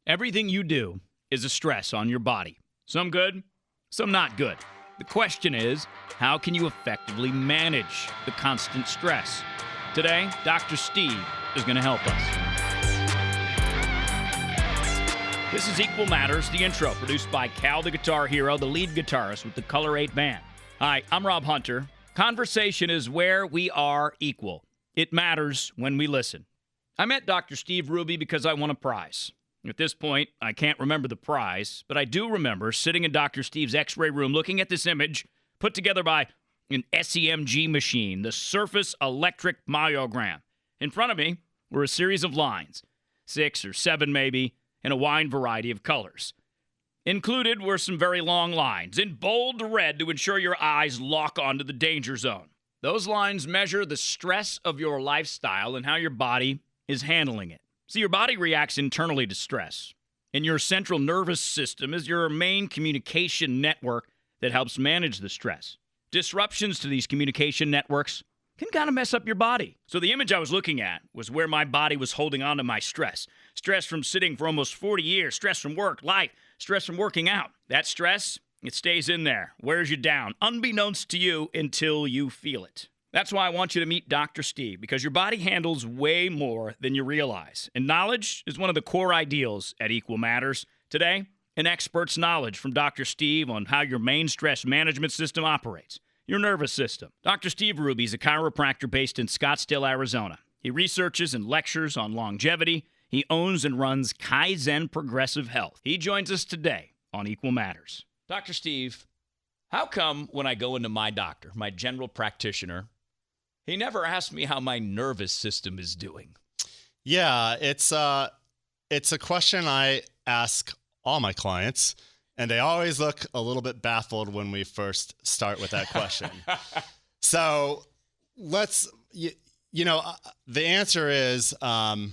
Everything you do is a stress on your body. Some good, some not good. The question is, how can you effectively manage the constant stress? Today, Dr. Steve is going to help us. This is Equal Matters, the intro, produced by Cal the Guitar Hero, the lead guitarist with the Color 8 band. Hi, I'm Rob Hunter. Conversation is where we are equal. It matters when we listen. I met Dr. Steve Hruby because I won a prize. At this point, I can't remember the prize, but I do remember sitting in Dr. Steve's x-ray room looking at this image put together by an SEMG machine, the Surface Electric Myogram. In front of me were a series of lines, 6 or 7 maybe, in a wide variety of colors. Included were some very long lines in bold red to ensure your eyes lock onto the danger zone. Those lines measure the stress of your lifestyle and how your body is handling it. See, your body reacts internally to stress, and your central nervous system is your main communication network that helps manage the stress. Disruptions to these communication networks can kind of mess up your body. So the image I was looking at was where my body was holding on to my stress. Stress from sitting for almost 40 years, stress from work, life, stress from working out. That stress, it stays in there, wears you down, unbeknownst to you until you feel it. That's why I want you to meet Dr. Steve, because your body handles way more than you realize. And knowledge is one of the core ideals at Equal Matters. Today, an expert's knowledge from Dr. Steve on how your main stress management system operates, your nervous system. Dr. Steve Hruby is a chiropractor based in Scottsdale, Arizona. He researches and lectures on longevity. He owns and runs Kaizen Progressive Health. He joins us today on Equal Matters. Dr. Steve, how come when I go into my doctor, my general practitioner, he never asks me how my nervous system is doing? Yeah, it's a question I ask all my clients, and they always look a little bit baffled when we first start with that question. So the answer is, I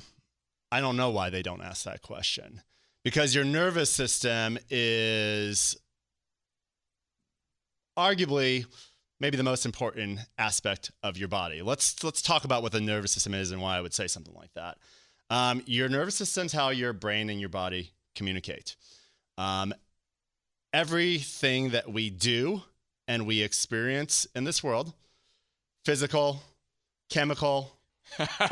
don't know why they don't ask that question, because your nervous system is arguably maybe the most important aspect of your body. Let's talk about what the nervous system is and why I would say something like that. Your nervous system is how your brain and your body communicate. Everything that we do and we experience in this world, physical, chemical,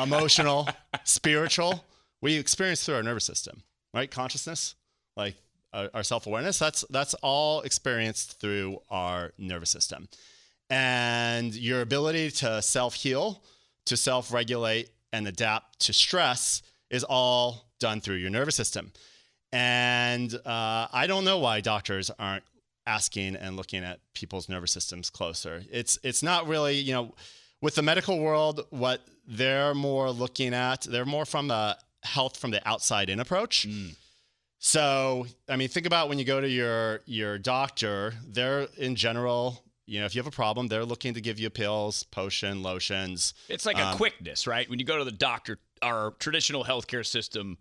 emotional, spiritual, we experience through our nervous system, right? Consciousness, like our self-awareness, that's all experienced through our nervous system. And your ability to self-heal, to self-regulate, and adapt to stress is all done through your nervous system. And I don't know why doctors aren't asking and looking at people's nervous systems closer. It's not really, with the medical world, what they're more looking at, they're more from the health from the outside in approach. So, I mean, think about when you go to your doctor, they're in general, if you have a problem, they're looking to give you pills, potion, lotions. It's like a quickness, right? When you go to the doctor, our traditional healthcare system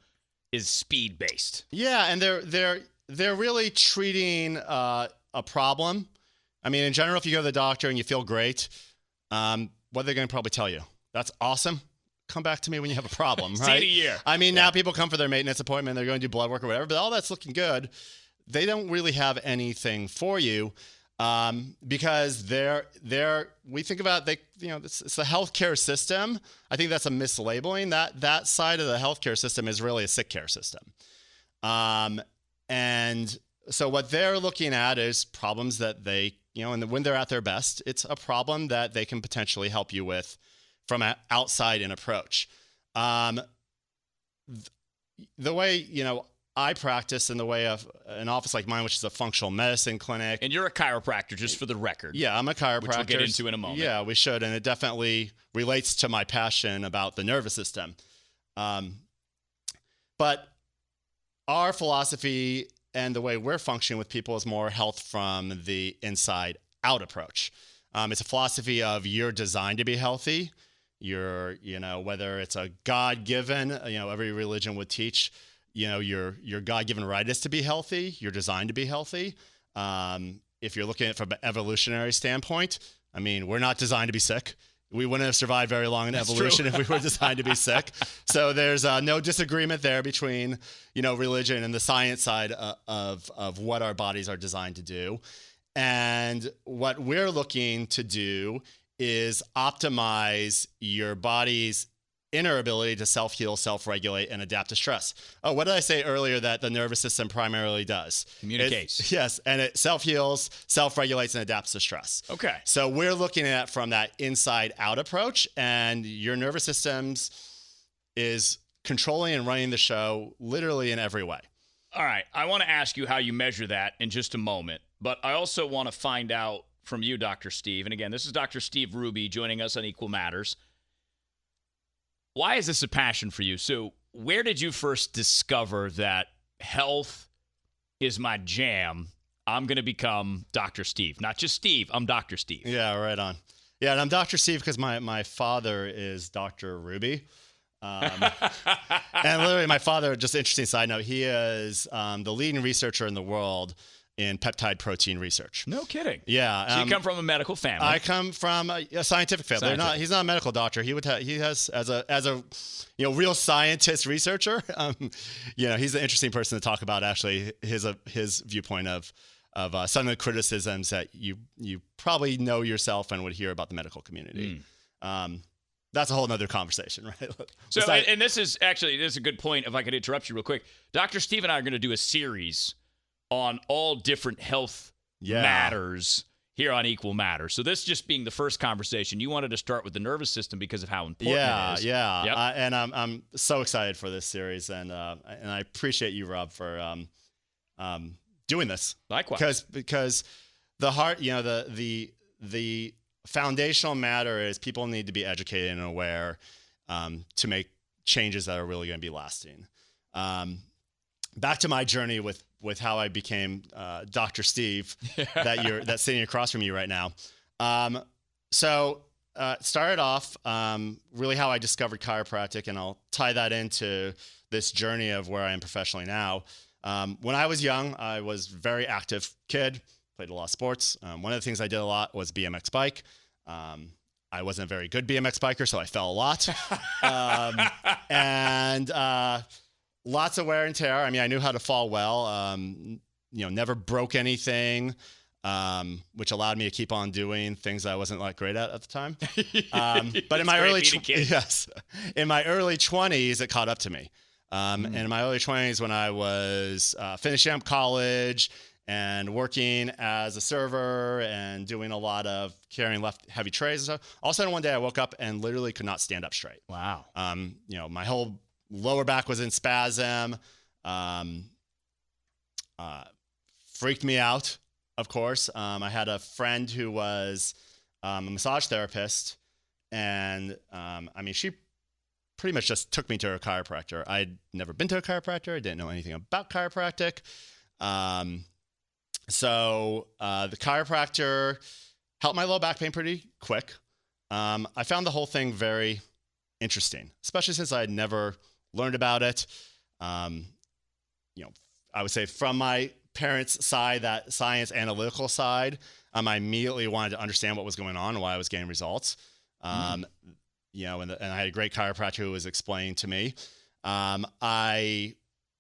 is speed-based. Yeah, and they're really treating a problem. I mean, in general, if you go to the doctor and you feel great, what are they going to probably tell you? That's awesome. Come back to me when you have a problem, right? See you in a year. I mean, now people come for their maintenance appointment. They're going to do blood work or whatever, but all that's looking good. They don't really have anything for you. Because we think about it's the healthcare system. I think that's a mislabeling. That side of the healthcare system is really a sick care system. And so what they're looking at is problems that they, and when they're at their best, it's a problem that they can potentially help you with from an outside in approach. The way, I practice in the way of an office like mine, which is a functional medicine clinic. And you're a chiropractor, just for the record. Yeah, I'm a chiropractor. Which we'll get into in a moment. Yeah, we should. And it definitely relates to my passion about the nervous system. But our philosophy and the way we're functioning with people is more health from the inside out approach. It's a philosophy of you're designed to be healthy. You're, whether it's a God-given, every religion would teach, your God-given right is to be healthy. You're designed to be healthy. If you're looking at it from an evolutionary standpoint, I mean, we're not designed to be sick. we wouldn't have survived very long in evolution if we were designed to be sick. So there's no disagreement there between, religion and the science side of what our bodies are designed to do. And what we're looking to do is optimize your body's inner ability to self-heal, self-regulate, and adapt to stress. Oh, what did I say earlier that the nervous system primarily does? Communicates. Yes, and it self-heals, self-regulates, and adapts to stress. Okay. So we're looking at it from that inside-out approach, and your nervous system is controlling and running the show literally in every way. All right. I want to ask you how you measure that in just a moment, but I also want to find out from you, Dr. Steve. And again, this is Dr. Steve Hruby joining us on Equal Matters. Why is this a passion for you? So where did you first discover that health is my jam? I'm going to become Dr. Steve. Not just Steve, I'm Dr. Steve. Yeah, right on. Yeah, and I'm Dr. Steve because my father is Dr. Hruby. And literally my father, just an interesting side note, he is the leading researcher in the world in peptide protein research. No kidding. Yeah. So you come from a medical family. I come from a scientific family. He's not a medical doctor. He has as a real scientist researcher. He's an interesting person to talk about. Actually, his viewpoint of some of the criticisms that you probably know yourself and would hear about the medical community. That's a whole nother conversation, right? So, and this is a good point. If I could interrupt you real quick, Dr. Steve and I are going to do a series on all different health matters here on Equal Matters. So this just being the first conversation, you wanted to start with the nervous system because of how important it is. Yeah. Yep. And I'm so excited for this series, and I appreciate you, Rob, for doing this. Likewise. Because the heart, the foundational matter is people need to be educated and aware to make changes that are really going to be lasting. Back to my journey with how I became Dr. Steve, that's sitting across from you right now. Started off really how I discovered chiropractic, and I'll tie that into this journey of where I am professionally now. When I was young, I was a very active kid, played a lot of sports. One of the things I did a lot was BMX bike. I wasn't a very good BMX biker, so I fell a lot. Lots of wear and tear. I mean, I knew how to fall well. Never broke anything, which allowed me to keep on doing things I wasn't great at the time. But in my early 20s, it caught up to me. And in my early 20s, when I was finishing up college and working as a server and doing a lot of carrying heavy trays and stuff, all of a sudden one day I woke up and literally could not stand up straight. Wow. My whole lower back was in spasm. Freaked me out, of course. I had a friend who was a massage therapist, and she pretty much just took me to a chiropractor. I'd never been to a chiropractor. I didn't know anything about chiropractic. So the chiropractor helped my low back pain pretty quick. I found the whole thing very interesting, especially since I had never learned about it. I would say from my parents' side, that science analytical side, I immediately wanted to understand what was going on and why I was getting results. And I had a great chiropractor who was explaining to me.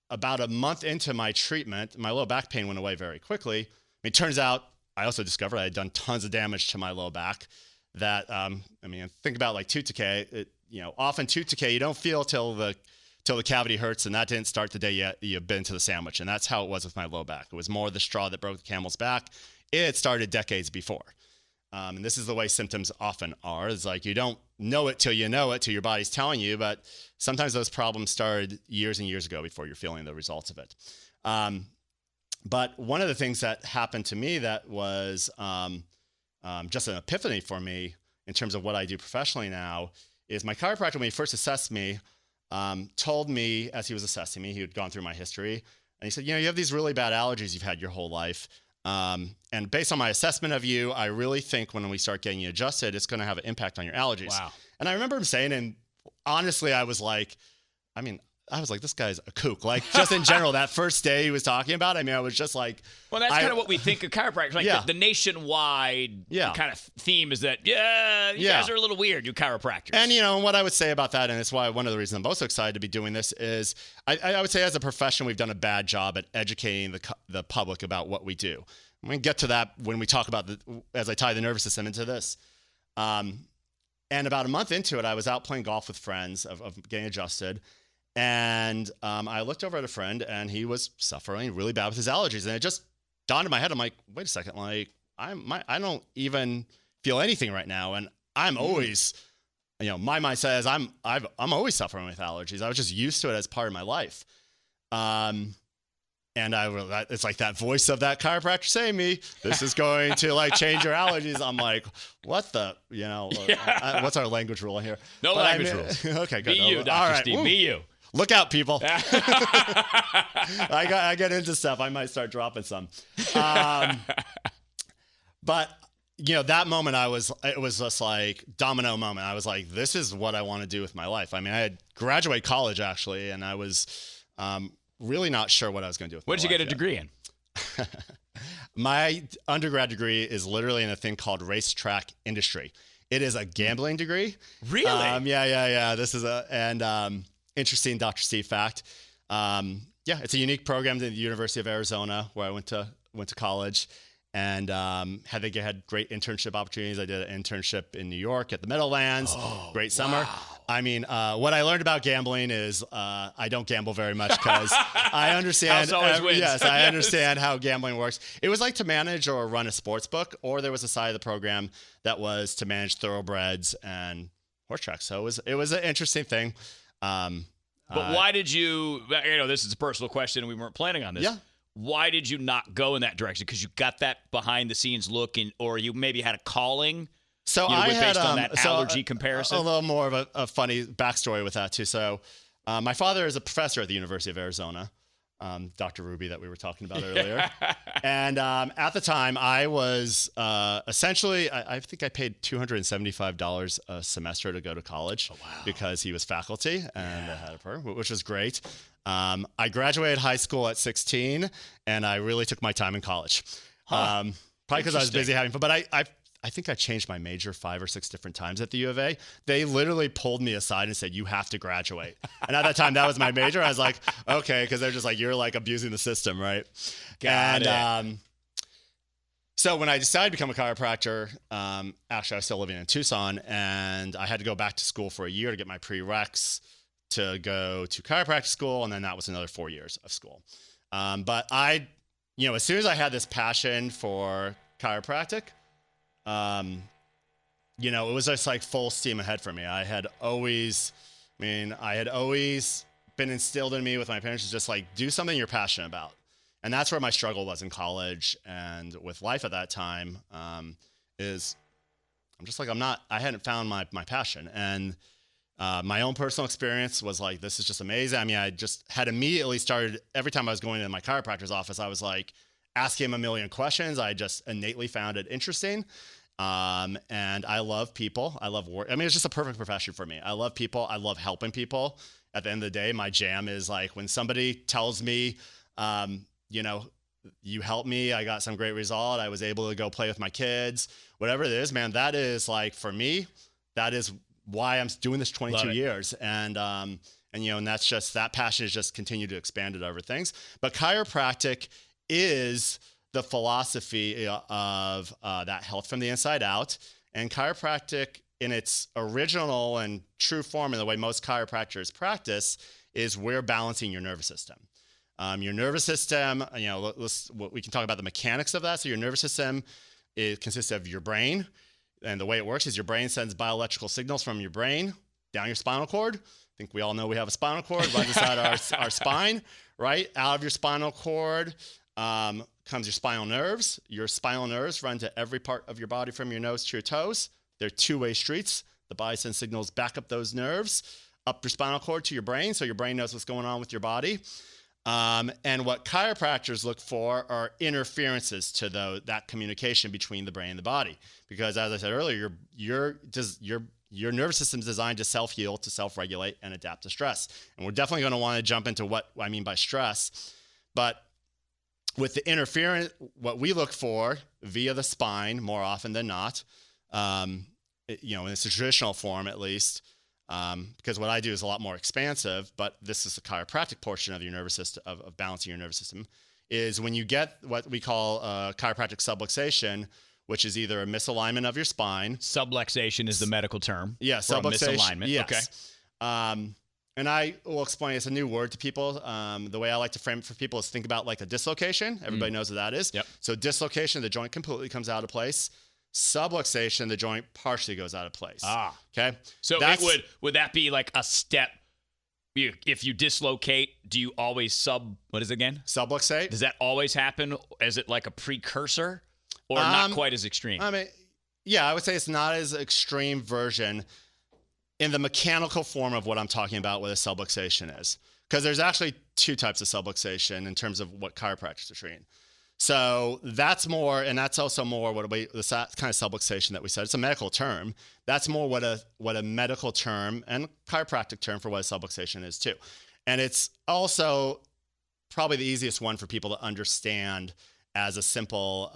About a month into my treatment, my low back pain went away very quickly. It turns out I also discovered I had done tons of damage to my low back. That think about tooth decay. Often tooth decay you don't feel till the cavity hurts, and that didn't start the day you bit into the sandwich. And that's how it was with my low back. It was more the straw that broke the camel's back. It started decades before. And this is the way symptoms often are. It's you don't know it till you know it, till your body's telling you. But sometimes those problems started years and years ago before you're feeling the results of it. But one of the things that happened to me that was just an epiphany for me in terms of what I do professionally now is my chiropractor, when he first assessed me, told me as he was assessing me, he had gone through my history, and he said, you have these really bad allergies you've had your whole life. And based on my assessment of you, I really think when we start getting you adjusted, it's going to have an impact on your allergies. Wow. And I remember him saying, and honestly, I was like, I was like, this guy's a kook. Like, just in general, that first day he was talking about, I mean, I was just like, well, that's kind of what we think of chiropractors. Like the nationwide kind of theme is that, you guys are a little weird, you chiropractors. And, what I would say about that, and it's why one of the reasons I'm most excited to be doing this is I would say as a profession, we've done a bad job at educating the public about what we do. I'm going to get to that when we talk about as I tie the nervous system into this. And about a month into it, I was out playing golf with friends of getting adjusted. And I looked over at a friend, and he was suffering really bad with his allergies. And it just dawned in my head. I'm like, wait a second. Like, I don't even feel anything right now. And I'm always, my mind says I'm always suffering with allergies. I was just used to it as part of my life. And it's like that voice of that chiropractor saying me, this is going to like change your allergies. I'm like, what the, what's our language rule here? No language rules. Okay, good. Be you, Dr. Steve. Woo. Be you. Look out, people. I get into stuff. I might start dropping some. But that moment it was just like domino moment. I was like, this is what I want to do with my life. I mean, I had graduated college actually, and I was, really not sure what I was going to do with my life. What did you get a degree in? My undergrad degree is literally in a thing called racetrack industry. It is a gambling degree. Really? Yeah. This is interesting Dr. Steve fact. It's a unique program at the University of Arizona where I went to college, and had great internship opportunities. I did an internship in New York at the Meadowlands. Great summer. Wow. I mean, what I learned about gambling is I don't gamble very much because I understand. I understand how gambling works. It was like to manage or run a sports book, or there was a side of the program that was to manage thoroughbreds and horse tracks. So it was an interesting thing. But why did you? This is a personal question, and we weren't planning on this. Yeah. Why did you not go in that direction? Because you got that behind the scenes look, or you maybe had a calling. So I had, based on that allergy comparison. A little more of a funny backstory with that too. So my father is a professor at the University of Arizona, Dr. Hruby that we were talking about earlier. And at the time, I was essentially, I think I paid $275 a semester to go to college because he was faculty and I had a program, which was great. I graduated high school at 16, and I really took my time in college. Probably because I was busy having fun. But I think I changed my major 5 or 6 different times at the U of A. They literally pulled me aside and said, you have to graduate. And at that time, that was my major. I was like, okay, because they're just like, you're like abusing the system, right? Got it. So when I decided to become a chiropractor, actually I was still living in Tucson, and I had to go back to school for a year to get my prereqs to go to chiropractic school, and then that was another 4 years of school. But as soon as I had this passion for chiropractic, it was just like full steam ahead for me. I had always been instilled in me with my parents, is just like, do something you're passionate about. And that's where my struggle was in college and with life at that time, is I'm just like, I hadn't found my passion. And my own personal experience was like, this is just amazing. I mean, I just had immediately started, every time I was going to my chiropractor's office, I was like asking him a million questions. I just innately found it interesting. And I love people. I love work. I mean, it's just a perfect profession for me. I love people. I love helping people. At the end of the day, my jam is like when somebody tells me, you helped me, I got some great result, I was able to go play with my kids, whatever it is, man, that is like, for me, that is why I'm doing this 22 years. And that's just, that passion has just continued to expand it over things. But chiropractic is the philosophy of that health from the inside out. And chiropractic in its original and true form, in the way most chiropractors practice, is we're balancing your nervous system. Your nervous system, we can talk about the mechanics of that. So your nervous system, it consists of your brain. And the way it works is your brain sends bioelectrical signals from your brain down your spinal cord. I think we all know we have a spinal cord right inside our spine, right? Out of your spinal cord comes your spinal nerves. Your spinal nerves run to every part of your body from your nose to your toes. They're two-way streets. The body sends signals back up those nerves, up your spinal cord to your brain, so your brain knows what's going on with your body. And what chiropractors look for are interferences to that communication between the brain and the body. Because as I said earlier, your your nervous system is designed to self-heal, to self-regulate, and adapt to stress. And we're definitely going to want to jump into what I mean by stress. But with the interference, what we look for via the spine more often than not, in its traditional form at least, because what I do is a lot more expansive, but this is the chiropractic portion of your nervous system, of balancing your nervous system, is when you get what we call chiropractic subluxation, which is either a misalignment of your spine. Subluxation is the medical term. Yeah, subluxation. Misalignment. Yes. Okay. And I will explain, it's a new word to people. The way I like to frame it for people is think about like a dislocation. Everybody knows what that is. Yep. So dislocation, the joint completely comes out of place. Subluxation, the joint partially goes out of place. Ah. Okay. So would that be like a step? If you dislocate, do you always what is it again? Subluxate. Does that always happen? Is it like a precursor or not quite as extreme? I mean, yeah, I would say it's not as extreme version in the mechanical form of what I'm talking about with a subluxation is. Because there's actually two types of subluxation in terms of what chiropractors are treating. So that's more, and that's also more this kind of subluxation that we said. It's a medical term. That's more what a medical term and chiropractic term for what a subluxation is too. And it's also probably the easiest one for people to understand as a simple,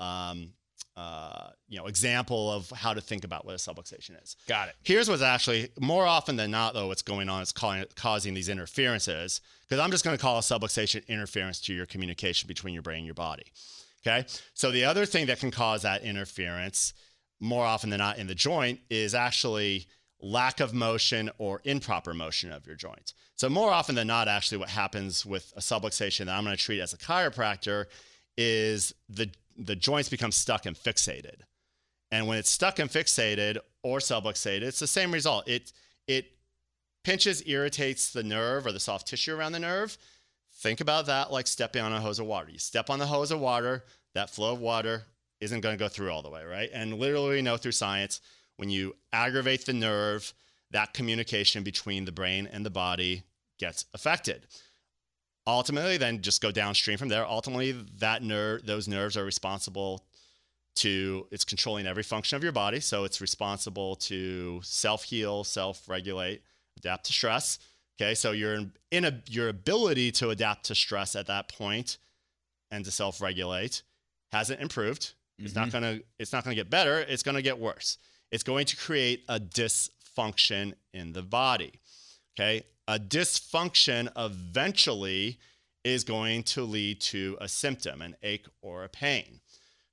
example of how to think about what a subluxation is. Got it. Here's what's actually more often than not, though, what's going on is causing these interferences. Because I'm just going to call a subluxation interference to your communication between your brain and your body. Okay. So the other thing that can cause that interference, more often than not in the joint, is actually lack of motion or improper motion of your joint. So more often than not, actually, what happens with a subluxation that I'm going to treat as a chiropractor is the joints become stuck and fixated. And when it's stuck and fixated or subluxated, it's the same result. It pinches, irritates the nerve or the soft tissue around the nerve. Think about that like stepping on a hose of water. You step on the hose of water, that flow of water isn't going to go through all the way, right? And literally we know through science, when you aggravate the nerve, that communication between the brain and the body gets affected. Ultimately, then just go downstream from there. Ultimately, those nerves are responsible it's controlling every function of your body. So it's responsible to self-heal, self-regulate, adapt to stress. Okay, so your ability to adapt to stress at that point and to self-regulate hasn't improved. It's not gonna get better. It's gonna get worse. It's going to create a dysfunction in the body. Okay, a dysfunction eventually is going to lead to a symptom, an ache or a pain.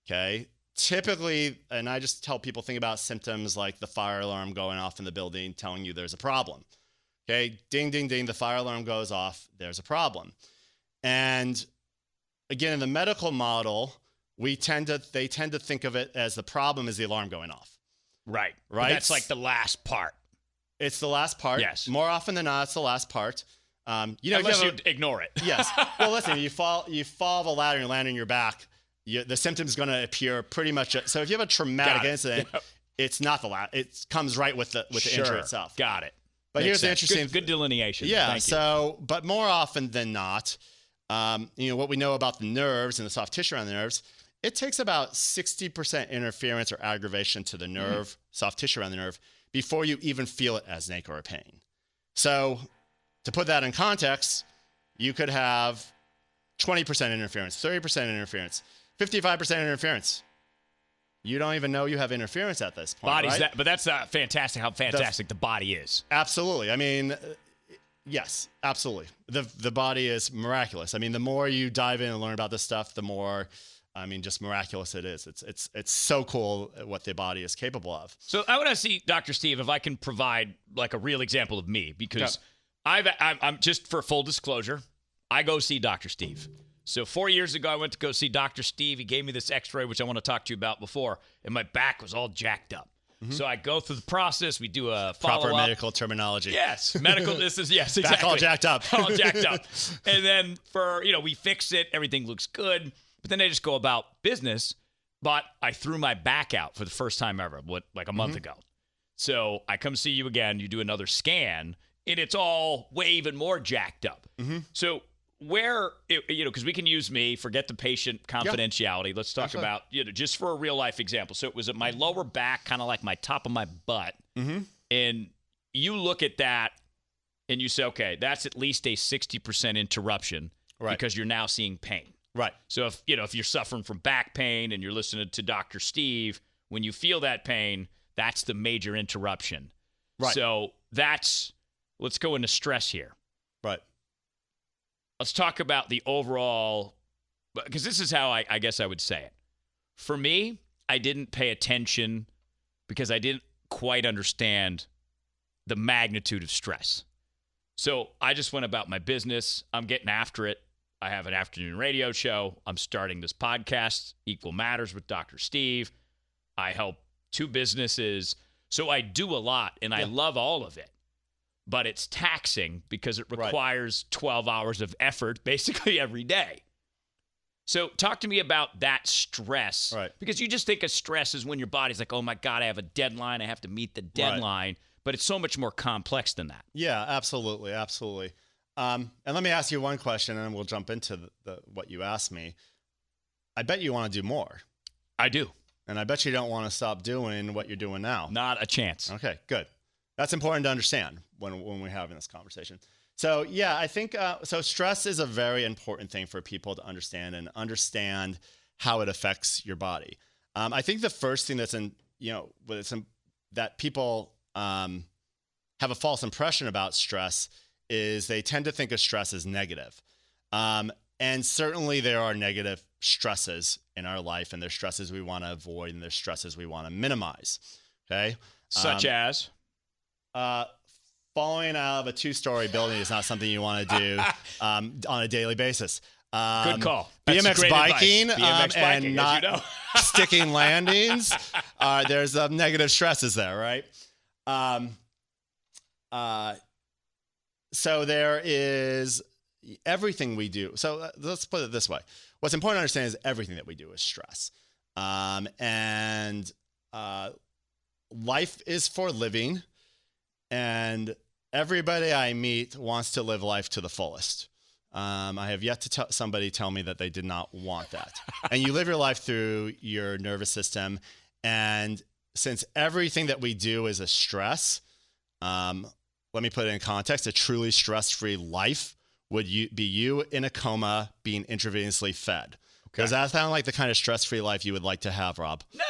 Okay, typically, and I just tell people, think about symptoms like the fire alarm going off in the building telling you there's a problem. Okay, ding, ding, ding, the fire alarm goes off, there's a problem. And again, in the medical model, they tend to think of it as the problem is the alarm going off. Right. Right. That's like the last part. It's the last part. Yes. More often than not, it's the last part. Unless you ignore it. Yes. Well, listen, you fall the ladder and you land on your back. The symptom's going to appear pretty much. So if you have a traumatic incident, it's not the last. It comes right with the injury itself. Got it. But Makes here's the sense. interesting. Good delineation. Yeah. Thank you. So, but more often than not, what we know about the nerves and the soft tissue around the nerves, it takes about 60% interference or aggravation to the nerve, soft tissue around the nerve, before you even feel it as an ache or a pain. So to put that in context, you could have 20% interference, 30% interference, 55% interference. You don't even know you have interference at this point, right? But that's fantastic how fantastic the body is. Absolutely. I mean, yes, absolutely. The body is miraculous. I mean, the more you dive in and learn about this stuff, the more, just miraculous it is. It's so cool what the body is capable of. So I want to see, Dr. Steve, if I can provide like a real example of me, because I'm just for full disclosure, I go see Dr. Steve. So 4 years ago, I went to go see Dr. Steve. He gave me this x-ray, which I want to talk to you about before, and my back was all jacked up. So I go through the process. We do a follow-up. Proper medical terminology. Yes. Medical, yes, exactly. Back all jacked up. All jacked up. And then we fix it. Everything looks good. But then I just go about business. But I threw my back out for the first time ever, like a month ago. So I come see you again. You do another scan, and it's all way even more jacked up. So because we can use me, forget the patient confidentiality. Let's talk about, just for a real life example. So it was at my lower back, kind of like my top of my butt. And And you look at that and you say, okay, that's at least a 60% interruption because you're now seeing pain. Right. So if you're suffering from back pain and you're listening to Dr. Steve, when you feel that pain, that's the major interruption. Right. So let's go into stress here. Right. Let's talk about the overall, because this is how I guess I would say it. For me, I didn't pay attention because I didn't quite understand the magnitude of stress. So I just went about my business. I'm getting after it. I have an afternoon radio show. I'm starting this podcast, Equal Matters with Dr. Steve. I help 2 businesses. So I do a lot, and I love all of it. But it's taxing because it requires 12 hours of effort basically every day. So talk to me about that stress. Right. Because you just think of stress as when your body's like, oh, my God, I have a deadline. I have to meet the deadline. Right. But it's so much more complex than that. Yeah, absolutely. Absolutely. And let me ask you one question, and then we'll jump into what you asked me. I bet you want to do more. I do. And I bet you don't want to stop doing what you're doing now. Not a chance. Okay, good. That's important to understand when we're having this conversation. So, yeah, I think so stress is a very important thing for people to understand and understand how it affects your body. I think the first thing that people have a false impression about stress is they tend to think of stress as negative. And certainly there are negative stresses in our life, and there's stresses we want to avoid, and there's stresses we want to minimize. Okay? Such as? Falling out of a 2-story building is not something you want to do on a daily basis. Good call. BMX biking, and not sticking landings. There's negative stresses there, right? So there is everything we do. So let's put it this way. What's important to understand is everything that we do is stress. And life is for living. And everybody I meet wants to live life to the fullest. I have yet to somebody tell me that they did not want that. And you live your life through your nervous system. And since everything that we do is a stress, let me put it in context. A truly stress-free life would be you in a coma being intravenously fed. Okay. Does that sound like the kind of stress-free life you would like to have, Rob? No,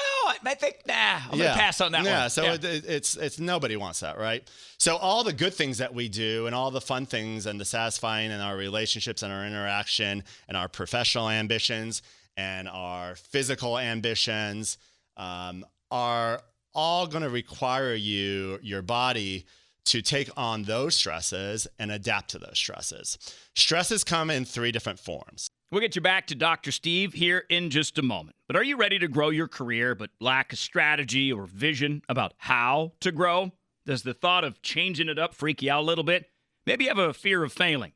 I think, I'm going to pass on that one. Yeah, so it's nobody wants that, right? So all the good things that we do and all the fun things and the satisfying in our relationships and our interaction and our professional ambitions and our physical ambitions are all going to require your body to take on those stresses and adapt to those stresses. Stresses come in 3 different forms. We'll get you back to Dr. Steve here in just a moment. But are you ready to grow your career but lack a strategy or vision about how to grow? Does the thought of changing it up freak you out a little bit? Maybe you have a fear of failing.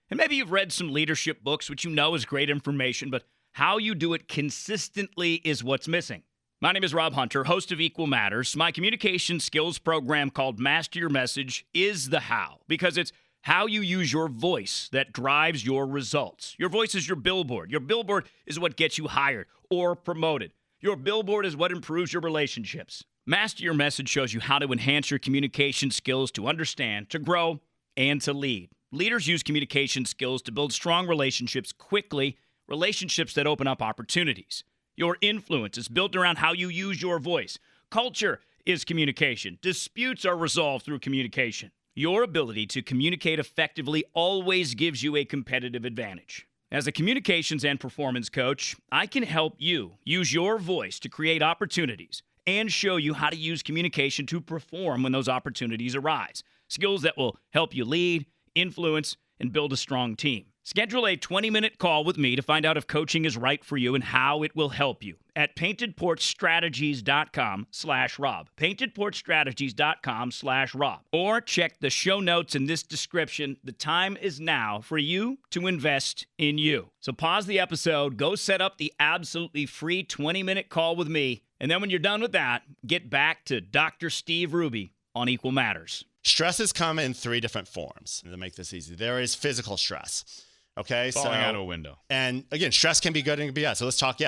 And maybe you've read some leadership books, which you know is great information, but how you do it consistently is what's missing. My name is Rob Hunter, host of Equal Matters. My communication skills program called Master Your Message is the how, because it's how you use your voice that drives your results. Your voice is your billboard. Your billboard is what gets you hired or promoted. Your billboard is what improves your relationships. Master Your Message shows you how to enhance your communication skills to understand, to grow, and to lead. Leaders use communication skills to build strong relationships quickly, relationships that open up opportunities. Your influence is built around how you use your voice. Culture is communication. Disputes are resolved through communication. Your ability to communicate effectively always gives you a competitive advantage. As a communications and performance coach, I can help you use your voice to create opportunities and show you how to use communication to perform when those opportunities arise. Skills that will help you lead, influence, and build a strong team. Schedule a 20-minute call with me to find out if coaching is right for you and how it will help you at paintedporchstrategies.com/Rob. paintedporchstrategies.com/Rob. Or check the show notes in this description. The time is now for you to invest in you. So pause the episode, go set up the absolutely free 20-minute call with me, and then when you're done with that, get back to Dr. Steve Hruby on Equal Matters. Stresses come in 3 different forms. To make this easy, there is physical stress. Okay, falling out of a window. And again, stress can be good and can be bad. So let's talk.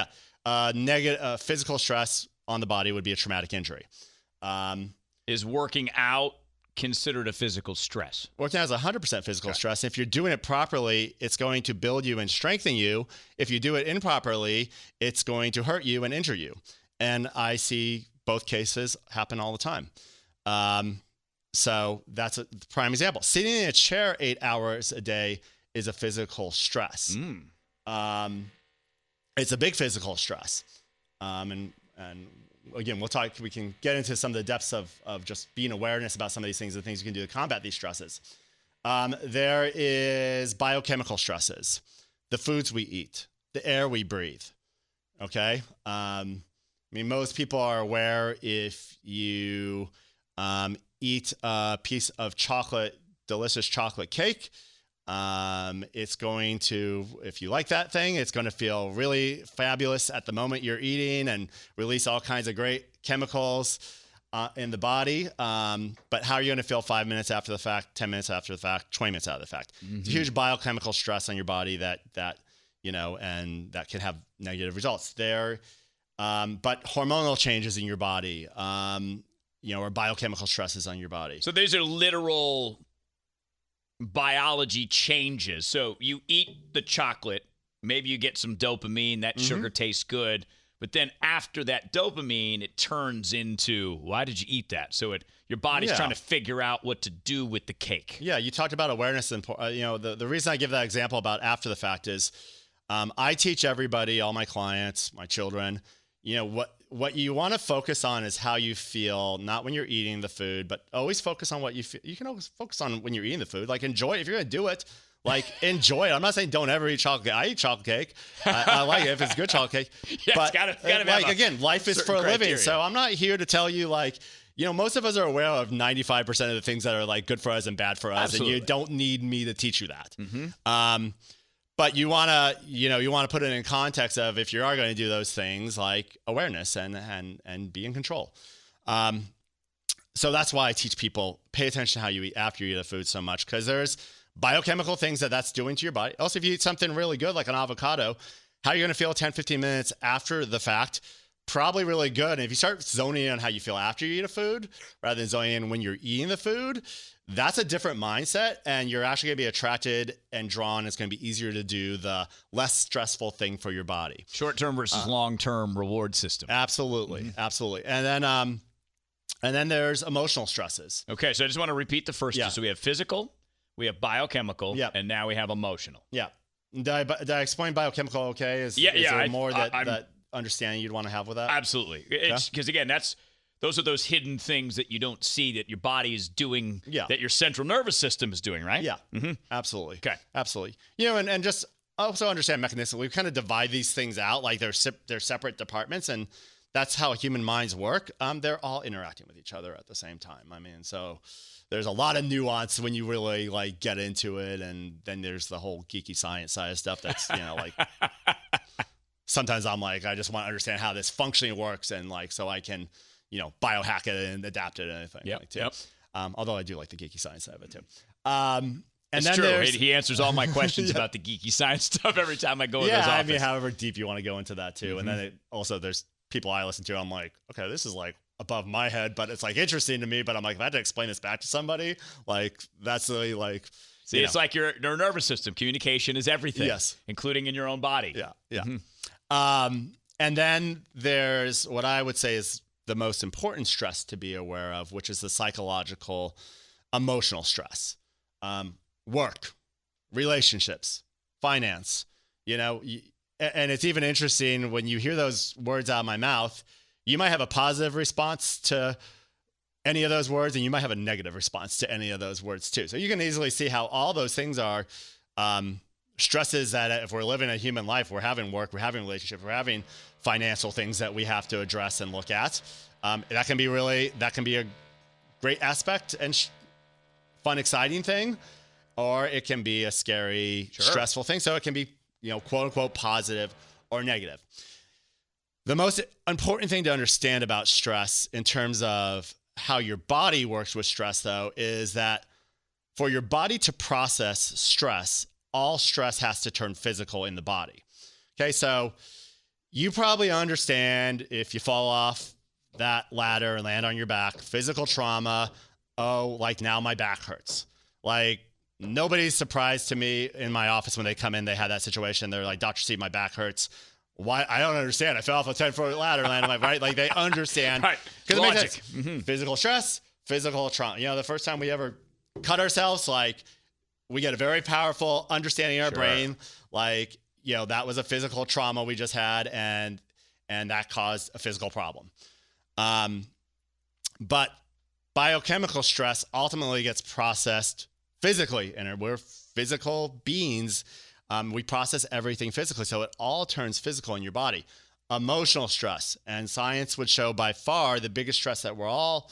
Negative physical stress on the body would be a traumatic injury. Is is working out considered a physical stress? Working out is 100% physical stress. If you're doing it properly, it's going to build you and strengthen you. If you do it improperly, it's going to hurt you and injure you. And I see both cases happen all the time. So that's a prime example. Sitting in a chair 8 hours a day is a physical stress. It's a big physical stress. And again, we can get into some of the depths of just being awareness about some of these things, the things you can do to combat these stresses. There is biochemical stresses, the foods we eat, the air we breathe. Okay. I mean, most people are aware if you eat a piece of chocolate, delicious chocolate cake, it's going to, if you like that thing, it's going to feel really fabulous at the moment you're eating and release all kinds of great chemicals in the body. But how are you going to feel 5 minutes after the fact, 10 minutes after the fact, 20 minutes after the fact? It's a huge biochemical stress on your body that and that can have negative results there. But hormonal changes in your body, or biochemical stresses on your body. So these are literal biology changes. So you eat the chocolate, maybe you get some dopamine, that sugar tastes good, but then after that dopamine, it turns into, why did you eat that? So your body's trying to figure out what to do with the cake. Yeah, you talked about awareness, and the reason I give that example about after the fact is I teach everybody, all my clients, my children, what you want to focus on is how you feel, not when you're eating the food, but always focus on what you feel. You can always focus on when you're eating the food. Like, enjoy it. If you're going to do it, enjoy it. I'm not saying don't ever eat chocolate cake. I eat chocolate cake. I like it if it's good chocolate cake. Yeah, but it's gotta again, life is for a living. So I'm not here to tell you most of us are aware of 95% of the things that are good for us and bad for us. Absolutely. And you don't need me to teach you that. But you want to put it in context of, if you are going to do those things, like awareness and be in control. So that's why I teach people, pay attention to how you eat after you eat the food so much, because there's biochemical things that's doing to your body. Also, if you eat something really good, like an avocado, how you're going to feel 10, 15 minutes after the fact, probably really good. And if you start zoning in on how you feel after you eat a food, rather than zoning in when you're eating the food, that's a different mindset, and you're actually going to be attracted and drawn. It's going to be easier to do the less stressful thing for your body. Short-term versus long-term reward system. Absolutely. Absolutely. And then there's emotional stresses. Okay, so I just want to repeat the first two. So we have physical, we have biochemical, and now we have emotional. Yeah. Did I explain biochemical okay? Is there more that understanding you'd want to have with that? Absolutely. Because, again, those are those hidden things that you don't see that your body is doing, that your central nervous system is doing, right? Yeah, absolutely. Okay. Absolutely. And just also understand mechanism. We kind of divide these things out, like they're separate departments, and that's how human minds work. They're all interacting with each other at the same time. I mean, so there's a lot of nuance when you really get into it, and then there's the whole geeky science side of stuff that's, sometimes I'm I just want to understand how this functioning works, and so I can biohack it and adapt it and anything. Yep. Although I do like the geeky science side of it too. And it's true. He answers all my questions about the geeky science stuff every time I go in his office. I mean, however deep you want to go into that too. And then there's people I listen to. I'm like, okay, this is above my head, but it's interesting to me. But I'm like, if I had to explain this back to somebody, that's really See, it's like your nervous system. Communication is everything. Yes. Including in your own body. Yeah. And then there's what I would say is the most important stress to be aware of, which is the psychological, emotional stress. Work, relationships, finance, and it's even interesting when you hear those words out of my mouth, you might have a positive response to any of those words, and you might have a negative response to any of those words too. So you can easily see how all those things are stresses that if we're living a human life, we're having work, we're having relationships, we're having financial things that we have to address and look at. That can be a great aspect and fun, exciting thing, or it can be a scary, stressful thing. So it can be, quote unquote, positive or negative. The most important thing to understand about stress in terms of how your body works with stress, though, is that for your body to process stress, all stress has to turn physical in the body. Okay, so you probably understand if you fall off that ladder and land on your back, physical trauma. Oh, like now my back hurts. Like nobody's surprised to me in my office when they come in, they have that situation. They're like, Dr. Steve, my back hurts. Why? I don't understand. I fell off a 10-foot ladder and landed on my right. Like they understand. Right. Because it makes Logic. sense. Physical stress, physical trauma. You know, the first time we ever cut ourselves, like we get a very powerful understanding in our brain. Like, you know, that was a physical trauma we just had and that caused a physical problem. But biochemical stress ultimately gets processed physically, and we're physical beings. We process everything physically, so it all turns physical in your body. Emotional stress, and science would show by far the biggest stress that we're all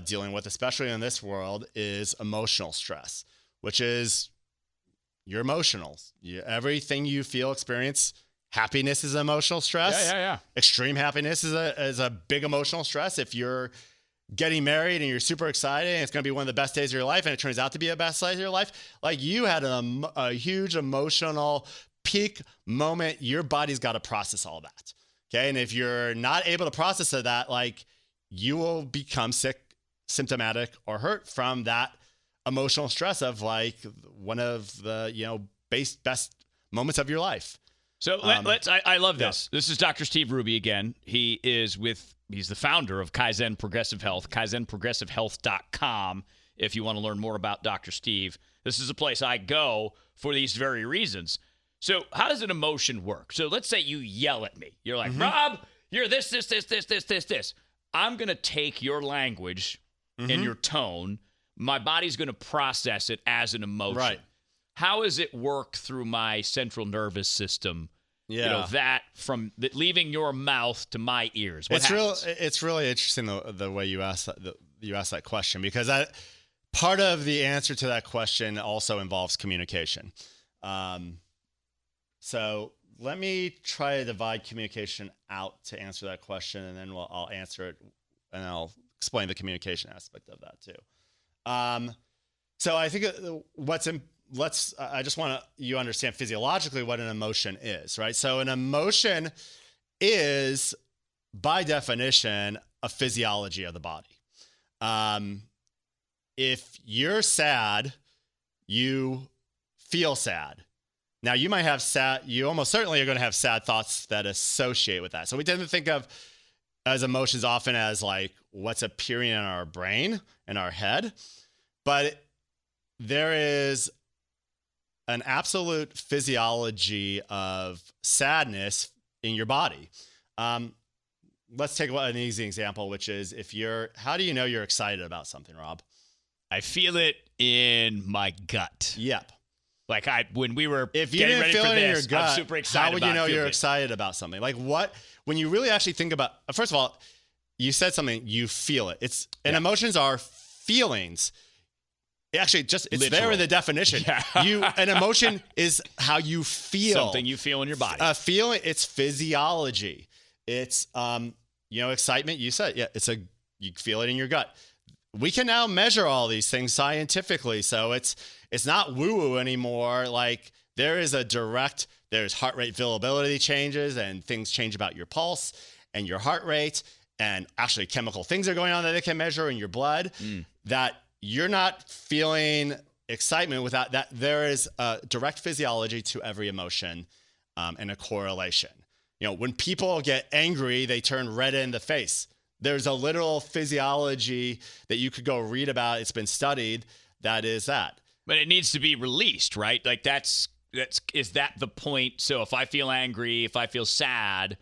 dealing with, especially in this world, is emotional stress, which is your emotionals. Everything you feel, experience. Happiness is emotional stress. Yeah. Extreme happiness is a big emotional stress. If you're getting married and you're super excited and it's going to be one of the best days of your life and it turns out to be the best day of your life, like you had a huge emotional peak moment. Your body's got to process all that. Okay. And if you're not able to process that, like you will become sick, symptomatic, or hurt from that emotional stress of like one of the, you know, best moments of your life. So I love this. Yeah. This is Dr. Steve Hruby again. He's the founder of Kaizen Progressive Health, kaizenprogressivehealth.com. If you want to learn more about Dr. Steve, this is a place I go for these very reasons. So how does an emotion work? So let's say you yell at me. You're like, Rob, you're this. I'm going to take your language and your tone. My body's going to process it as an emotion. Right. How does it work through my central nervous system? Yeah. You know, that from leaving your mouth to my ears. It's really interesting the way you asked that question, because part of the answer to that question also involves communication. So let me try to divide communication out to answer that question, and then I'll answer it, and I'll explain the communication aspect of that too. So I think I just want you to understand physiologically what an emotion is, right? So an emotion is, by definition, a physiology of the body. If you're sad, you feel sad. Now, you might have you almost certainly are going to have sad thoughts that associate with that. So we tend to think of as emotions often as like what's appearing in our brain and our head. But there is an absolute physiology of sadness in your body. Let's take an easy example, which is how do you know you're excited about something, Rob? I feel it in my gut. Yep. Like when we were if you getting didn't ready feel for it this, in your gut, I'm super excited. How would you know you're excited about something? Like when you really actually think about, first of all, you said something, you feel it. And emotions are feelings. Actually, it's literal. There in the definition. Yeah. An emotion is how you feel. Something you feel in your body. A feeling, it's physiology. It's, excitement. You said, you feel it in your gut. We can now measure all these things scientifically. So it's not woo-woo anymore. Like there's heart rate variability changes and things change about your pulse and your heart rate. And actually chemical things are going on that they can measure in your blood that you're not feeling excitement without that. There is a direct physiology to every emotion and a correlation. You know, when people get angry, they turn red in the face. There's a literal physiology that you could go read about. It's been studied. That is that. But it needs to be released, right? Like is that the point? So if I feel angry, if I feel sad,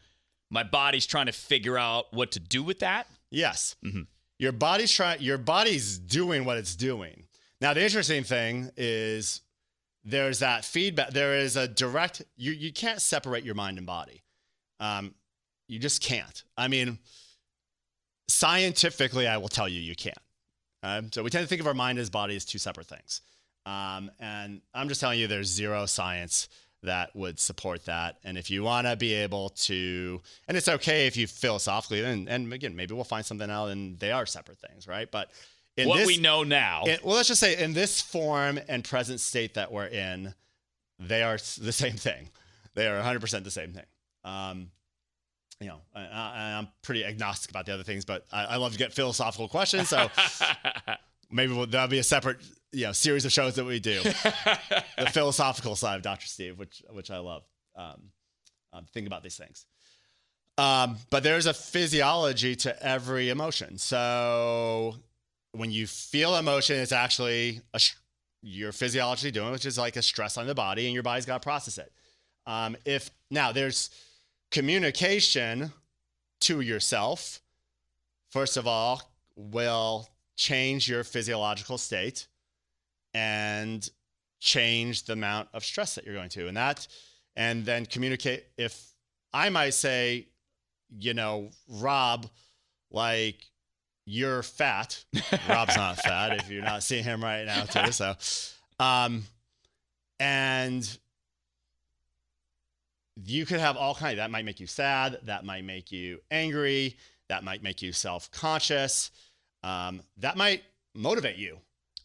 my body's trying to figure out what to do with that? Yes. Mm-hmm. Your body's doing what it's doing. Now, the interesting thing is there's that feedback. There is a direct, you can't separate your mind and body. You just can't. I mean, scientifically, I will tell you can't. So we tend to think of our mind as body as two separate things. And I'm just telling you there's zero science that would support that. And if you want to be able to, and it's okay if you philosophically, and again, maybe we'll find something out and they are separate things, right? But we know now. Let's just say in this form and present state that we're in, they are the same thing. They are 100% the same thing. I'm pretty agnostic about the other things, but I love to get philosophical questions. So maybe that'll be a separate, series of shows that we do. The philosophical side of Dr. Steve, which I love. Think about these things. But there's a physiology to every emotion. So when you feel emotion, it's actually your physiology doing, which is like a stress on the body, and your body's got to process it. Now there's communication to yourself, first of all, will change your physiological state and change the amount of stress that you're going to. And then communicate. If I might say, Rob, like, you're fat. Rob's not fat if you're not seeing him right now too. So, and you could have all kinds. That might make you sad. That might make you angry. That might make you self-conscious. That might motivate you.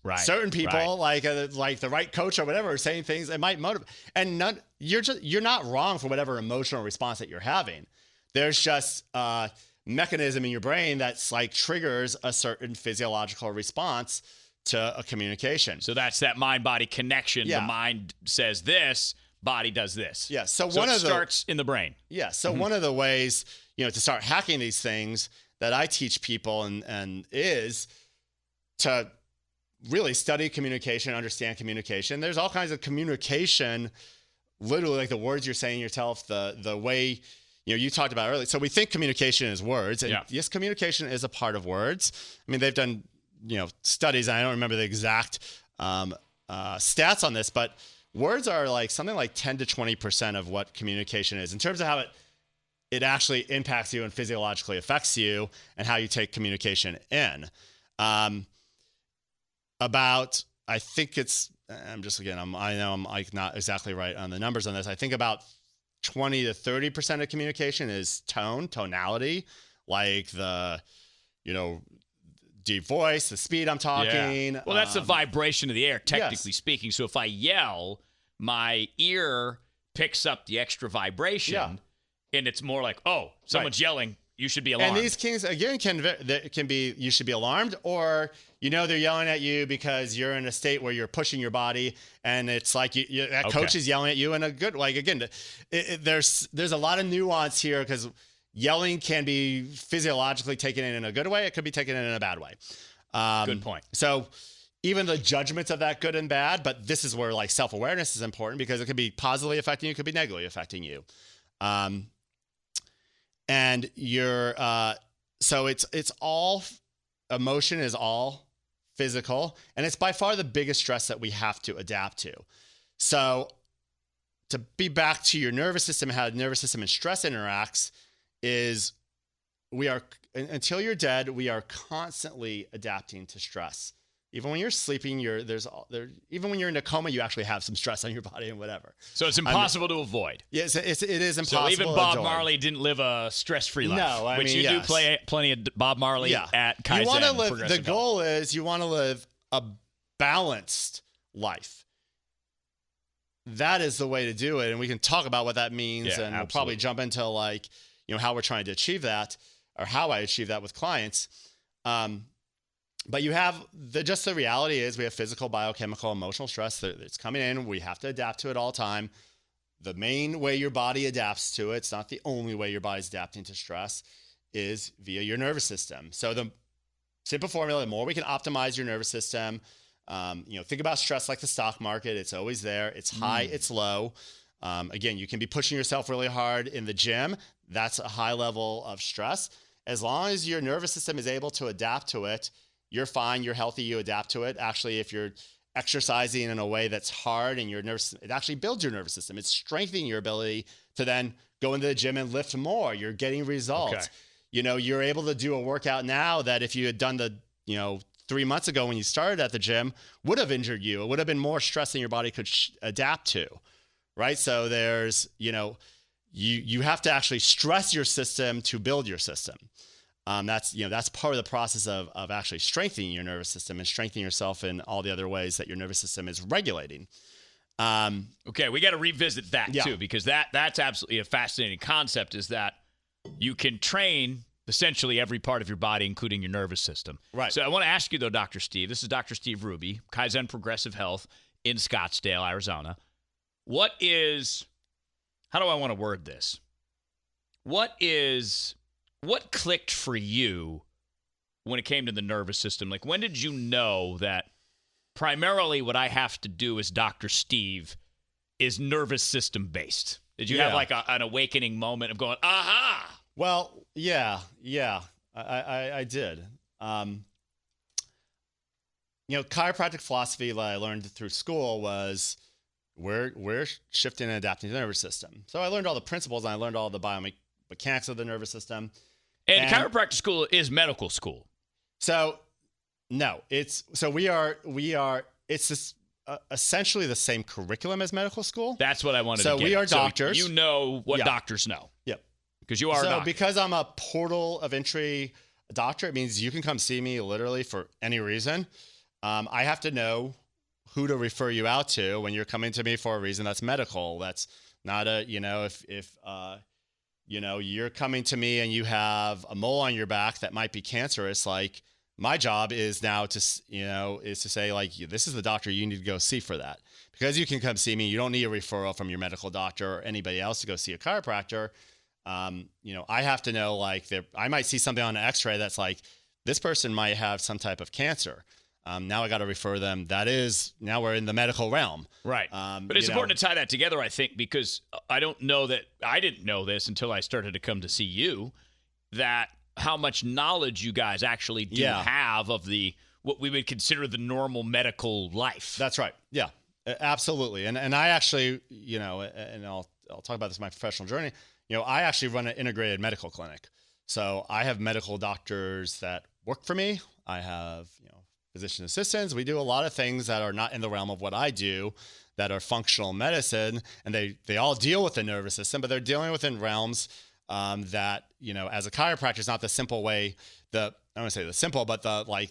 Right. Certain people, like the right coach or whatever, are saying things that might motivate. And you're not wrong for whatever emotional response that you're having. There's just a mechanism in your brain that's like triggers a certain physiological response to a communication. So that's that mind-body connection. Yeah. The mind says this, body does this. Yeah. So it starts in the brain. Yeah. So one of the ways, to start hacking these things that I teach people and is to really study communication, understand communication. There's all kinds of communication, literally like the words you're saying yourself, the way, you talked about earlier. So we think communication is words, and yes, communication is a part of words. I mean, they've done, studies, and I don't remember the exact stats on this, but words are like something like 10 to 20% of what communication is in terms of how it actually impacts you and physiologically affects you and how you take communication in. I think it's, I know I'm like not exactly right on the numbers on this. I think about 20 to 30% of communication is tonality, like the, deep voice, the speed I'm talking. Yeah. Well, that's the vibration of the air, technically speaking. So if I yell, my ear picks up the extra vibration, and it's more like, oh, someone's yelling. You should be alarmed. And these things, again, can be, you should be alarmed, or, they're yelling at you because you're in a state where you're pushing your body, and it's like that coach is yelling at you in a good, like, again, there's a lot of nuance here, because yelling can be physiologically taken in a good way. It could be taken in a bad way. Good point. So even the judgments of that good and bad, but this is where like self-awareness is important, because it could be positively affecting you, it could be negatively affecting you. And so it's all, emotion is all physical, and it's by far the biggest stress that we have to adapt to. So to be back to your nervous system, how the nervous system and stress interacts is until you're dead, we are constantly adapting to stress. Even when you're sleeping, even when you're in a coma, you actually have some stress on your body and whatever. So it's impossible to avoid. Yes, it is impossible. So even Bob Marley didn't live a stress-free life. No, which you do play plenty of Bob Marley at Kaizen. You want to live. The goal Health. is you want to live a balanced life. That is the way to do it, and we can talk about what that means, and we'll probably jump into like how we're trying to achieve that, or how I achieve that with clients. But you have the reality is we have physical, biochemical, emotional stress that's coming in. We have to adapt to it all the time. The main way your body adapts to it, it's not the only way your body's adapting to stress, is via your nervous system. So the simple formula, the more we can optimize your nervous system, think about stress like the stock market. It's always there. It's high, it's low. Again, you can be pushing yourself really hard in the gym. That's a high level of stress. As long as your nervous system is able to adapt to it, you're fine, you're healthy, you adapt to it. Actually, if you're exercising in a way that's hard and it actually builds your nervous system. It's strengthening your ability to then go into the gym and lift more. You're getting results. Okay. You're able to do a workout now that if you had done 3 months ago when you started at the gym would have injured you. It would have been more stress than your body could adapt to, right? So there's, you have to actually stress your system to build your system. That's part of the process of actually strengthening your nervous system and strengthening yourself in all the other ways that your nervous system is regulating. Okay, we got to revisit that too, because that's absolutely a fascinating concept, is that you can train essentially every part of your body, including your nervous system. Right. So I want to ask you, though, Dr. Steve. This is Dr. Steve Hruby, Kaizen Progressive Health in Scottsdale, Arizona. How do I want to word this? What clicked for you when it came to the nervous system? Like, when did you know that primarily what I have to do as Dr. Steve is nervous system based? Did you have like an awakening moment of going, aha? Well, yeah, I did. Chiropractic philosophy that I learned through school was we're shifting and adapting to the nervous system. So I learned all the principles, and I learned all the biomechanics of the nervous system. And chiropractic school is medical school. So no, it's essentially the same curriculum as medical school. That's what I wanted to get. So we are doctors. So you know what doctors know. Yep. Because you are a doctor. Because I'm a portal of entry doctor, it means you can come see me literally for any reason. I have to know who to refer you out to when you're coming to me for a reason that's medical. That's not if you're coming to me and you have a mole on your back that might be cancerous, like my job is now to say, like, this is the doctor you need to go see for that. Because you can come see me, you don't need a referral from your medical doctor or anybody else to go see a chiropractor. I have to know, like, I might see something on an x-ray that's like, this person might have some type of cancer. Now I got to refer them. Now we're in the medical realm. Right. But it's important to tie that together, I think, because I didn't know this until I started to come to see you, that how much knowledge you guys actually do have of what we would consider the normal medical life. That's right. Yeah, absolutely. And I actually, and I'll talk about this in my professional journey. I actually run an integrated medical clinic. So I have medical doctors that work for me. I have, physician assistants. We do a lot of things that are not in the realm of what I do, that are functional medicine, and they all deal with the nervous system, but they're dealing within realms that, as a chiropractor, is not the simple way, I don't want to say the simple, but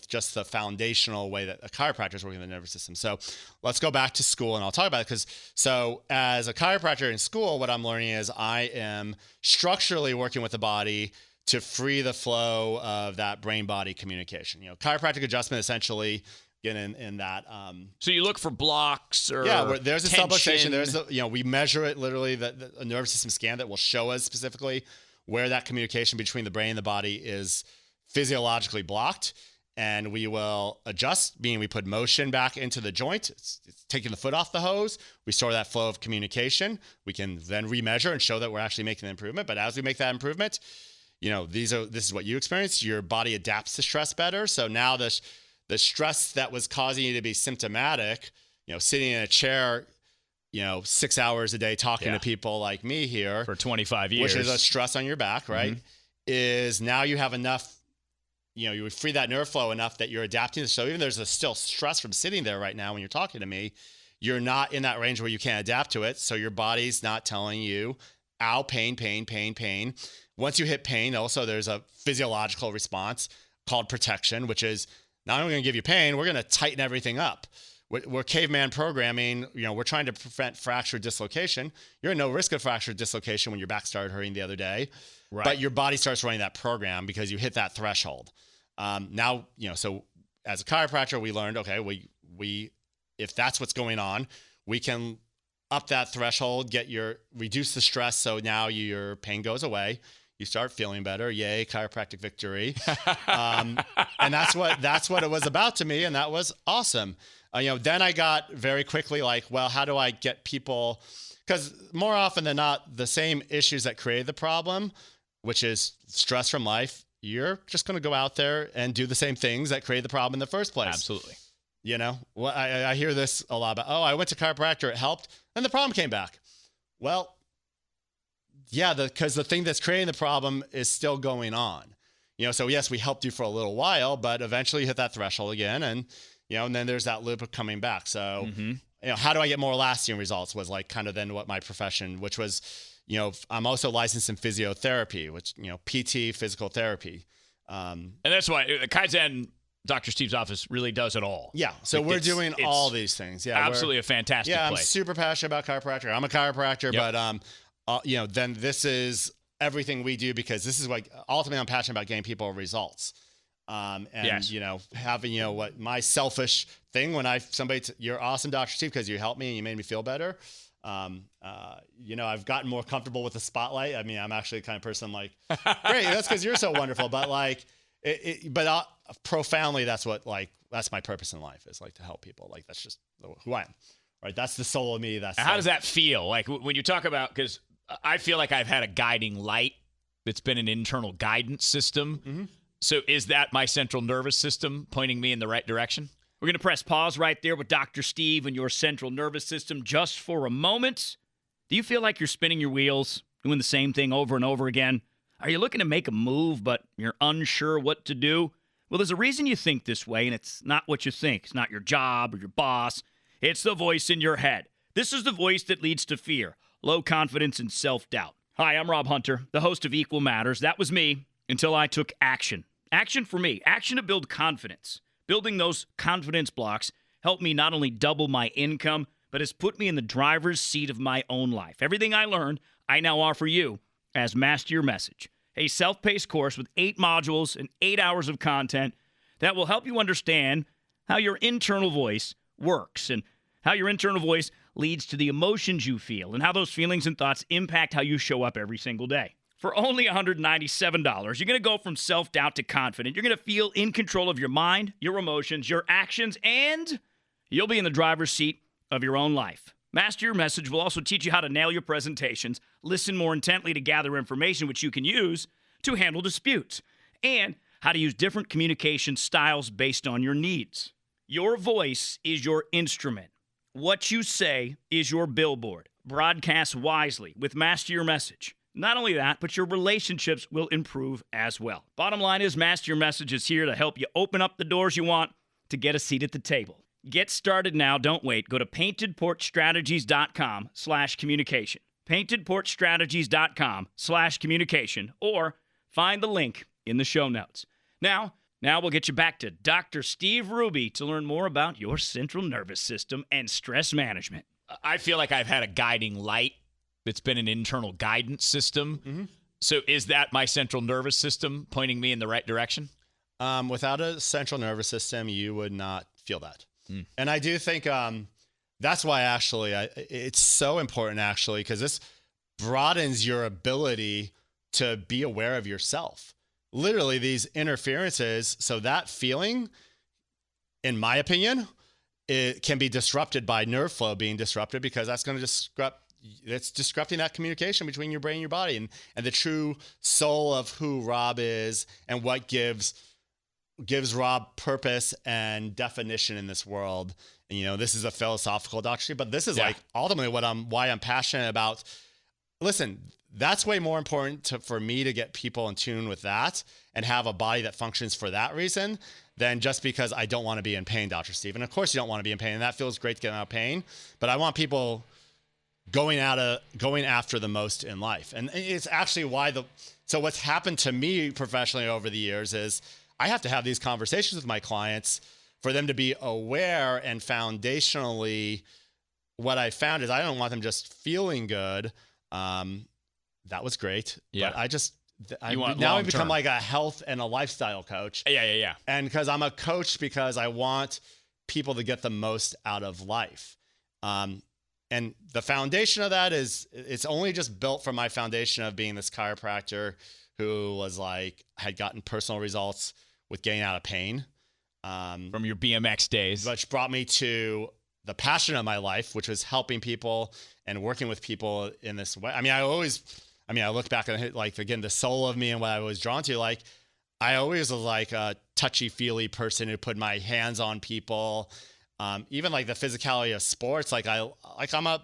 just the foundational way that a chiropractor is working the nervous system. So let's go back to school and I'll talk about it so as a chiropractor in school, what I'm learning is I am structurally working with the body to free the flow of that brain-body communication. Chiropractic adjustment essentially, again, in that. So you look for blocks or where there's a subluxation. There's we measure it literally, a nervous system scan that will show us specifically where that communication between the brain and the body is physiologically blocked. And we will adjust, meaning we put motion back into the joint. It's taking the foot off the hose. We restore that flow of communication. We can then remeasure and show that we're actually making an improvement. But as we make that improvement, this is what you experience. Your body adapts to stress better. So now the stress that was causing you to be symptomatic, sitting in a chair, 6 hours a day talking to people like me here for 25 years, which is a stress on your back, right? Mm-hmm. Is now you have enough, you would free that nerve flow enough that you're adapting. So even there's still stress from sitting there right now when you're talking to me, you're not in that range where you can't adapt to it. So your body's not telling you, ow, pain, pain, pain, pain. Once you hit pain, also there's a physiological response called protection, which is not only going to give you pain, we're going to tighten everything up. We're caveman programming. We're trying to prevent fracture dislocation. You're at no risk of fracture dislocation when your back started hurting the other day, right? But your body starts running that program because you hit that threshold. Now, so as a chiropractor, we learned, okay, we if that's what's going on, we can up that threshold, reduce the stress. So now your pain goes away. You start feeling better. Yay, chiropractic victory. And that's what it was about to me. And that was awesome. Then I got very quickly like, well, how do I get people, because more often than not, the same issues that create the problem, which is stress from life, you're just going to go out there and do the same things that create the problem in the first place. Absolutely. Well, I hear this a lot about, I went to chiropractor, it helped, and the problem came back. Well, yeah, because the thing that's creating the problem is still going on. So yes, we helped you for a little while, but eventually you hit that threshold again, and and then there's that loop of coming back. So, how do I get more lasting results was like kind of then what my profession, which was, I'm also licensed in physiotherapy, which, PT, physical therapy. And that's why Kaizen, Dr. Steve's office really does it all. Yeah. So we're doing all these things. Yeah. Absolutely a fantastic place. I'm super passionate about chiropractor. I'm a chiropractor, but, then this is everything we do, because this is what ultimately I'm passionate about, getting people results. Yes. Having, what my selfish thing when you're awesome, Dr. Steve, because you helped me and you made me feel better. I've gotten more comfortable with the spotlight. I mean, I'm actually the kind of person like, great, that's because you're so wonderful. But like, profoundly, that's my purpose in life, is like to help people. Like, that's just who I am, right? That's the soul of me. How does that feel? Like when you talk about, because I feel like I've had a guiding light that's been an internal guidance system. Mm-hmm. So is that my central nervous system pointing me in the right direction? We're going to press pause right there with Dr. Steve and your central nervous system just for a moment. Do you feel like you're spinning your wheels, doing the same thing over and over again? Are you looking to make a move, but you're unsure what to do? Well, there's a reason you think this way, and it's not what you think. It's not your job or your boss. It's the voice in your head. This is the voice that leads to fear, low confidence, and self-doubt. Hi, I'm Rob Hunter, the host of Equal Matters. That was me until I took action. Action for me. Action to build confidence. Building those confidence blocks helped me not only double my income, but has put me in the driver's seat of my own life. Everything I learned, I now offer you as Master Your Message, a self-paced course with 8 modules and 8 hours of content that will help you understand how your internal voice works and how your internal voice leads to the emotions you feel and how those feelings and thoughts impact how you show up every single day. For only $197, you're going to go from self-doubt to confident. You're going to feel in control of your mind, your emotions, your actions, and you'll be in the driver's seat of your own life. Master Your Message will also teach you how to nail your presentations, listen more intently to gather information which you can use to handle disputes, and how to use different communication styles based on your needs. Your voice is your instrument. What you say is your billboard. Broadcast wisely with Master Your Message. Not only that, but your relationships will improve as well. Bottom line is, Master Your Message is here to help you open up the doors you want to get a seat at the table. Get started now. Don't wait. Go to paintedporchstrategies.com/communication. paintedporchstrategies.com/communication, or find the link in the show notes. Now we'll get you back to Dr. Steve Hruby to learn more about your central nervous system and stress management. I feel like I've had a guiding light that's been an internal guidance system. Mm-hmm. So is that my central nervous system pointing me in the right direction? Without a central nervous system, you would not feel that. Mm. And I do think that's why actually it's so important, actually, because this broadens your ability to be aware of yourself. Literally, these interferences, so that feeling, in my opinion, it can be disrupted by nerve flow being disrupted, because that's going to it's disrupting that communication between your brain and your body, and the true soul of who Rob is and what gives Rob purpose and definition in this world. And, this is a philosophical doctrine, but this is like ultimately why I'm passionate about. Listen, that's way more important for me to get people in tune with that and have a body that functions for that reason than just because I don't want to be in pain, Dr. Steve. And of course you don't want to be in pain, and that feels great to get out of pain, but I want people going after the most in life. And it's actually so what's happened to me professionally over the years is I have to have these conversations with my clients for them to be aware, and foundationally what I found is I don't want them just feeling good. That was great. Yeah. But now I've become like a health and a lifestyle coach. Yeah. And because I'm a coach, because I want people to get the most out of life. And the foundation of that is, it's only just built from my foundation of being this chiropractor who had gotten personal results with getting out of pain. From your BMX days. Which brought me to the passion of my life, which was helping people and working with people in this way. I look back and again, the soul of me and what I was drawn to, I always was like a touchy-feely person who put my hands on people. Even the physicality of sports, I'm a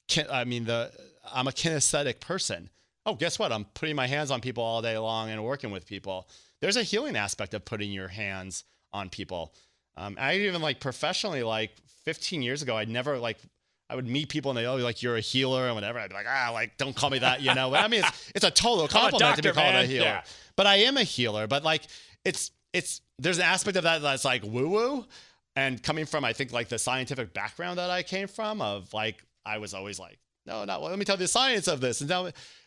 kinesthetic person. Oh, guess what? I'm putting my hands on people all day long and working with people. There's a healing aspect of putting your hands on people. I even professionally, 15 years ago, I would meet people and they you're a healer and whatever. I'd be don't call me that, But I mean, it's a total compliment to be called a healer. Yeah. But I am a healer. But there's an aspect of that that's woo woo. And coming from, I think, the scientific background that I came from, of I was always no, let me tell you the science of this.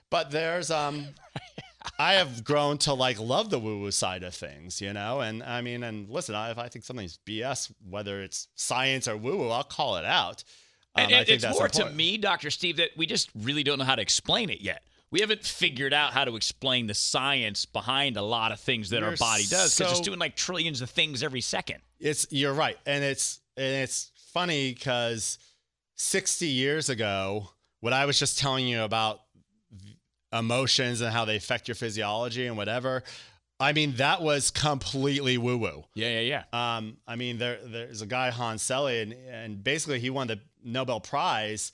But there's I have grown to like love the woo-woo side of things, you know? And I mean, and listen, if I think something's BS, whether it's science or woo-woo, I'll call it out. And I think it's that's more important. to me, Dr. Steve, that we just really don't know how to explain it yet. We haven't figured out how to explain the science behind a lot of things that our body does, because it's doing like trillions of things every second. You're right. And it's funny because 60 years ago, what I was just telling you about emotions and how they affect your physiology and whatever, I mean, that was completely woo-woo. Yeah. I mean, there's a guy, Hans Selye, and basically he won the Nobel Prize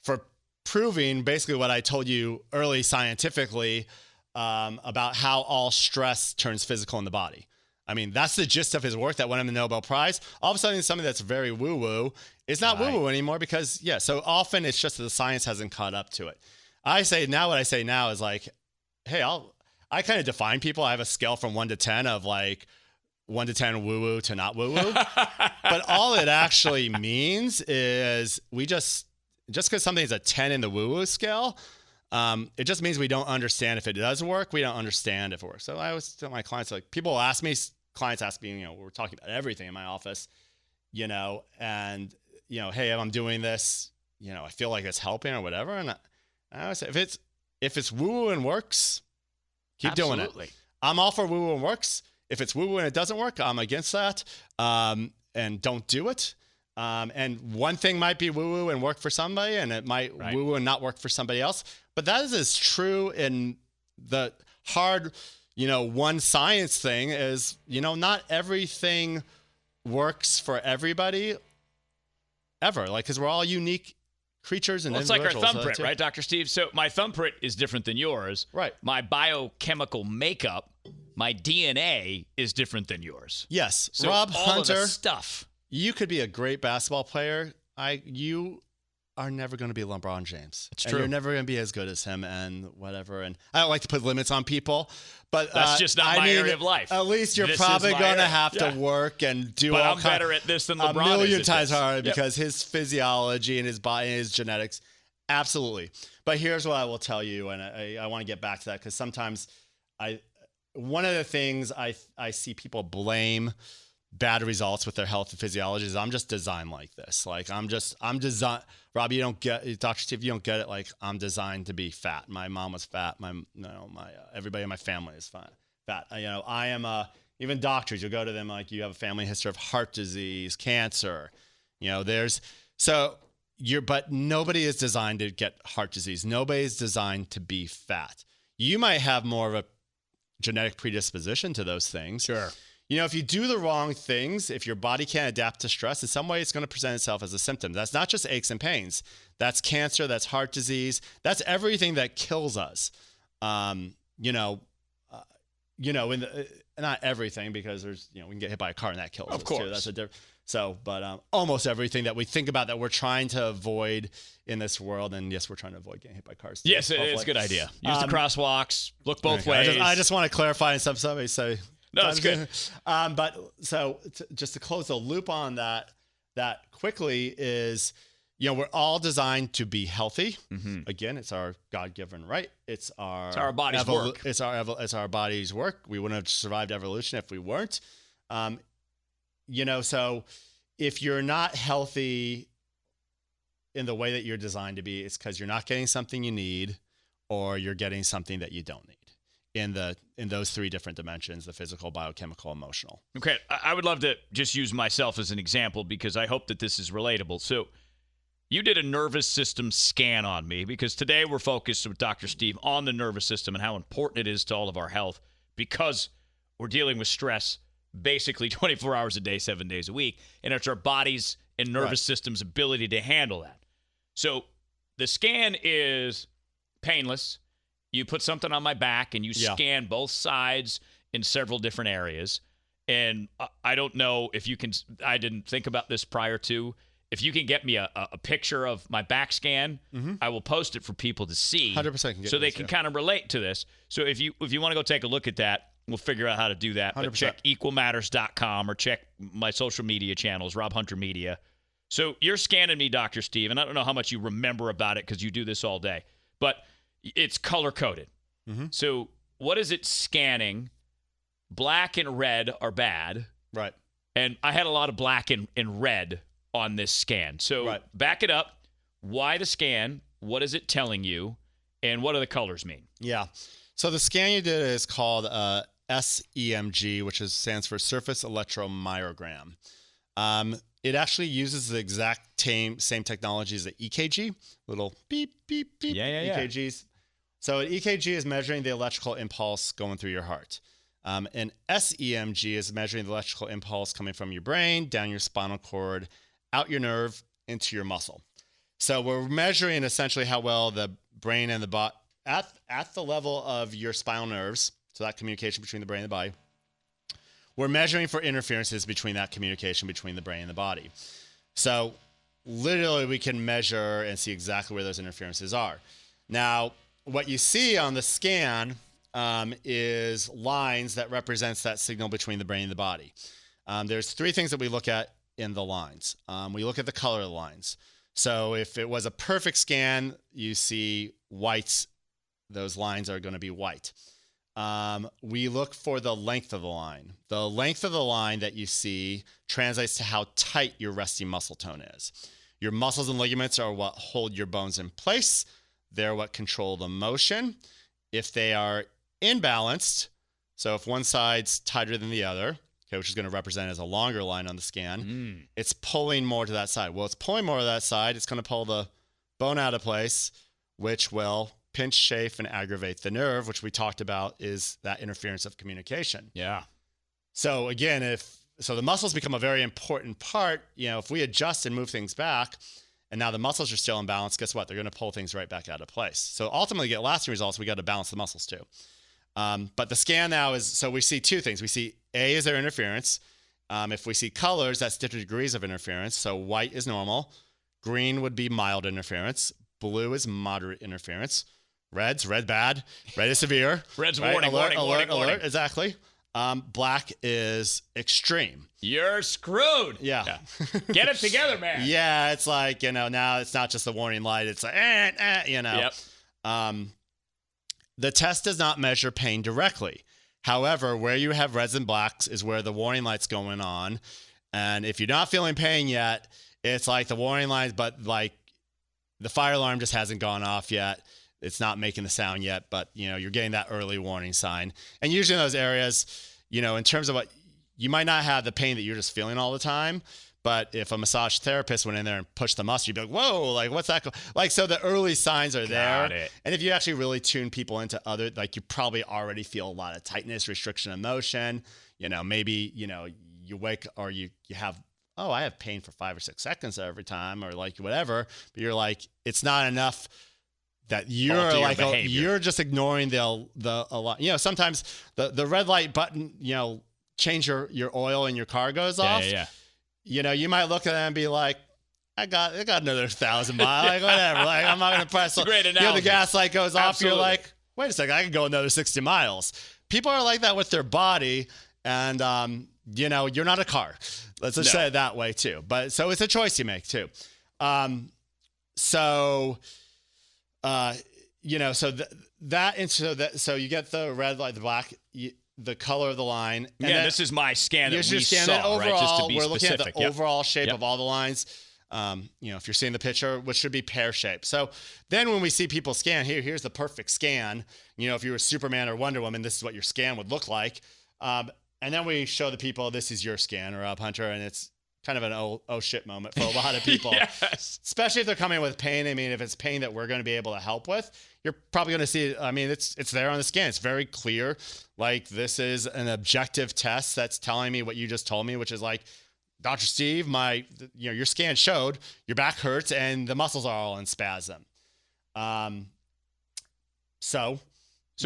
for proving basically what I told you early scientifically about how all stress turns physical in the body. I mean, that's the gist of his work that won him the Nobel Prize. All of a sudden, something that's very woo-woo is not woo-woo anymore because, so often it's just that the science hasn't caught up to it. What I say now is like, hey, I kind of define people. I have a scale from 1 to 10 of like 1 to 10 woo-woo to not woo-woo. But all it actually means is we just because something's a 10 in the woo-woo scale, it just means we don't understand if it does work. We don't understand if it works. So I always tell my clients, like, clients ask me, we're talking about everything in my office, and, hey, if I'm doing this, I feel like it's helping or whatever. And I always say, if it's woo-woo and works, keep doing it. I'm all for woo-woo and works. If it's woo-woo and it doesn't work, I'm against that. And don't do it. And one thing might be woo-woo and work for somebody, and it might woo-woo and not work for somebody else. But that is as true in the hard, one science thing is, not everything works for everybody ever. Like, because we're all unique creatures and it's like our individuals. thumbprint, right, Dr. Steve? So my thumbprint is different than yours. Right. My biochemical makeup, my DNA is different than yours. Yes. So Rob all Hunter, of the stuff. You could be a great basketball player. You are never going to be LeBron James. It's and true. You're never going to be as good as him and whatever. And I don't like to put limits on people, but that's just not my area of life. At least you're This probably is my going to area. have to work and do but all I'm better at this than LeBron a million is times at this. harder because his physiology and his body and his genetics. Absolutely. But here's what I will tell you, and I want to get back to that because sometimes one of the things I see people blame bad results with their health and physiology is I'm just designed like this. Like I'm designed. Rob, you don't get, Dr. Steve, you don't get it. Like I'm designed to be fat. My mom was fat. Everybody in my family is fat. I am even doctors. You go to them like you have a family history of heart disease, cancer. But nobody is designed to get heart disease. Nobody is designed to be fat. You might have more of a genetic predisposition to those things. Sure. If you do the wrong things, if your body can't adapt to stress, in some way it's going to present itself as a symptom. That's not just aches and pains. That's cancer. That's heart disease. That's everything that kills us. Not everything because there's, we can get hit by a car and that kills us too. That's a different. But almost everything that we think about that we're trying to avoid in this world, and yes, we're trying to avoid getting hit by cars too. Yes, it's a good idea. Use the crosswalks, look both ways. I just want to clarify, and somebody say, no, it's good. Just to close the loop on that quickly is, we're all designed to be healthy. Mm-hmm. Again, it's our God-given right. It's our body's work. It's our body's work. We wouldn't have survived evolution if we weren't. So if you're not healthy in the way that you're designed to be, it's because you're not getting something you need, or you're getting something that you don't need in those three different dimensions: the physical, biochemical, emotional. Okay. I would love to just use myself as an example because I hope that this is relatable. So you did a nervous system scan on me because today we're focused with Dr. Steve on the nervous system and how important it is to all of our health because we're dealing with stress basically 24 hours a day, 7 days a week. And it's our body's and nervous system's ability to handle that. So the scan is painless. You put something on my back and you scan both sides in several different areas. And I don't know if you can, I didn't think about this prior to, if you can get me a picture of my back scan, I will post it for people to see. 100% so they can kind of relate to this. So if you want to go take a look at that, we'll figure out how to do that. 100%. But check equalmatters.com or check my social media channels, Rob Hunter Media. So you're scanning me, Dr. Steve, and I don't know how much you remember about it because you do this all day, but it's color-coded. Mm-hmm. So what is it scanning? Black and red are bad. Right. And I had a lot of black and red on this scan. So back it up. Why the scan? What is it telling you? And what do the colors mean? Yeah. So the scan you did is called SEMG, which stands for surface electromyogram. It actually uses the exact same technology as the EKG, little beep, beep, beep EKGs. So an EKG is measuring the electrical impulse going through your heart. And SEMG is measuring the electrical impulse coming from your brain, down your spinal cord, out your nerve, into your muscle. So we're measuring essentially how well the brain and the body, at the level of your spinal nerves, so that communication between the brain and the body, we're measuring for interferences between that communication between the brain and the body. So literally we can measure and see exactly where those interferences are. Now, what you see on the scan is lines that represents that signal between the brain and the body. There's three things that we look at in the lines. We look at the color of the lines. So if it was a perfect scan, you see whites, those lines are going to be white. We look for the length of the line. The length of the line that you see translates to how tight your resting muscle tone is. Your muscles and ligaments are what hold your bones in place. They're what control the motion. If they are imbalanced, so if one side's tighter than the other, okay, which is going to represent as a longer line on the scan, it's pulling more to that side. Well, it's pulling more to that side. It's going to pull the bone out of place, which will pinch, chafe, and aggravate the nerve, which we talked about is that interference of communication. Yeah. So again, so the muscles become a very important part. If we adjust and move things back, and now the muscles are still in balance, guess what? They're going to pull things right back out of place. So ultimately, to get lasting results, we got to balance the muscles too. But the scan now is, so we see two things. We see A is their interference. If we see colors, that's different degrees of interference. So white is normal. Green would be mild interference. Blue is moderate interference. Red bad. Red is severe. Red's right? warning, warning. Exactly. Black is extreme. You're screwed. Yeah. Get it together, man. Yeah, it's like, now it's not just the warning light. It's like, Yep. The test does not measure pain directly. However, where you have reds and blacks is where the warning light's going on. And if you're not feeling pain yet, it's like the warning light, but like the fire alarm just hasn't gone off yet. It's not making the sound yet, but you're getting that early warning sign. And usually in those areas, in terms of what you might not have the pain that you're just feeling all the time, but if a massage therapist went in there and pushed the muscle, you'd be like, whoa, like what's that? So the early signs are there. Got it. And if you actually really tune people into other, like you probably already feel a lot of tightness, restriction of motion, maybe, you wake or you have, I have pain for 5 or 6 seconds every time or like whatever, but you're like, it's not enough that you're like, you're just ignoring a lot. Sometimes the red light button, change your oil in your car goes off. Yeah. You might look at it and be like, I got another 1,000 miles, like whatever. Like I'm not gonna press. It's a great analogy. The gas light goes off. Absolutely. You're like, wait a second, I can go another 60 miles. People are like that with their body, and you're not a car. Let's just say it that way too. But so it's a choice you make too. So you get the red light, the black, the color of the line. And this is my scan that we saw, overall, right? Just to be we're specific. Looking at the overall shape Yep. of all the lines. If you're seeing the picture, which should be pear shaped. So then when we see people scan, here's the perfect scan. If you were Superman or Wonder Woman, this is what your scan would look like. And then we show the people, this is your scan, or Rob Hunter, and it's kind of an oh shit moment for a lot of people. Yes. Especially if they're coming with pain. I mean, if it's pain that we're going to be able to help with, you're probably going to see, it's there on the scan. It's very clear. Like this is an objective test that's telling me what you just told me, which is like, Dr. Steve, your scan showed your back hurts and the muscles are all in spasm. So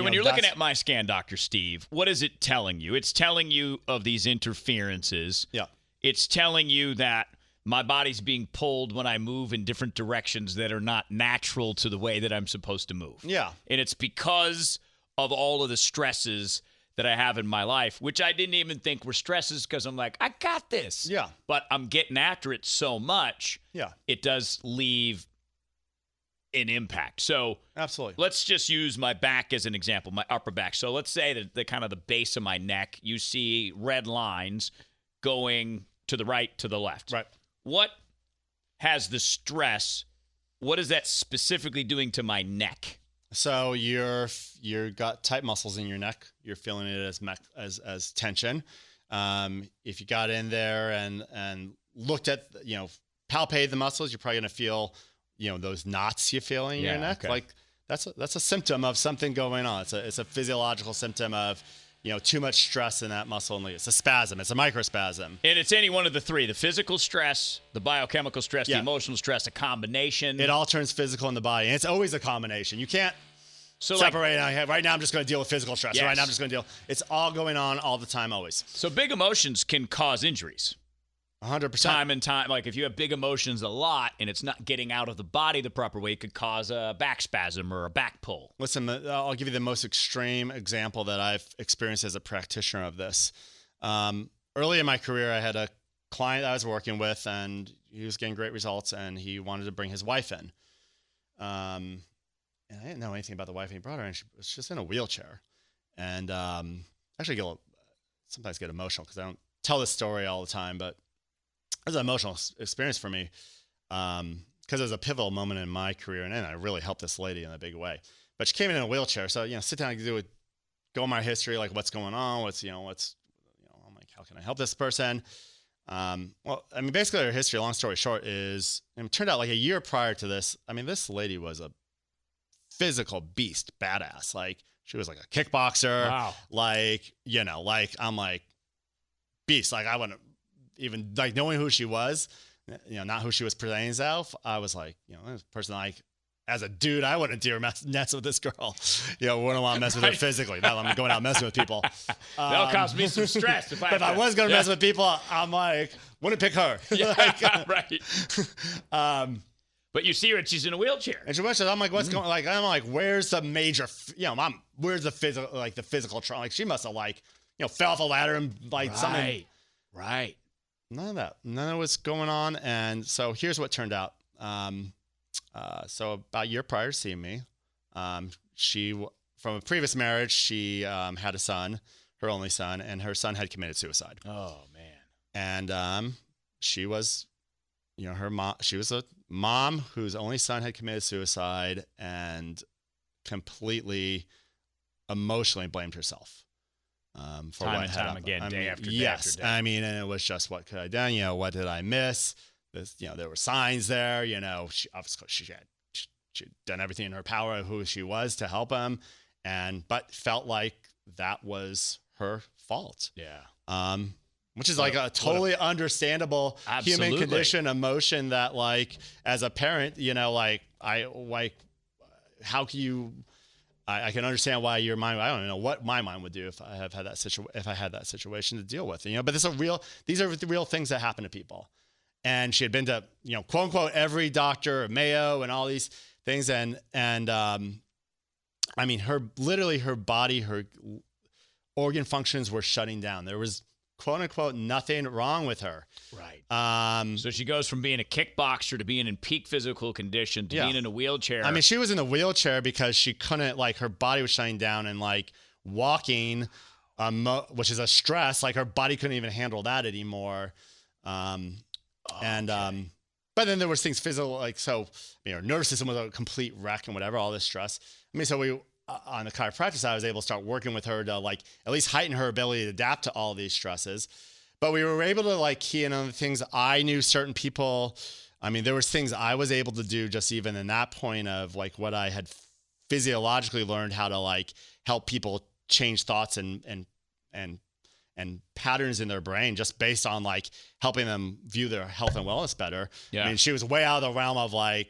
when you're looking at my scan, Dr. Steve, what is it telling you? It's telling you of these interferences. Yeah. It's telling you that my body's being pulled when I move in different directions that are not natural to the way that I'm supposed to move. Yeah. And it's because of all of the stresses that I have in my life, which I didn't even think were stresses because I'm like, I got this. Yeah. But I'm getting after it so much. Yeah. It does leave an impact. So Absolutely. let's just use my back as an example, my upper back. So let's say that the kind of the base of my neck, you see red lines going to the right, to the left. Right. What has the stress? What is that specifically doing to my neck? So you're got tight muscles in your neck. You're feeling it as tension. If you got in there and looked at, palpated the muscles, you're probably going to feel, those knots you feel in your neck. Okay. Like that's a symptom of something going on. It's a physiological symptom of, too much stress in that muscle. And it's a spasm. It's a microspasm. And it's any one of the three: the physical stress, the biochemical stress, the emotional stress, a combination. It all turns physical in the body. And it's always a combination. You can't separate. Right now I'm just going to deal with physical stress. Yes. Right now I'm just going to deal. It's all going on all the time, always. So big emotions can cause injuries. 100%. Time and time. Like if you have big emotions a lot and it's not getting out of the body the proper way, it could cause a back spasm or a back pull. Listen, I'll give you the most extreme example that I've experienced as a practitioner of this. Early in my career, I had a client I was working with, and he was getting great results, and he wanted to bring his wife in. And I didn't know anything about the wife, and he brought her in. She was just in a wheelchair. And actually, sometimes get emotional because I don't tell this story all the time, but it was an emotional experience for me because it was a pivotal moment in my career, and I really helped this lady in a big way. But she came in a wheelchair, so sit down and go on my history, like what's going on, I'm like, how can I help this person? Basically, her history, long story short, is it turned out like a year prior to this. this lady was a physical beast, badass. Like she was like a kickboxer. Wow. I'm like beast. Like I wouldn't even like knowing who she was, not who she was presenting herself. I was like, this person, like as a dude, I wouldn't dare mess with this girl. Wouldn't want to mess with her physically. Not I'm going out messing with people. That'll cause me some stress if I was going to mess with people. I'm like, wouldn't pick her. Right. But you see her and she's in a wheelchair. And she was, I'm like, what's going? Like, I'm like, where's the major? Where's the physical trauma? Like, she must have fell off a ladder and something. Right. None of that. None of what's going on. And so here's what turned out. So about a year prior to seeing me, she from a previous marriage, she had a son, her only son, and her son had committed suicide. Oh man. And she was, her mom. She was a mom whose only son had committed suicide and completely emotionally blamed herself. For time what and had time again, day after day yes. after day. And it was just, what could I done? What did I miss? This, there were signs there. She obviously she'd done everything in her power of who she was to help him, but felt like that was her fault. Yeah. Which is like a totally understandable human condition, emotion that, like, as a parent, how can you? I can understand why your mind. I don't know what my mind would do if I had that situation to deal with. But these are the real things that happen to people. And she had been to, quote unquote, every doctor, Mayo, and all these things, and her body, her organ functions were shutting down. There was, quote unquote, nothing wrong with her. Right. So she goes from being a kickboxer to being in peak physical condition to being in a wheelchair. She was in a wheelchair because she couldn't, her body was shutting down, and walking, which is a stress, her body couldn't even handle that anymore. But then there was things physical, her nervous system was a complete wreck and whatever, all this stress. So we, on the chiropractic side, I was able to start working with her to at least heighten her ability to adapt to all these stresses. But we were able to key in on the things I knew certain people. There was things I was able to do just even in that point of what I had physiologically learned how to help people change thoughts and patterns in their brain just based on helping them view their health and wellness better. Yeah. She was way out of the realm of I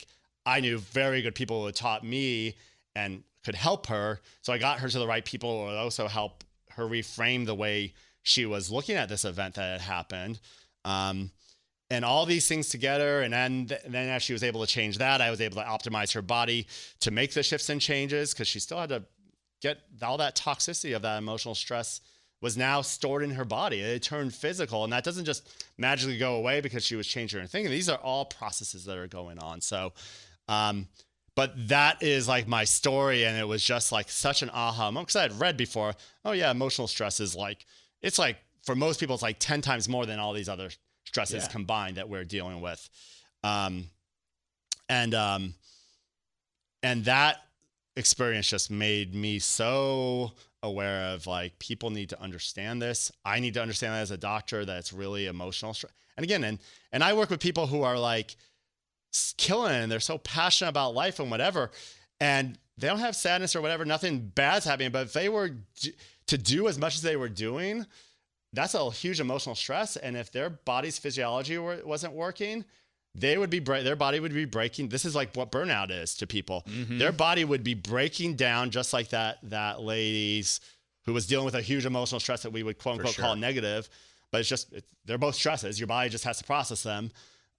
knew very good people who had taught me and could help her. So I got her to the right people who would also help her reframe the way she was looking at this event that had happened. And all these things together. And then as she was able to change that, I was able to optimize her body to make the shifts and changes, because she still had to get all that toxicity of that emotional stress was now stored in her body. It turned physical, and that doesn't just magically go away because she was changing her thinking. These are all processes that are going on. So, But that is like my story, and it was just like such an aha moment because I had read before. Oh yeah, emotional stress is like it's like for most people it's like 10 times more than all these other stresses combined that we're dealing with, and that experience just made me so aware of like people need to understand this. I need to understand that as a doctor that it's really emotional stress. And again, and I work with people who are like killing it and they're so passionate about life and whatever, and they don't have sadness or whatever, nothing bad's happening, but if they were to do as much as they were doing, that's a huge emotional stress. And if their body's physiology wasn't working, their body would be breaking. This is like what burnout is to people. Mm-hmm. Their body would be breaking down just like that lady's who was dealing with a huge emotional stress that we would quote unquote call negative, but they're both stresses. Your body just has to process them.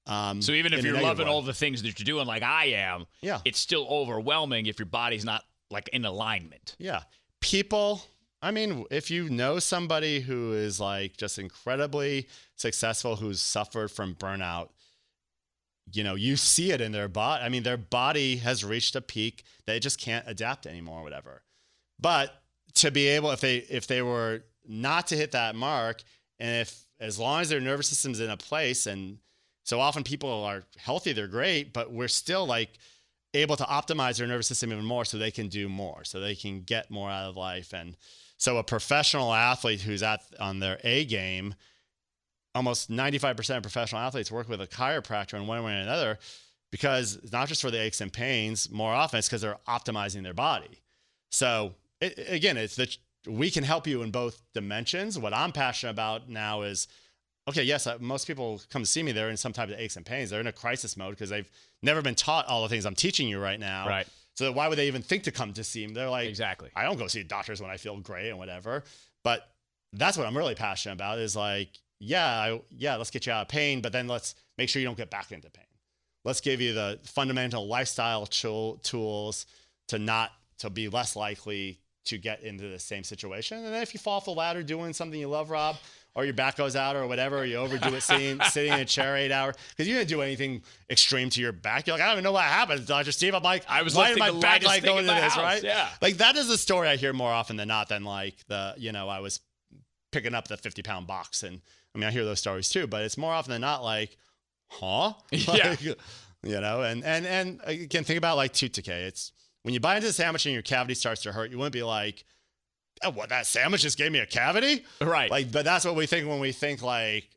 So even if you're loving all the things that you're doing like I am, it's still overwhelming if your body's not like in alignment. Yeah. People, I mean, if you know somebody who is like just incredibly successful, who's suffered from burnout, you know, you see it in their body. I mean, their body has reached a peak that it just can't adapt anymore or whatever. But to be able, if they were not to hit that mark, and as long as their nervous system's in a place, and so often people are healthy, they're great, but we're still like able to optimize their nervous system even more so they can do more, so they can get more out of life. And so a professional athlete who's on their A game, almost 95% of professional athletes work with a chiropractor in one way or another, because it's not just for the aches and pains. More often it's because they're optimizing their body. So we can help you in both dimensions. What I'm passionate about now is, okay, yes, most people come to see me, they're in some type of aches and pains. They're in a crisis mode because they've never been taught all the things I'm teaching you right now. Right. So why would they even think to come to see me? They're like, exactly. I don't go see doctors when I feel great and whatever. But that's what I'm really passionate about is like, let's get you out of pain, but then let's make sure you don't get back into pain. Let's give you the fundamental lifestyle tools to be less likely to get into the same situation. And then if you fall off the ladder doing something you love, Rob, or your back goes out or whatever, or you overdo it sitting in a chair 8 hours, because you didn't do anything extreme to your back. You're like, I don't even know what happened, Dr. Steve. I'm like, I was why did my back like going into this, house, right? Yeah. Like that is the story I hear more often than not than like I was picking up the 50-pound box. And I mean, I hear those stories too, but it's more often than not like, huh? Yeah. And again, think about like tooth decay. It's when you bite into the sandwich and your cavity starts to hurt, you wouldn't be like, oh, what, that sandwich just gave me a cavity? Right. Like, but that's what we think when we think like,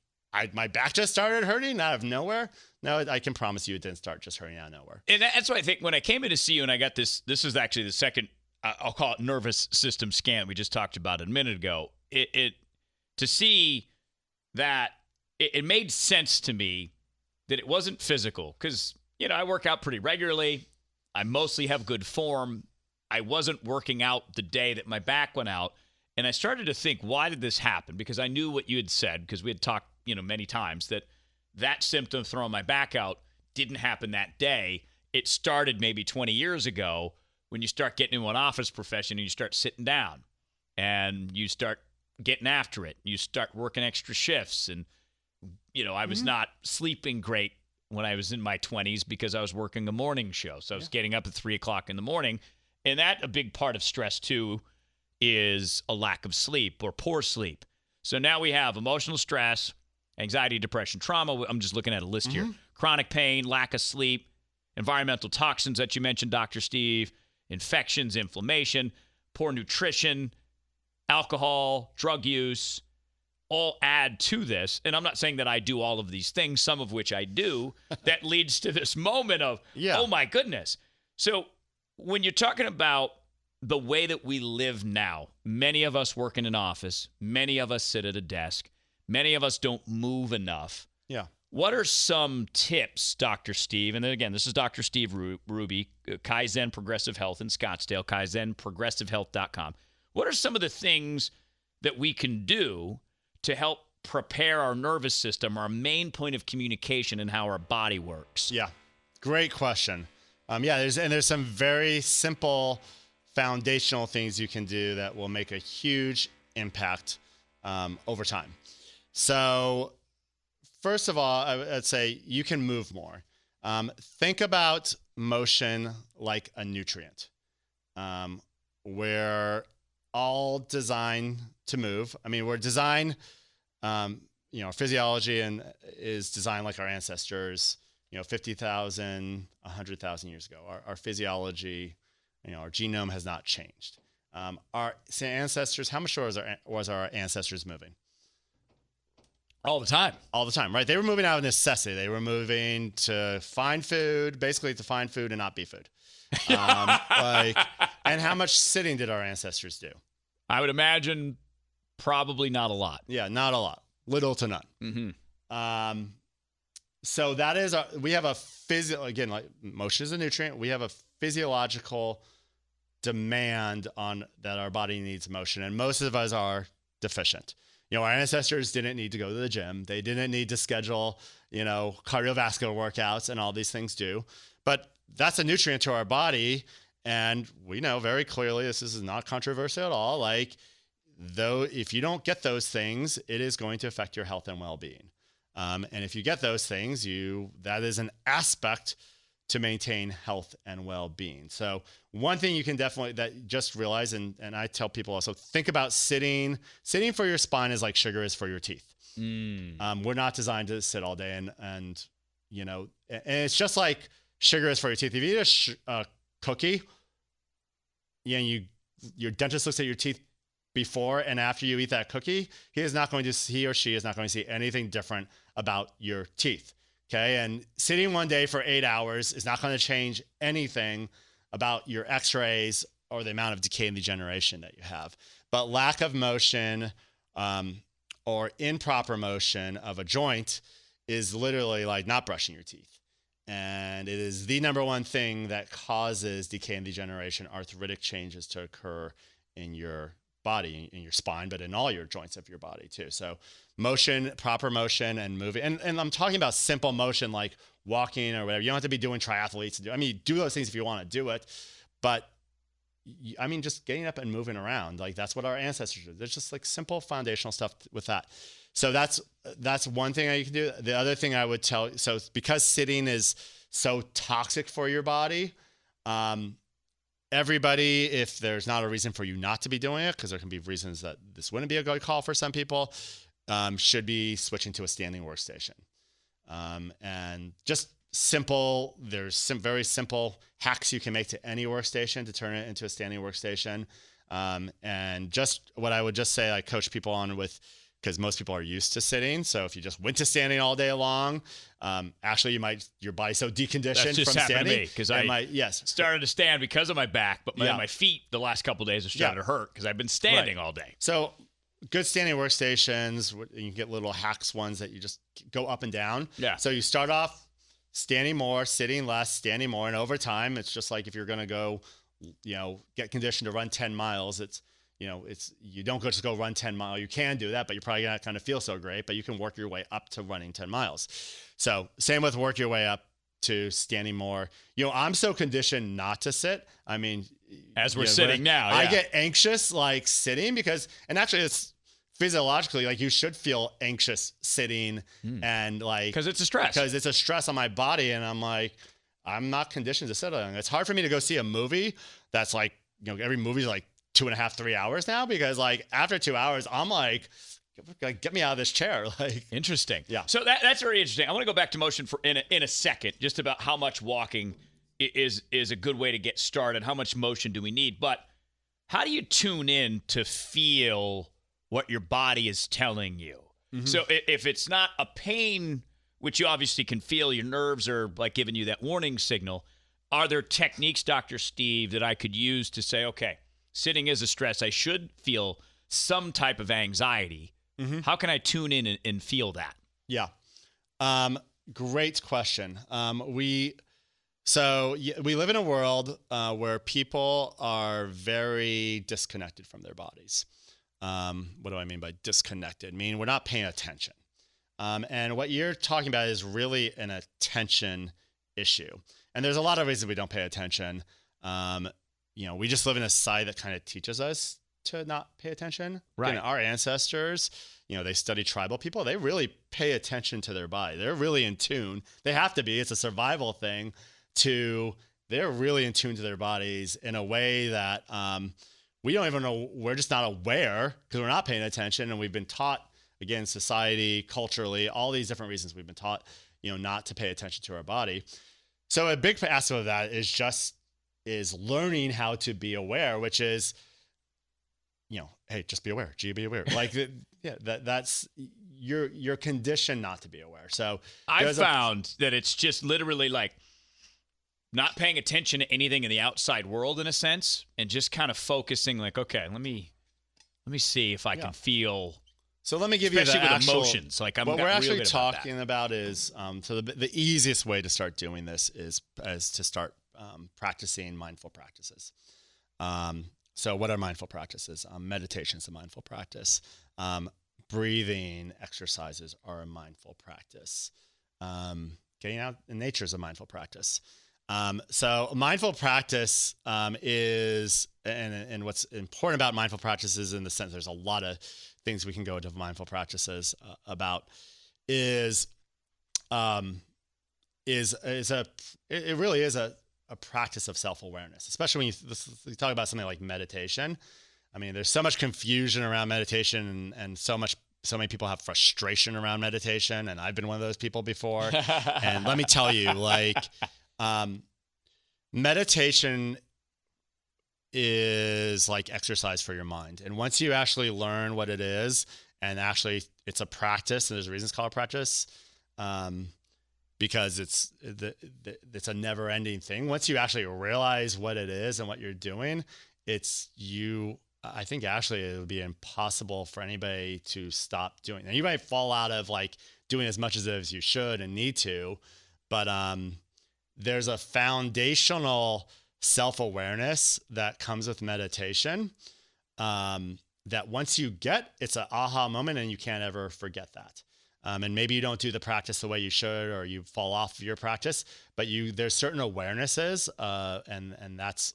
my back just started hurting out of nowhere. No, I can promise you it didn't start just hurting out of nowhere. And that's what I think when I came in to see you and I got this is actually the second, I'll call it nervous system scan we just talked about a minute ago. To see that it made sense to me that it wasn't physical because, I work out pretty regularly. I mostly have good form. I wasn't working out the day that my back went out. And I started to think, why did this happen? Because I knew what you had said, because we had talked, many times that symptom throwing my back out didn't happen that day. It started maybe 20 years ago when you start getting into an office profession and you start sitting down and you start getting after it. You start working extra shifts. And, I was not sleeping great when I was in my 20s because I was working a morning show. So I was getting up at 3 o'clock in the morning. And that a big part of stress, too, is a lack of sleep or poor sleep. So now we have emotional stress, anxiety, depression, trauma. I'm just looking at a list here. Chronic pain, lack of sleep, environmental toxins that you mentioned, Dr. Steve, infections, inflammation, poor nutrition, alcohol, drug use, all add to this. And I'm not saying that I do all of these things, some of which I do, that leads to this moment of, oh my goodness. So when you're talking about the way that we live now, many of us work in an office, many of us sit at a desk, many of us don't move enough. Yeah. What are some tips, Dr. Steve? And then again, this is Dr. Steve Hruby, Kaizen Progressive Health in Scottsdale, KaizenProgressiveHealth.com. What are some of the things that we can do to help prepare our nervous system, our main point of communication, and how our body works? Yeah, great question. There's some very simple foundational things you can do that will make a huge impact over time. So first of all, I'd say you can move more. Think about motion like a nutrient. We're all designed to move. I mean, we're designed, our physiology is designed like our ancestors, 50,000, 100,000 years ago. Our physiology, our genome has not changed. Our ancestors, how much was our ancestors moving? All the time. All the time, right? They were moving out of necessity. They were moving to find food, basically to find food and not be food. And how much sitting did our ancestors do? I would imagine probably not a lot. Yeah, not a lot. Little to none. Mm-hmm. So that is, we have a again, like motion is a nutrient. We have a physiological demand on that our body needs motion. And most of us are deficient. Our ancestors didn't need to go to the gym. They didn't need to schedule, cardiovascular workouts, and all these things do. But that's a nutrient to our body. And we know very clearly, this is not controversial at all. Like, though, if you don't get those things, it is going to affect your health and well-being. And if you get those things, that is an aspect to maintain health and well-being. So one thing you can definitely just realize, and I tell people also, think about sitting. Sitting for your spine is like sugar is for your teeth. We're not designed to sit all day, and it's just like sugar is for your teeth. If you eat a cookie, your dentist looks at your teeth before and after you eat that cookie, he or she is not going to see anything different about your teeth. Okay. And sitting one day for 8 hours is not going to change anything about your x-rays or the amount of decay and degeneration that you have. But lack of motion or improper motion of a joint is literally like not brushing your teeth. And it is the number one thing that causes decay and degeneration, arthritic changes to occur in your body, in your spine, but in all your joints of your body too. So motion, proper motion, and moving. And I'm talking about simple motion like walking or whatever. You don't have to be doing triathletes. You do those things if you want to do it. But just getting up and moving around, like that's what our ancestors did. There's just like simple foundational stuff with that. So that's one thing that you can do. The other thing I would tell, so because sitting is so toxic for your body, everybody, if there's not a reason for you not to be doing it, because there can be reasons that this wouldn't be a good call for some people, should be switching to a standing workstation. And just simple, there's some very simple hacks you can make to any workstation to turn it into a standing workstation. And just what I would just say, I coach people on with, because most people are used to sitting. So if you just went to standing all day long, actually your body's so deconditioned from standing. Because I started to stand because of my back, but my feet the last couple of days are starting to hurt because I've been standing all day. So good standing workstations, you can get little hacks ones that you just go up and down. Yeah. So you start off standing more, sitting less, standing more, and over time, it's just like if you're going to go, get conditioned to run 10 miles, you don't just go run 10 miles. You can do that, but you're probably not going to feel so great, but you can work your way up to running 10 miles. So same with work your way up to standing more. I'm so conditioned not to sit. As we're sitting now, I get anxious like sitting and actually it's physiologically, like you should feel anxious sitting and like, because it's a stress on my body. And I'm like, I'm not conditioned to sit long. It's hard for me to go see a movie that's like, every movie's like 2.5, 3 hours now, because like after 2 hours, I'm like, get me out of this chair. Like, interesting. Yeah. So that's very interesting. I want to go back to motion for in a second, just about how much walking is a good way to get started. How much motion do we need? But how do you tune in to feel what your body is telling you? Mm-hmm. So if it's not a pain, which you obviously can feel, your nerves are like giving you that warning signal. Are there techniques, Dr. Steve, that I could use to say, okay, sitting is a stress, I should feel some type of anxiety. Mm-hmm. How can I tune in and feel that? Yeah. Great question. We live in a world where people are very disconnected from their bodies. What do I mean by disconnected? We're not paying attention. And what you're talking about is really an attention issue. And there's a lot of reasons we don't pay attention. We just live in a society that kind of teaches us to not pay attention. Right. Again, our ancestors, they study tribal people. They really pay attention to their body. They're really in tune. They have to be. It's a survival thing to they're really in tune to their bodies in a way that we don't even know. We're just not aware because we're not paying attention, and we've been taught, again, society, culturally, all these different reasons we've been taught, not to pay attention to our body. So a big aspect of that is learning how to be aware, which is, hey, just be aware. Be aware. Like, that's you're conditioned not to be aware. So I found that it's just literally like not paying attention to anything in the outside world in a sense, and just kind of focusing like, okay, let me see if I can feel. So let me give you the especially with actual emotions. Like, what we're actually talking about is so the easiest way to start doing this is to start practicing mindful practices. So what are mindful practices? Meditation is a mindful practice. Breathing exercises are a mindful practice. Getting out in nature is a mindful practice. So mindful practice is, and what's important about mindful practices in the sense there's a lot of things we can go into mindful practices about it really is a practice of self-awareness, especially when you talk about something like meditation. I mean, there's so much confusion around meditation and so many people have frustration around meditation. And I've been one of those people before. And let me tell you, meditation is like exercise for your mind. And once you actually learn what it is, and actually it's a practice, and there's a reason it's called a practice, because it's a never ending thing. Once you actually realize what it is and what you're doing, I think actually it would be impossible for anybody to stop doing it. You might fall out of like doing as much as you should and need to, but there's a foundational self-awareness that comes with meditation that once you get, it's an aha moment and you can't ever forget that. And maybe you don't do the practice the way you should, or you fall off of your practice, but there's certain awarenesses, and that's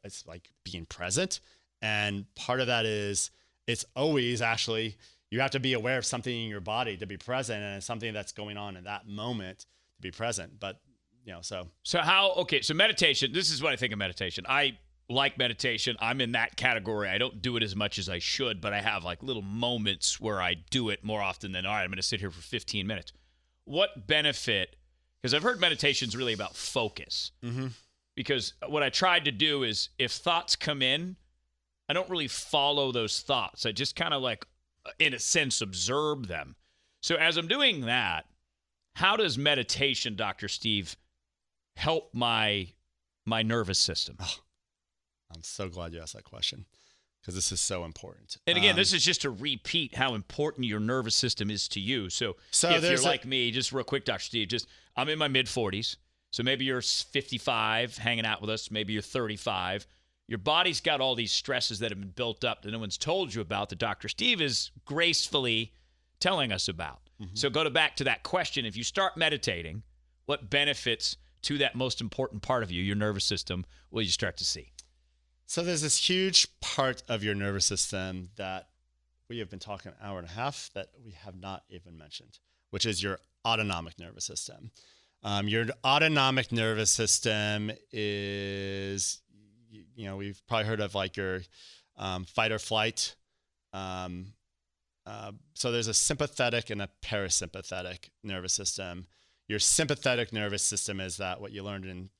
it's like being present. And part of that is it's always actually, you have to be aware of something in your body to be present, and it's something that's going on in that moment to be present. But so meditation, this is what I think of meditation. I like meditation. I'm in that category. I don't do it as much as I should, but I have like little moments where I do it more often than, all right, I'm going to sit here for 15 minutes. What benefit? Because I've heard meditation's really about focus. Mm-hmm. Because what I tried to do is, if thoughts come in, I don't really follow those thoughts. I just kind of like, in a sense, observe them. So as I'm doing that, how does meditation, Dr. Steve, help my nervous system? Oh, I'm so glad you asked that question, because this is so important. And again, this is just to repeat how important your nervous system is to you. So if you're like me, just real quick, Dr. Steve, I'm in my mid-40s. So maybe you're 55 hanging out with us. Maybe you're 35. Your body's got all these stresses that have been built up that no one's told you about, that Dr. Steve is gracefully telling us about. Mm-hmm. So go back to that question. If you start meditating, what benefits to that most important part of you, your nervous system, will you start to see? So there's this huge part of your nervous system that we have been talking an hour and a half that we have not even mentioned, which is your autonomic nervous system. Your autonomic nervous system is, we've probably heard of like your fight or flight. So there's a sympathetic and a parasympathetic nervous system. Your sympathetic nervous system is that what you learned in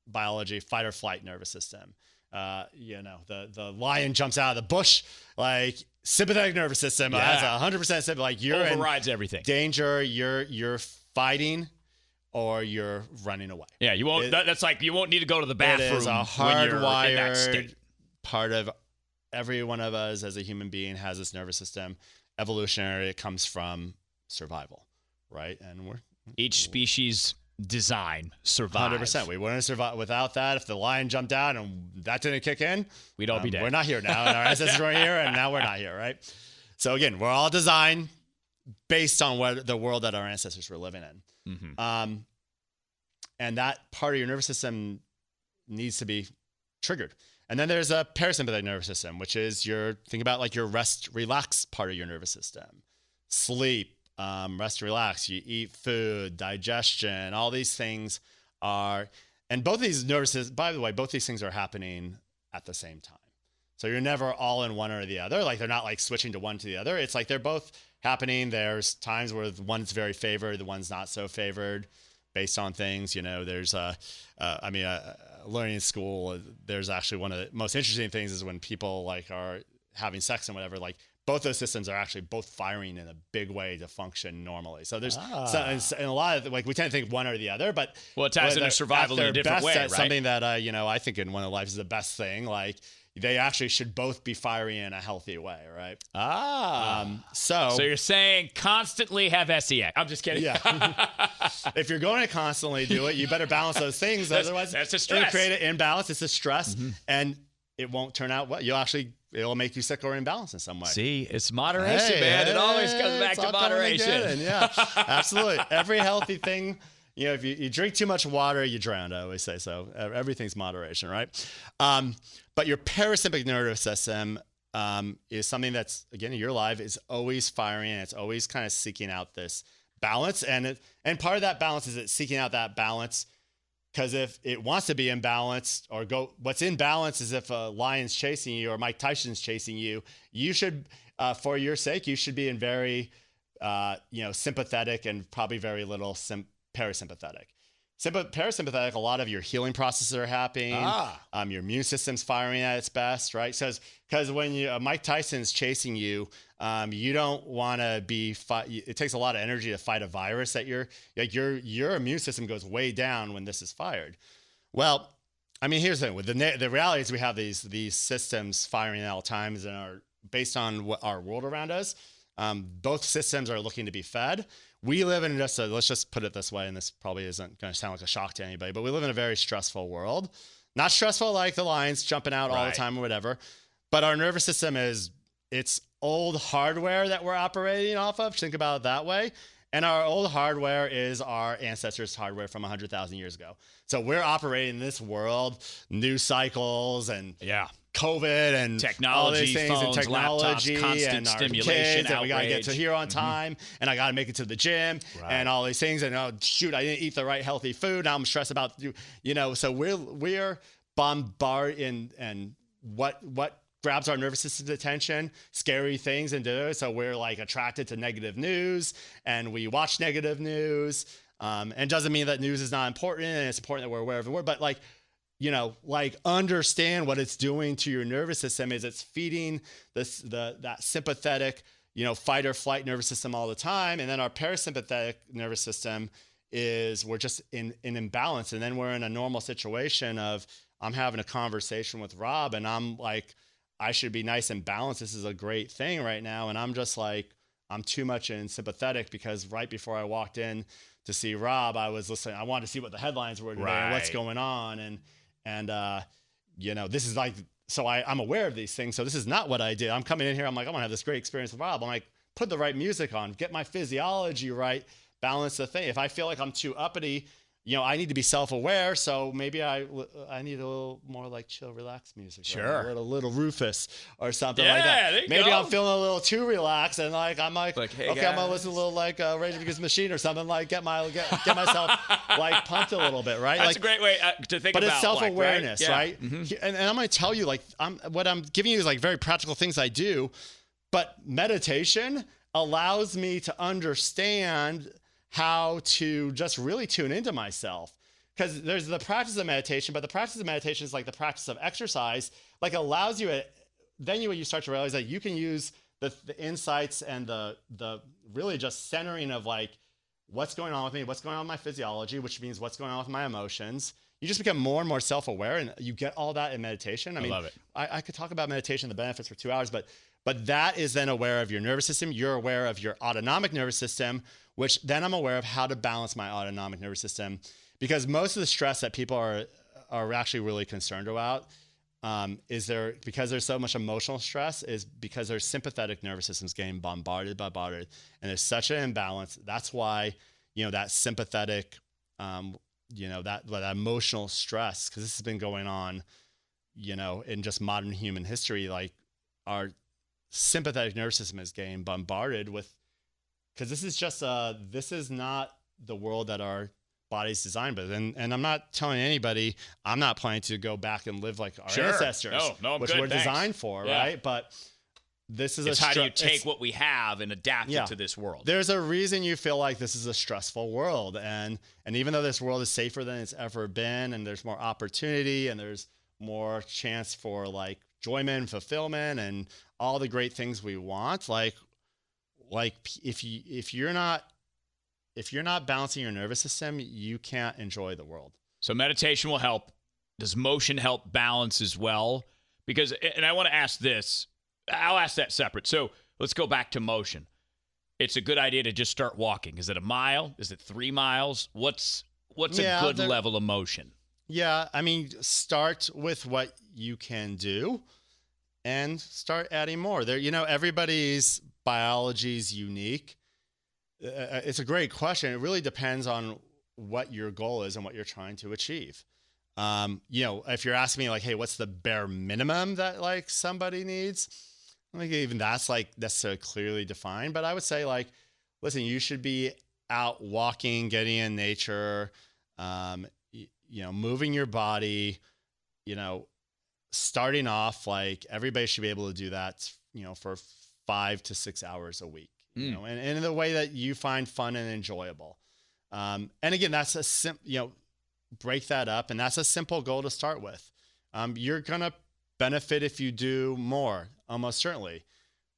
biology, fight or flight nervous system. The lion jumps out of the bush, like sympathetic nervous system has 100% sympathetic, like you're overrides everything. Danger, you're fighting or you're running away. Yeah, you won't. That's like you won't need to go to the bathroom. It is a hardwired part of every one of us as a human being has this nervous system. Evolutionary, it comes from survival, right? And each species design survive. 100%. We wouldn't survive without that. If the lion jumped out and that didn't kick in, we'd all be dead. We're not here now. And our ancestors weren't here, and now we're not here, right? So again, we're all designed based on the world that our ancestors were living in. Mm-hmm. And that part of your nervous system needs to be triggered. And then there's a parasympathetic nervous system, which is think about like your rest, relax part of your nervous system. Sleep, rest, relax. You eat food, digestion, all these things are, And both of these nervous systems, by the way, both these things are happening at the same time. So you're never all in one or the other. Like they're not like switching to one to the other. It's like they're both happening. There's times where one's very favored, the one's not so favored based on things. There's learning in school, there's actually one of the most interesting things is when people like are having sex and whatever, like both those systems are actually both firing in a big way to function normally. So there's and a lot of like we tend to think one or the other, but it ties into survival in a different way, right? Something that I think in one of life is the best thing. Like they actually should both be firing in a healthy way, right? So you're saying constantly have SEX? I'm just kidding. Yeah. If you're going to constantly do it, you better balance those things. Otherwise, that's a stress. It'll create an imbalance. It's a stress, and it won't turn out well. It'll make you sick or imbalanced in some way. See, it's moderation, man. It always comes back to moderation. Yeah, absolutely. Every healthy thing, if you drink too much water, you drown. I always say so. Everything's moderation, right? But your parasympathetic nervous system is something that's, again, in your life is always firing. And it's always kind of seeking out this balance. And part of that balance is it's seeking out that balance because if it wants to be imbalanced what's in balance is if a lion's chasing you or Mike Tyson's chasing you, you should, for your sake, you should be in very, sympathetic and probably very little parasympathetic. Parasympathetic, a lot of your healing processes are happening. Your immune system's firing at its best, right? Because when Mike Tyson's chasing you, you don't want to be. It takes a lot of energy to fight a virus that your immune system goes way down when this is fired. Well, I mean, here's the thing: with the reality is we have these systems firing at all times and are based on what our world around us. Both systems are looking to be fed. We live in let's just put it this way, and this probably isn't going to sound like a shock to anybody, but we live in a very stressful world. Not stressful like the lions jumping out all the time or whatever, but our nervous system it's old hardware that we're operating off of. Think about it that way. And our old hardware is our ancestors' hardware from 100,000 years ago. So we're operating in this world, news cycles and COVID and technology, all these things, phones, and technology, laptops, constant and our stimulation, kids, and we gotta get to here on time, and I gotta make it to the gym, and all these things, and I didn't eat the right healthy food. Now I'm stressed about So we're bombarded and what grabs our nervous system's attention, scary things, and so we're like attracted to negative news, and we watch negative news, and doesn't mean that news is not important, and it's important that we're aware of it, but understand what it's doing to your nervous system is it's feeding that sympathetic, fight or flight nervous system all the time. And then our parasympathetic nervous system we're just in imbalance. And then we're in a normal situation of I'm having a conversation with Rob and I'm like, I should be nice and balanced. This is a great thing right now. And I'm just like, I'm too much in sympathetic because right before I walked in to see Rob, I was listening. I wanted to see what the headlines were today and what's going on. And this is like, so I'm aware of these things. So this is not what I did. I'm coming in here. I'm like, I want to have this great experience with Rob. I'm like, put the right music on, get my physiology right, balance the thing. If I feel like I'm too uppity, I need to be self-aware. So maybe I need a little more like chill, relaxed music. Sure. Right? A little Rufus or something like that. Maybe I'm feeling a little too relaxed and I'm like hey, okay, guys. I'm going to listen to a little like Rage Against the Machine or something like get myself like pumped a lit't bit, right? That's a great way to think about it. But it's self-awareness, right? Mm-hmm. And I'm going to tell you what I'm giving you is like very practical things I do, but meditation allows me to understand how to just really tune into myself. Because there's the practice of meditation, but the practice of meditation is like the practice of exercise, like allows you, then you start to realize that you can use the insights and the really just centering of like, what's going on with me, what's going on with my physiology, which means what's going on with my emotions. You just become more and more self-aware and you get all that in meditation. I mean, love it. I could talk about meditation, the benefits for 2 hours, but that is then aware of your nervous system. You're aware of your autonomic nervous system, which then I'm aware of how to balance my autonomic nervous system, because most of the stress that people are actually really concerned about because there's so much emotional stress is because their sympathetic nervous system's getting bombarded, and there's such an imbalance. That's why, that sympathetic, that emotional stress, because this has been going on, in just modern human history, like our sympathetic nervous system is getting bombarded with, because this is not the world that our body's designed. But and I'm not telling anybody I'm not planning to go back and live like our Sure. ancestors, No, I'm which good, we're thanks. designed for, Yeah. right? But this is It's how do you take what we have and adapt it to this world? There's a reason you feel like this is a stressful world. And even though this world is safer than it's ever been, and there's more opportunity and there's more chance for like enjoyment, fulfillment, and all the great things we want, like if you're not balancing your nervous system, you can't enjoy the world. So meditation will help. Does motion help balance as well? Because, and I want to ask this, I'll ask that separate. So let's go back to motion. It's a good idea to just start walking. Is it a mile? Is it 3 miles? What's a good level of motion? Yeah, I mean, start with what you can do and start adding more. There, everybody's biology is unique. It's a great question. It really depends on what your goal is and what you're trying to achieve. If you're asking me like, hey, what's the bare minimum that like somebody needs? I don't think even that's like necessarily clearly defined, but I would say like, listen, you should be out walking, getting in nature, moving your body, starting off, like everybody should be able to do that, for 5 to 6 hours a week, and in the way that you find fun and enjoyable. And again, that's break that up. And that's a simple goal to start with. You're going to benefit if you do more, almost certainly.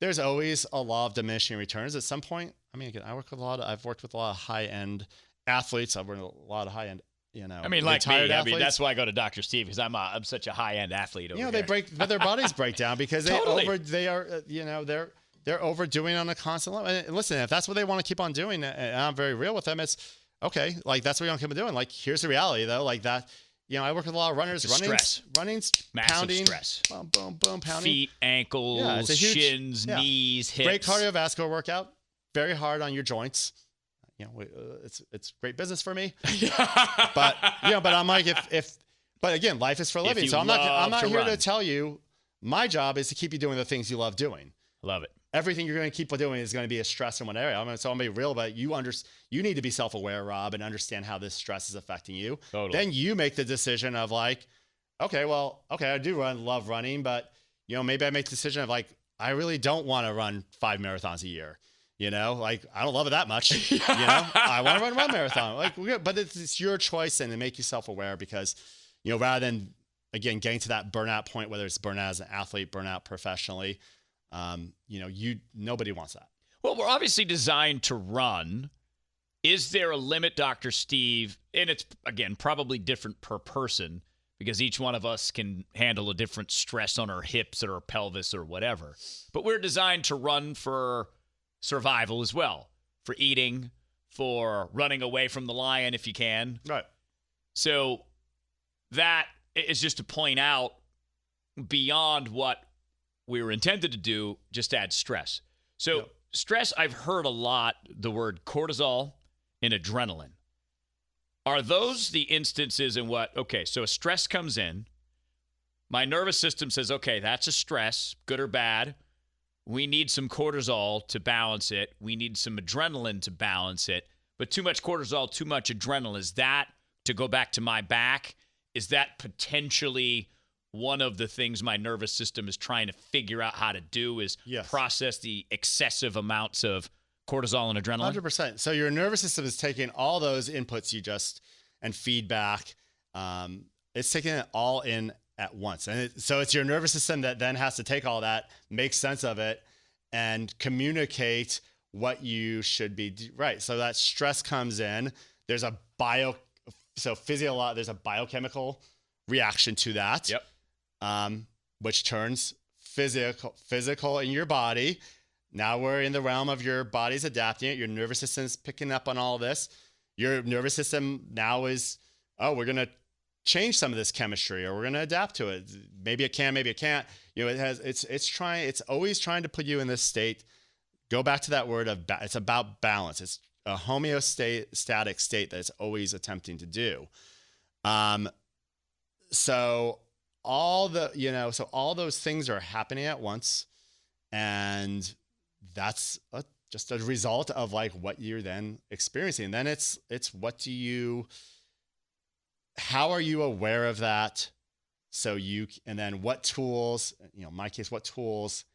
There's always a law of diminishing returns at some point. I mean, again, I've worked with a lot of high-end athletes. I've worked with a lot of high-end, like me. That's why I go to Dr. Steve, because I'm such a high-end athlete over here. But their bodies break down because Totally. they're overdoing on a constant level. And listen, if that's what they want to keep on doing, and I'm very real with them, it's okay. Like that's what you want to keep on doing. Like here's the reality though, like that. I work with a lot of runners, running, massive pounding, stress. Boom, boom, boom, pounding. Feet, ankles, shins, knees, hips. Great cardiovascular workout. Very hard on your joints. It's great business for me. but I'm like, but again, life is for living. So I'm not here to tell you. My job is to keep you doing the things you love doing. Love it. Everything you're going to keep doing is going to be a stress in one area. So I'm going to be real about it. You need to be self-aware, Rob, and understand how this stress is affecting you. Totally. Then you make the decision of like, okay, I do love running, but maybe I make the decision of like, I really don't want to run 5 marathons a year. Like I don't love it that much. I want to run one marathon. Like, but it's your choice, and to make you self-aware because, rather than again getting to that burnout point, whether it's burnout as an athlete, burnout professionally. Nobody wants that. Well, we're obviously designed to run. Is there a limit, Dr. Steve? And it's, again, probably different per person because each one of us can handle a different stress on our hips or our pelvis or whatever. But we're designed to run for survival as well, for eating, for running away from the lion if you can. Right. So that is just to point out beyond what we were intended to do, just add stress. So stress, I've heard a lot, the word cortisol and adrenaline. Are those the instances in so a stress comes in, my nervous system says, okay, that's a stress, good or bad. We need some cortisol to balance it. We need some adrenaline to balance it. But too much cortisol, too much adrenaline, is that, to go back to my back, is that potentially one of the things my nervous system is trying to figure out how to do is process the excessive amounts of cortisol and adrenaline? 100%. So your nervous system is taking all those inputs and feedback. It's taking it all in at once. And so it's your nervous system that then has to take all that, make sense of it, and communicate what you should be right. So that stress comes in. There's a there's a biochemical reaction to that. Yep. Which turns physical in your body. Now we're in the realm of your body's adapting it. Your nervous system's picking up on all this. Your nervous system now is, we're going to change some of this chemistry, or we're going to adapt to it. Maybe it can, maybe it can't. It's always trying to put you in this state. Go back to that word of, it's about balance. It's a homeostatic state that it's always attempting to do. So all those things are happening at once, and that's just a result of like what you're then experiencing. And then it's how are you aware of that? And then what tools, in my case, what tools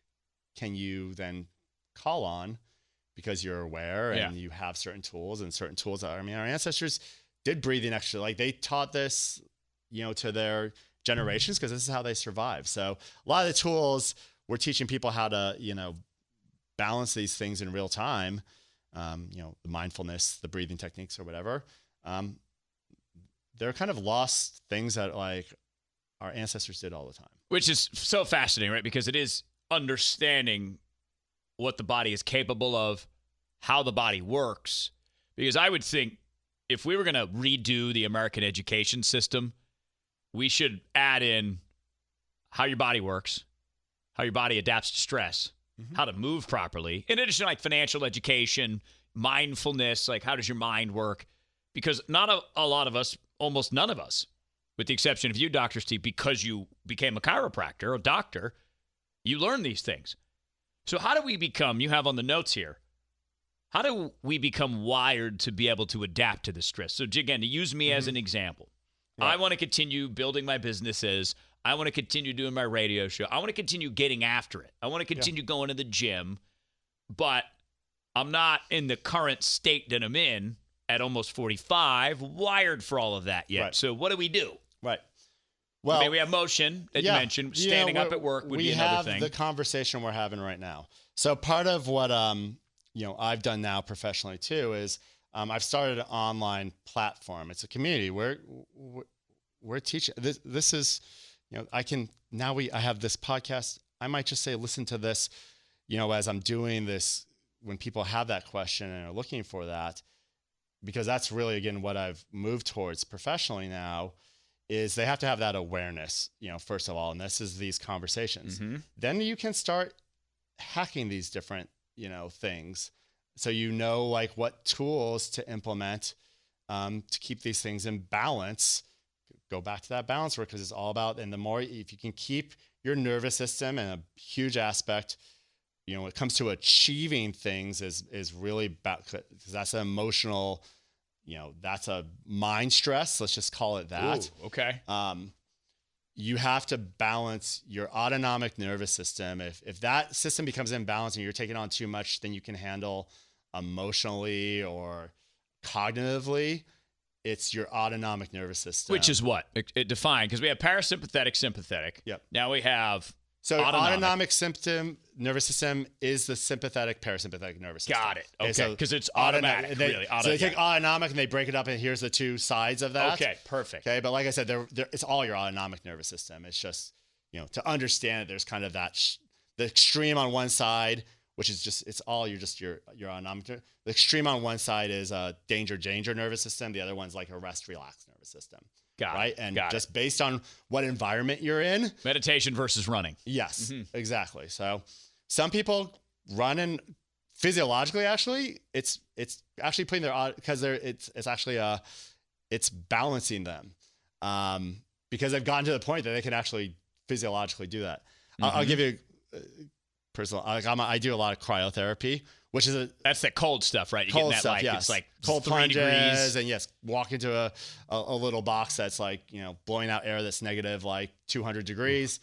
can you then call on because you're aware and you have certain tools and certain tools. I mean, our ancestors did breathing extra, like they taught this, to their generations because this is how they survive. So a lot of the tools we're teaching people how to, balance these things in real time, the mindfulness, the breathing techniques or whatever. They're kind of lost things that like our ancestors did all the time. Which is so fascinating, right? Because it is understanding what the body is capable of, how the body works. Because I would think if we were going to redo the American education system, we should add in how your body works, how your body adapts to stress, how to move properly. In addition to like financial education, mindfulness, like how does your mind work? Because not a lot of us, almost none of us, with the exception of you, Dr. Steve, because you became a chiropractor, a doctor, you learn these things. So how do we become, you have on the notes here, how do we become wired to be able to adapt to the stress? So again, to use me as an example, I want to continue building my businesses. I want to continue doing my radio show. I want to continue getting after it. I want to continue going to the gym, but I'm not in the current state that I'm in at almost 45, wired for all of that yet. Right. So what do we do? Right. Well, I mean, we have motion that you mentioned. Standing up at work would be another thing. We have the conversation we're having right now. So part of what I've done now professionally too is I've started an online platform. It's a community where we're teaching. This is, I have this podcast. I might just say, listen to this, as I'm doing this, when people have that question and are looking for that, because that's really, again, what I've moved towards professionally now is they have to have that awareness, first of all, and this is these conversations. Then you can start hacking these different, things. So, like what tools to implement to keep these things in balance. Go back to that balance work because it's all about, and the more, if you can keep your nervous system, and a huge aspect, when it comes to achieving things is really about, because that's an emotional, that's a mind stress. Let's just call it that. Ooh, okay. You have to balance your autonomic nervous system. If that system becomes imbalanced and you're taking on too much than you can handle emotionally or cognitively, it's your autonomic nervous system. Which is what? It defined, because we have parasympathetic, sympathetic. Yep. Now we have autonomic nervous system is the sympathetic, parasympathetic nervous system. Got it. Okay, because it's automatic, really. So they take autonomic and they break it up, and here's the two sides of that. Okay, perfect. Okay, but like I said, it's all your autonomic nervous system. It's just, to understand it, there's kind of that, the extreme on one side, which is just, it's all your autonomic. The extreme on one side is a danger nervous system. The other one's like a rest, relax nervous system. Got it. Just based on what environment you're in. Meditation versus running. Yes, exactly. So some people run, and physiologically, actually, it's actually putting their, because it's actually it's balancing them, because they've gotten to the point that they can actually physiologically do that. I'll give you personal. I do a lot of cryotherapy, which is that's that cold stuff, right? You cold get that, stuff, like, yes. It's like cold 3 plunges, degrees. and yes, walk into a little box that's like, blowing out air that's negative like 200 degrees.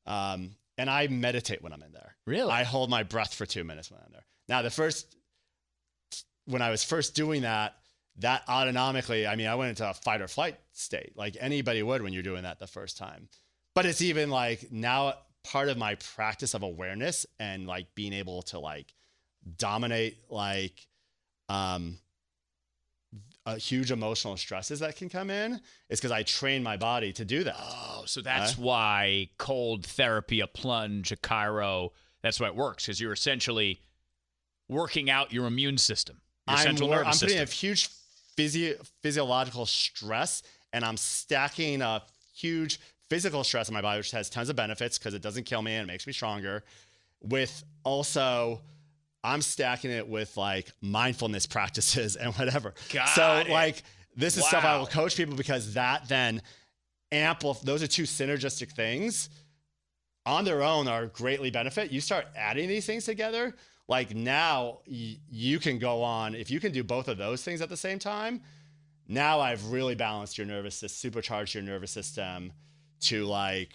And I meditate when I'm in there. Really? I hold my breath for 2 minutes when I'm there. Now, when I was first doing that autonomically, I went into a fight or flight state, like anybody would when you're doing that the first time. But it's even like now part of my practice of awareness and like being able to like dominate like huge emotional stresses that can come in is because I train my body to do that. Oh, so that's why cold therapy, a plunge, a chiro, that's why it works, because you're essentially working out your immune system, your central nervous system. I'm putting a huge physiological stress, and I'm stacking a huge physical stress on my body, which has tons of benefits because it doesn't kill me and it makes me stronger. With also, I'm stacking it with like mindfulness practices and whatever. Like this is stuff I will coach people, because that then those are two synergistic things on their own are greatly benefit. You start adding these things together, like now you can go on, if you can do both of those things at the same time, now I've really balanced your nervous system, supercharged your nervous system to like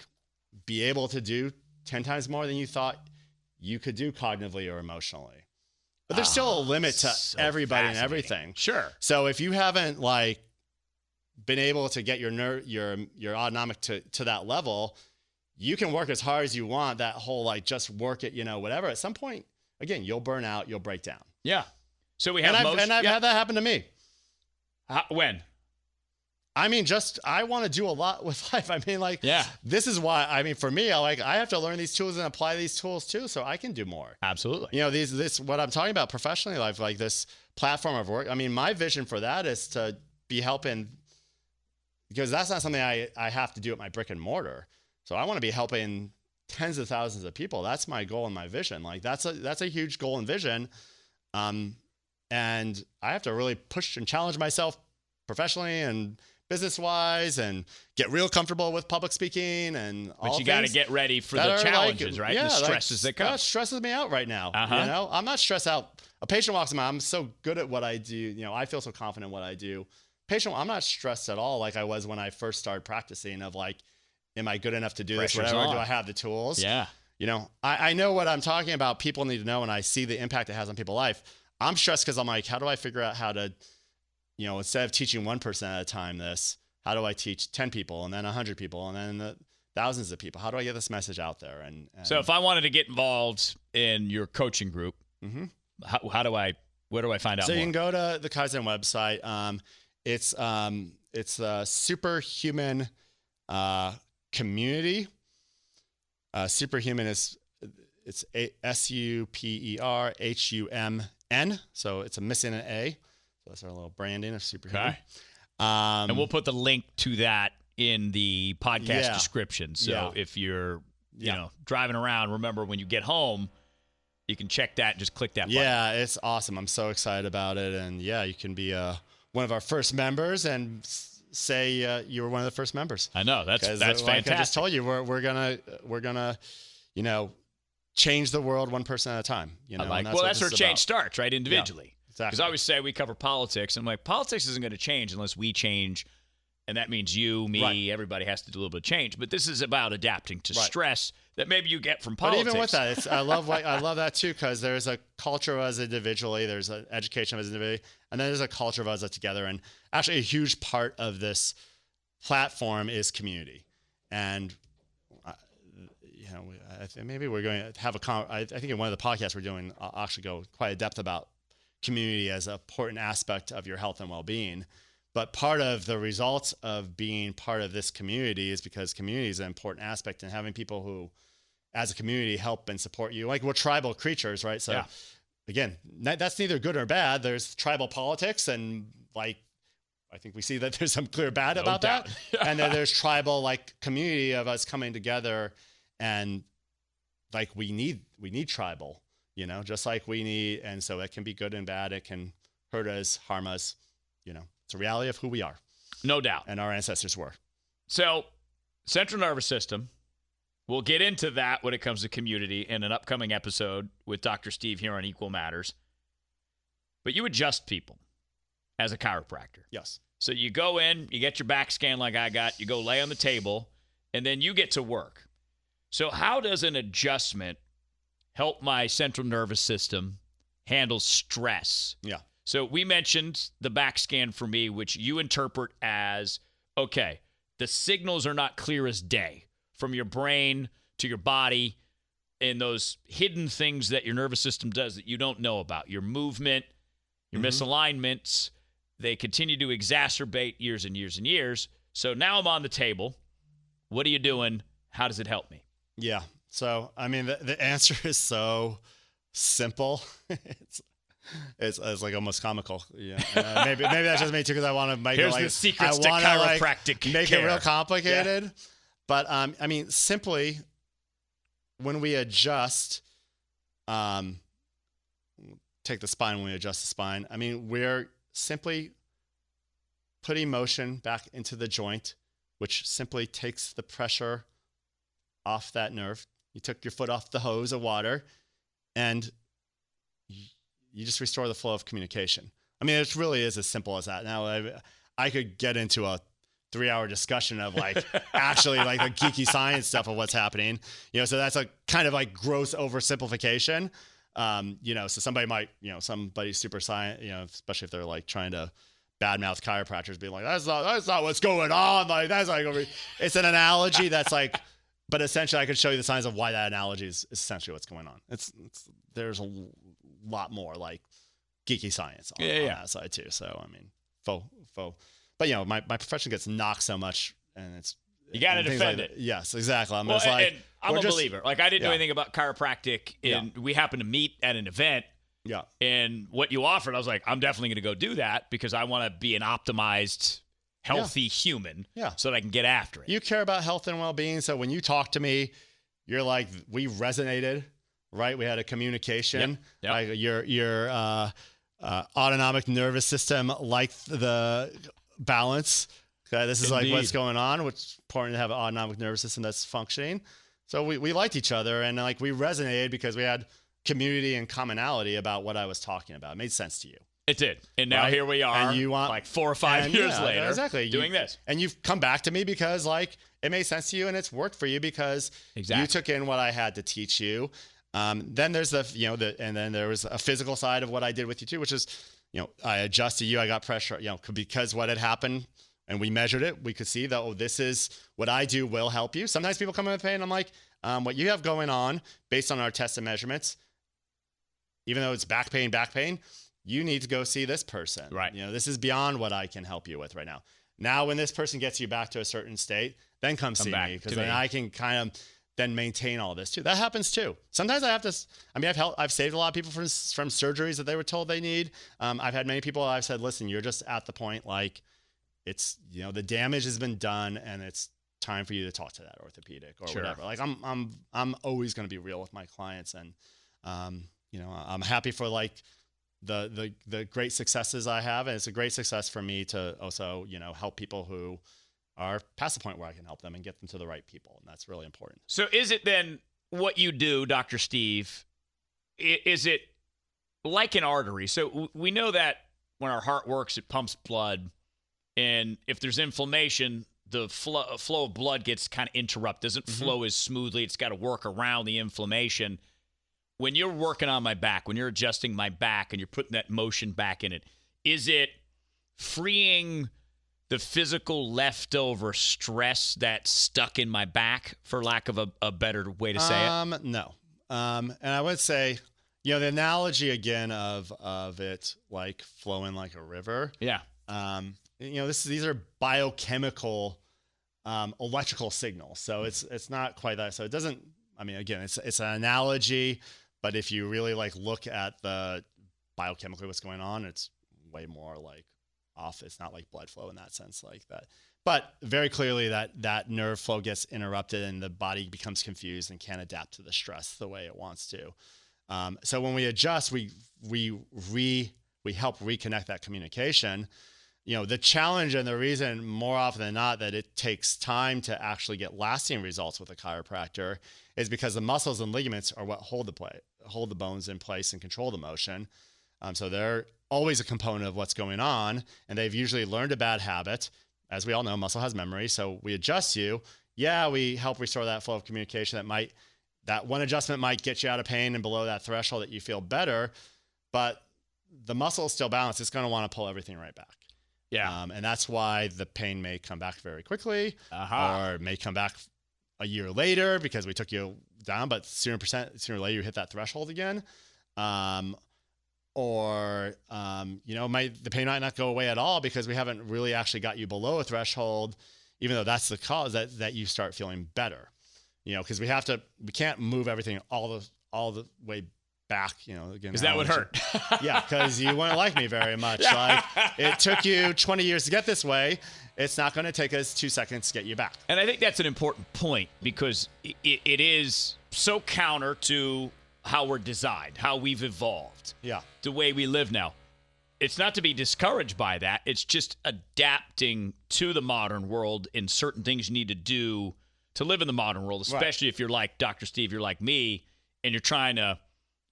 be able to do 10 times more than you thought you could do cognitively or emotionally. But there's still a limit to everybody and everything. Sure. So if you haven't like been able to get your autonomic to that level, you can work as hard as you want, that whole like just work it, whatever. At some point, again, you'll burn out, you'll break down. Yeah. So we have and I've had that happen to me. When? I mean, I want to do a lot with life. I mean, like, this is why, I mean, for me, I have to learn these tools and apply these tools too, so I can do more. Absolutely. What I'm talking about professionally, like this platform of work. I mean, my vision for that is to be helping, because that's not something I have to do at my brick and mortar. So I want to be helping tens of thousands of people. That's my goal and my vision. Like that's a huge goal and vision. And I have to really push and challenge myself professionally and business-wise and get real comfortable with public speaking and all. But you got to get ready for the challenges, right? The stresses that come. That stresses me out right now. I'm not stressed out. A patient walks in, I'm so good at what I do. I feel so confident in what I do. I'm not stressed at all like I was when I first started practicing of like, am I good enough to do this? Whatever. Do I have the tools? Yeah. I know what I'm talking about. People need to know, and I see the impact it has on people's life. I'm stressed because I'm like, how do I figure out how to, instead of teaching one person at a time how do I teach 10 people and then 100 people and then thousands of people? How do I get this message out there? And so if I wanted to get involved in your coaching group, where do I find out so more? You can go to the Kaizen website. It's a superhuman community. Superhuman it's SUPERHUMN. So it's missing an A. So that's our little branding of Superhuman. Okay. And we'll put the link to that in the podcast description. So if you're, driving around, remember when you get home, you can check that. Just click that button. Yeah, it's awesome. I'm so excited about it. And you can be one of our first members and say you were one of the first members. I know that's fantastic. I just told you, we're gonna change the world one person at a time. That's where change starts, right? Individually. Yeah, exactly. Because I always say we cover politics, and I'm like, politics isn't going to change unless we change, and that means you, me, everybody has to do a little bit of change. But this is about adapting to stress that maybe you get from politics. But even with that, I love that too, because there's a culture of us individually, there's an education of us individually, and then there's a culture of us together. And actually, a huge part of this platform is community. And I think maybe we're going to have I think in one of the podcasts we're doing, I'll actually go quite in depth about community as an important aspect of your health and well-being. But part of the results of being part of this community is because community is an important aspect, and having people who, as a community, help and support you. Like, we're tribal creatures, right? So again, that's neither good or bad. There's tribal politics, and like, I think we see that there's some clear bad about that. And then there's tribal community of us coming together, and we need tribal, just like we need. And so it can be good and bad. It can hurt us, harm us, It's a reality of who we are. No doubt. And our ancestors were. So, central nervous system. We'll get into that when it comes to community in an upcoming episode with Dr. Steve here on Equal Matters. But you adjust people as a chiropractor. Yes. So you go in, you get your back scan like I got, you go lay on the table, and then you get to work. So how does an adjustment help my central nervous system handle stress? Yeah. So we mentioned the back scan for me, which you interpret as, okay, the signals are not clear as day from your brain to your body and those hidden things that your nervous system does that you don't know about. Your movement, your misalignments, they continue to exacerbate years and years and years. So now I'm on the table. What are you doing? How does it help me? Yeah. So, I mean, the answer is so simple. It's like almost comical. Yeah. Maybe that's just me too, because I want to make Here's it the secrets to chiropractic make care. It real complicated. Yeah. But I mean, simply when we adjust, take the spine, when we adjust the spine, I mean, we're simply putting motion back into the joint, which simply takes the pressure off that nerve. You took your foot off the hose of water, and you just restore the flow of communication. I mean, it really is as simple as that. Now, I could get into a 3-hour discussion of like actually like the geeky science stuff of what's happening, so that's a kind of like gross oversimplification. So somebody might, somebody super science, especially if they're like trying to badmouth chiropractors being like, that's not what's going on. Like that's like, it's an analogy that's like, but essentially I could show you the signs of why that analogy is essentially what's going on. There's a lot more like geeky science on that side too. So, I mean, faux. But my profession gets knocked so much, and you got to defend like it. Yes, exactly. I'm a believer. Like I didn't know anything about chiropractic, and we happened to meet at an event. Yeah. And what you offered, I was like, I'm definitely going to go do that because I want to be an optimized, healthy human. Yeah. So that I can get after it. You care about health and well-being, so when you talk to me, you're like, we resonated, right? We had a communication. Yep. Like your autonomic nervous system liked the balance. Okay, this is like what's going on, which is important to have an autonomic nervous system that's functioning. So we liked each other, and like we resonated because we had community and commonality about what I was talking about. It made sense to you. It did. And now here we are, and you want, like 4 or 5 years later, exactly, doing this. And you've come back to me because like it made sense to you and it's worked for you because you took in what I had to teach you. Then there's and then there was a physical side of what I did with you too, which is, I adjusted you, I got pressure, because what had happened and we measured it, we could see that, this is what I do will help you. Sometimes people come in with pain. I'm like, what you have going on based on our tests and measurements, even though it's back pain, you need to go see this person. Right. This is beyond what I can help you with right now. Now, when this person gets you back to a certain state, then come see me, because then I can kind of then maintain all this too. That happens too. Sometimes I have to, I've saved a lot of people from surgeries that they were told they need. I've had many people I've said, listen, you're just at the point, like it's, the damage has been done and it's time for you to talk to that orthopedic or whatever. Like I'm always going to be real with my clients, and I'm happy for like the great successes I have, and it's a great success for me to also help people who are past the point where I can help them and get them to the right people, and that's really important. So is it then what you do, Dr. Steve, is it like an artery? So we know that when our heart works, it pumps blood, and if there's inflammation, the flow of blood gets kind of interrupted, doesn't flow as smoothly. It's got to work around the inflammation. When you're working on my back, when you're adjusting my back and you're putting that motion back in it, is it freeing the physical leftover stress that's stuck in my back, for lack of a better way to say it? No. And I would say, the analogy again of it like flowing like a river. Yeah. These are biochemical, electrical signals. So it's not quite that. So it doesn't, again, it's an analogy, but if you really like look at the biochemically what's going on, it's way more like off. It's not like blood flow in that sense like that. But very clearly that nerve flow gets interrupted and the body becomes confused and can't adapt to the stress the way it wants to. So when we adjust, we help reconnect that communication. The challenge and the reason more often than not that it takes time to actually get lasting results with a chiropractor is because the muscles and ligaments are what hold the bones in place and control the motion. So they're always a component of what's going on, and they've usually learned a bad habit. As we all know, muscle has memory. So we adjust you. Yeah, we help restore that flow of communication. That one adjustment might get you out of pain and below that threshold that you feel better, but the muscle is still balanced. It's going to want to pull everything right back. Yeah. And that's why the pain may come back very quickly or may come back a year later because we took you down, but sooner or later you hit that threshold again. The pain might not go away at all because we haven't really actually got you below a threshold, even though that's the cause that you start feeling better, because we can't move everything all the way back, again. Because that would hurt. Yeah, because you wouldn't like me very much. Like it took you 20 years to get this way. It's not going to take us 2 seconds to get you back. And I think that's an important point because it is so counter to how we're designed, how we've evolved. Yeah. The way we live now. It's not to be discouraged by that. It's just adapting to the modern world and certain things you need to do to live in the modern world, especially if you're like Dr. Steve, you're like me, and you're trying to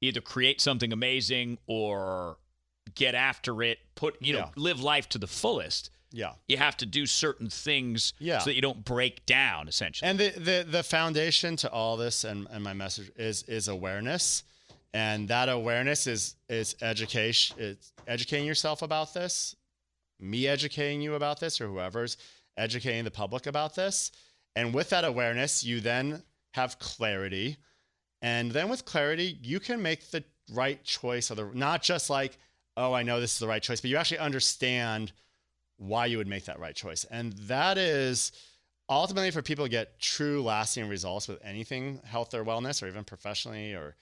either create something amazing or get after it, live life to the fullest. Yeah. You have to do certain things so that you don't break down, essentially. And the foundation to all this and my message is awareness. And that awareness is education. It's educating yourself about this, me educating you about this, or whoever's educating the public about this. And with that awareness, you then have clarity. And then with clarity, you can make the right choice, not just like, oh, I know this is the right choice, but you actually understand why you would make that right choice. And that is ultimately for people to get true lasting results with anything, health or wellness, or even professionally or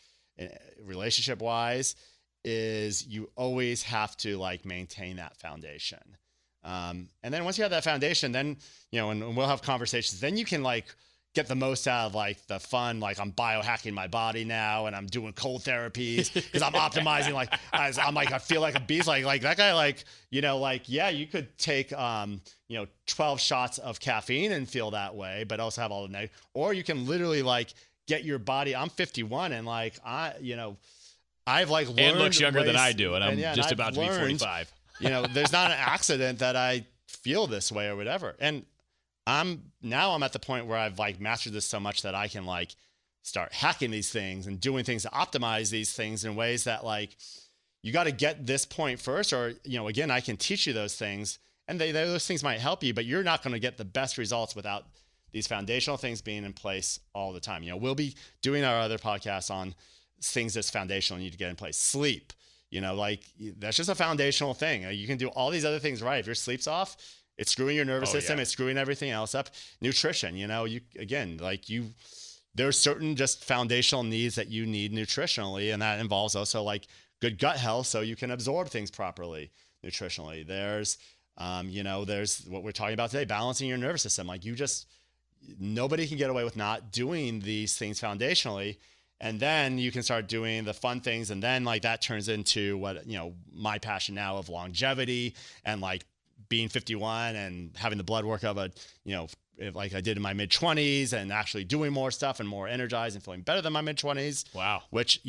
relationship wise, is you always have to like maintain that foundation. And then once you have that foundation, then, and we'll have conversations, then you can like get the most out of like the fun, like I'm biohacking my body now and I'm doing cold therapies because I'm optimizing, like I feel like a beast, like that guy, you could take, 12 shots of caffeine and feel that way, but also have all the negative, or you can literally like get your body. I'm 51 and like, I've like learned and looks younger ways, than I do. And I'm just about to be 45. There's not an accident that I feel this way or whatever. And I'm at the point where I've like mastered this so much that I can like start hacking these things and doing things to optimize these things in ways that like, you got to get this point first, or, again, I can teach you those things and those things might help you, but you're not going to get the best results without these foundational things being in place all the time. We'll be doing our other podcasts on things that's foundational you need to get in place. Sleep, that's just a foundational thing. You can do all these other things right. If your sleep's off, it's screwing your nervous system. Yeah. It's screwing everything else up. Nutrition, there's certain just foundational needs that you need nutritionally. And that involves also like good gut health, so you can absorb things properly nutritionally. There's, there's what we're talking about today, balancing your nervous system. Like nobody can get away with not doing these things foundationally. And then you can start doing the fun things. And then like that turns into what, my passion now of longevity and like being 51 and having the blood work of like I did in my mid 20s and actually doing more stuff and more energized and feeling better than my mid 20s. Wow. Which,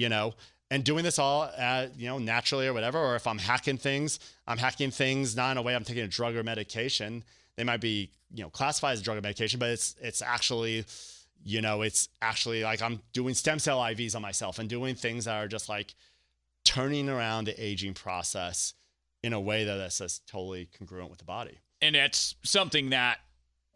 and doing this all, naturally or whatever, or if I'm hacking things not in a way I'm taking a drug or medication. They might be, classified as a drug or medication, but it's actually, it's actually like I'm doing stem cell IVs on myself and doing things that are just like turning around the aging process in a way that's just totally congruent with the body. And that's something that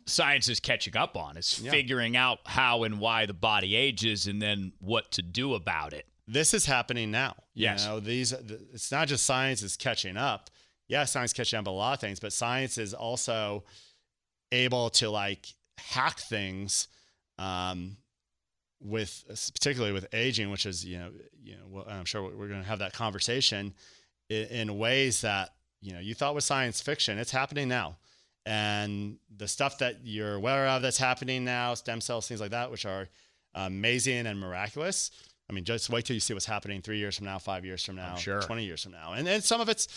science is catching up on, is figuring out how and why the body ages and then what to do about it. This is happening now. Yes. It's not just science is catching up. Yeah, science catching up on a lot of things, but science is also able to like hack things particularly with aging, which is, I'm sure we're going to have that conversation in ways that, you thought was science fiction. It's happening now. And the stuff that you're aware of that's happening now, stem cells, things like that, which are amazing and miraculous. I mean, just wait till you see what's happening 3 years from now, 5 years from now, 20 years from now. And some of it's,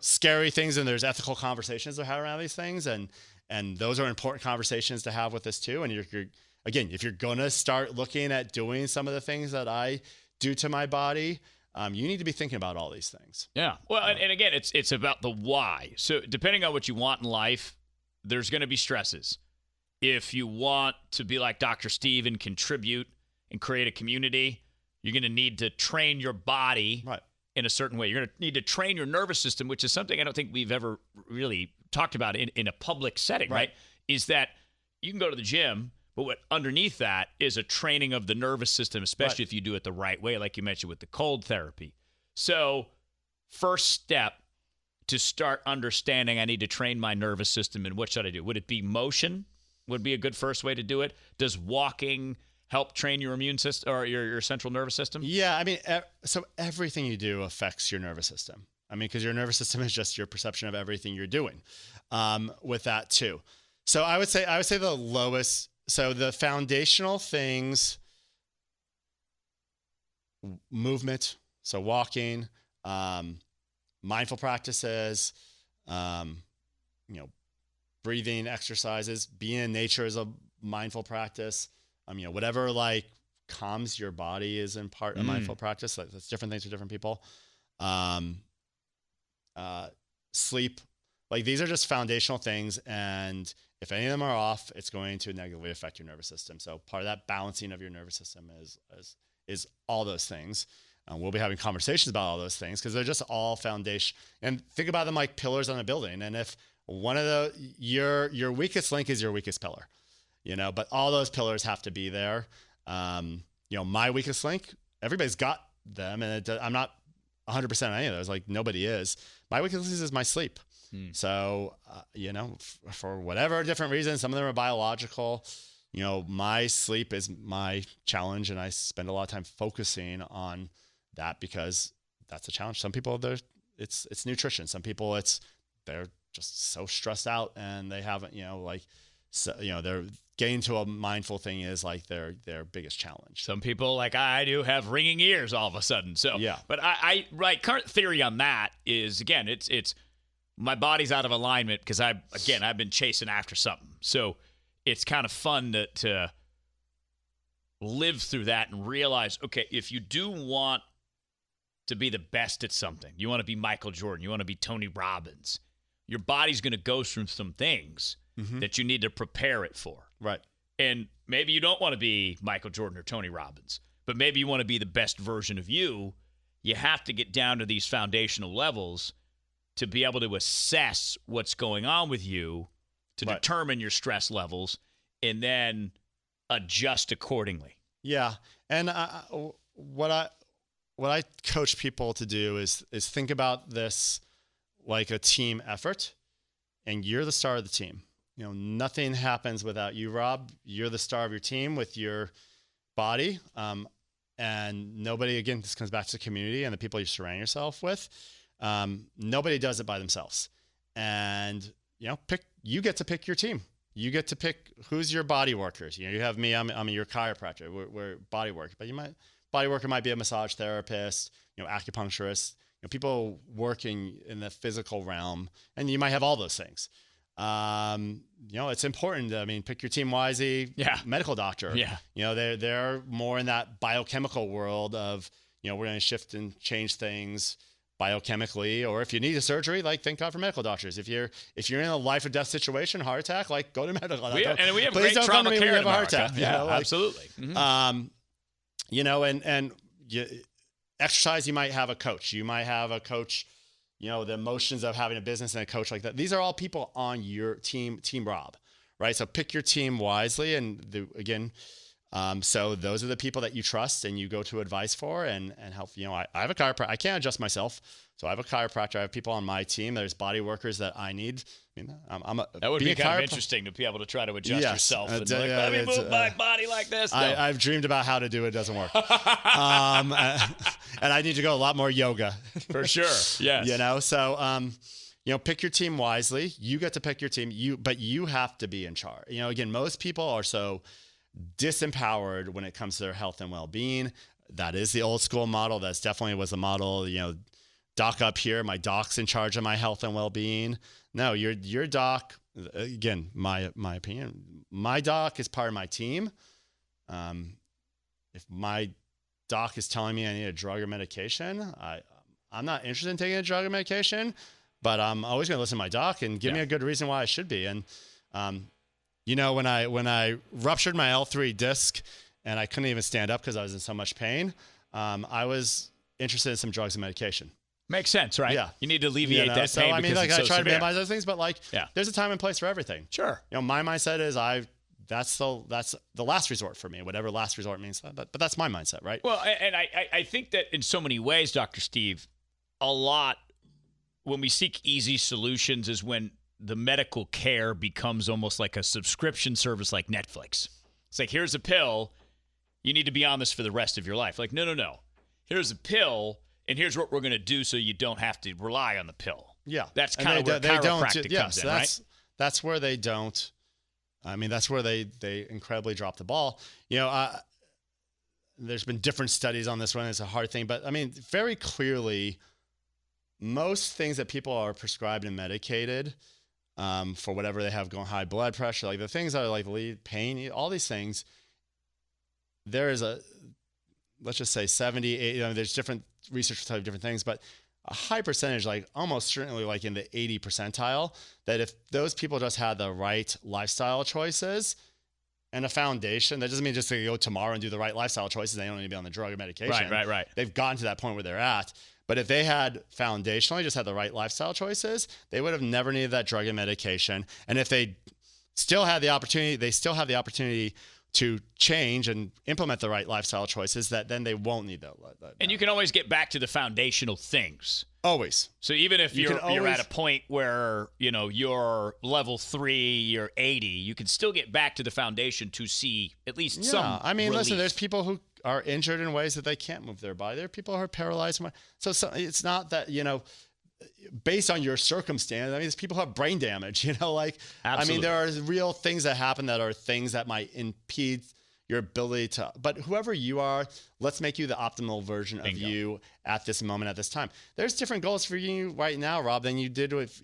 scary things, and there's ethical conversations to have around these things. And those are important conversations to have with this too. And again, if you're going to start looking at doing some of the things that I do to my body, you need to be thinking about all these things. Yeah. Well, and again, it's about the why. So depending on what you want in life, there's going to be stresses. If you want to be like Dr. Steve and contribute and create a community, you're going to need to train your body in a certain way. You're going to need to train your nervous system, which is something I don't think we've ever really talked about in a public setting, right? Is that you can go to the gym, but what underneath that is a training of the nervous system, especially if you do it the right way, like you mentioned with the cold therapy. So first step to start understanding I need to train my nervous system, and what should I do? Would it be motion? Would be a good first way to do it? Does walking help train your immune system or your central nervous system? Yeah, I mean, so everything you do affects your nervous system. I mean, because your nervous system is just your perception of everything you're doing with that too. So I would say the lowest. So the foundational things, movement, so walking, mindful practices, breathing exercises, being in nature is a mindful practice. Whatever like calms your body is in part a mindful practice. That's different things for different people. Sleep, like these are just foundational things. And if any of them are off, it's going to negatively affect your nervous system. So part of that balancing of your nervous system is all those things. We'll be having conversations about all those things because they're just all foundation. And think about them like pillars on a building. And if one of your weakest link is your weakest pillar, but all those pillars have to be there. My weakest link, everybody's got them, and I'm not 100% on any of those. Like nobody is. My weakest link is my sleep. So, for whatever different reasons, some of them are biological. My sleep is my challenge, and I spend a lot of time focusing on that because that's a challenge. Some people, it's nutrition. Some people, they're just so stressed out and they haven't, they're getting to a mindful thing is like their biggest challenge. Some people, like I do, have ringing ears all of a sudden. So, yeah. But current theory on that is, again, it's my body's out of alignment because I've been chasing after something. So it's kind of fun to live through that and realize, okay, if you do want to be the best at something, you want to be Michael Jordan, you want to be Tony Robbins, your body's going to go through some things that you need to prepare it for. Right. And maybe you don't want to be Michael Jordan or Tony Robbins, but maybe you want to be the best version of you. You have to get down to these foundational levels to be able to assess what's going on with you, to determine your stress levels, and then adjust accordingly. Yeah. And what I coach people to do is think about this like a team effort, and you're the star of the team. Nothing happens without you, Rob. You're the star of your team with your body. And nobody, again, this comes back to the community and the people you surround yourself with. Nobody does it by themselves. And, you get to pick your team. You get to pick who's your body workers. You have me, I'm your chiropractor. We're body work, but body worker might be a massage therapist, acupuncturist, people working in the physical realm, and you might have all those things. It's important. Pick your team wisely. Yeah. Medical doctor. Yeah. They're more in that biochemical world of, we're going to shift and change things biochemically, or if you need a surgery, like thank God for medical doctors. If you're in a life or death situation, heart attack, like go to medical doctor. And we have great trauma care in America. Absolutely. And exercise, you might have a coach. You might have a coach, the emotions of having a business and a coach like that. These are all people on your team Rob, right? So pick your team wisely. And so those are the people that you trust and you go to advice for and help. I have a chiropractor. I can't adjust myself. So I have a chiropractor. I have people on my team. There's body workers that I need. That would be kind of interesting to be able to try to adjust yourself. And let me move my body like this. No. I've dreamed about how to do it. It doesn't work. And I need to go a lot more yoga. For sure. Yes. So, pick your team wisely. You get to pick your team. But you have to be in charge. Again, most people are so disempowered when it comes to their health and well-being. That is the old school model. That's definitely was the model, doc up here, my doc's in charge of my health and well-being. No, your doc, again, my opinion, my doc is part of my team. If my doc is telling me I need a drug or medication, I'm not interested in taking a drug or medication, but I'm always going to listen to my doc and give me a good reason why I should be. And, when I ruptured my L3 disc and I couldn't even stand up because I was in so much pain, I was interested in some drugs and medication. Makes sense, right? Yeah. You need to alleviate that pain. I try to minimize those things, but there's a time and place for everything. Sure. My mindset is that's the last resort for me, whatever last resort means. But that's my mindset, right? Well, and I think that in so many ways, Dr. Steve, a lot when we seek easy solutions is when the medical care becomes almost like a subscription service like Netflix. It's like, here's a pill. You need to be on this for the rest of your life. Like, no. Here's a pill. And here's what we're going to do so you don't have to rely on the pill. Yeah. That's kind of where chiropractic comes in, right? That's where they don't. That's where they incredibly drop the ball. There's been different studies on this one. It's a hard thing. But, very clearly, most things that people are prescribed and medicated for whatever they have going, high blood pressure, like the things that are like lead pain, all these things, there is let's just say 70, 80, there's different research will tell you different things, but a high percentage, like almost certainly like in the 80 percentile, that if those people just had the right lifestyle choices and a foundation, that doesn't mean just to go tomorrow and do the right lifestyle choices. They don't need to be on the drug or medication. Right. They've gotten to that point where they're at. But if they had foundationally just had the right lifestyle choices, they would have never needed that drug and medication. And if they still have the opportunity to change and implement the right lifestyle choices, that then they won't need that. And you can always get back to the foundational things. Always. So even if you're at a point where, you're level 3, you're 80, you can still get back to the foundation to see at least some relief. Listen, there's people who are injured in ways that they can't move their body. There are people who are paralyzed. So it's not that, based on your circumstance, there's people who have brain damage, Absolutely. there are real things that happen that are things that might impede your ability to, but whoever you are, let's make you the optimal version of you at this moment, at this time. There's different goals for you right now, Rob, than you did with,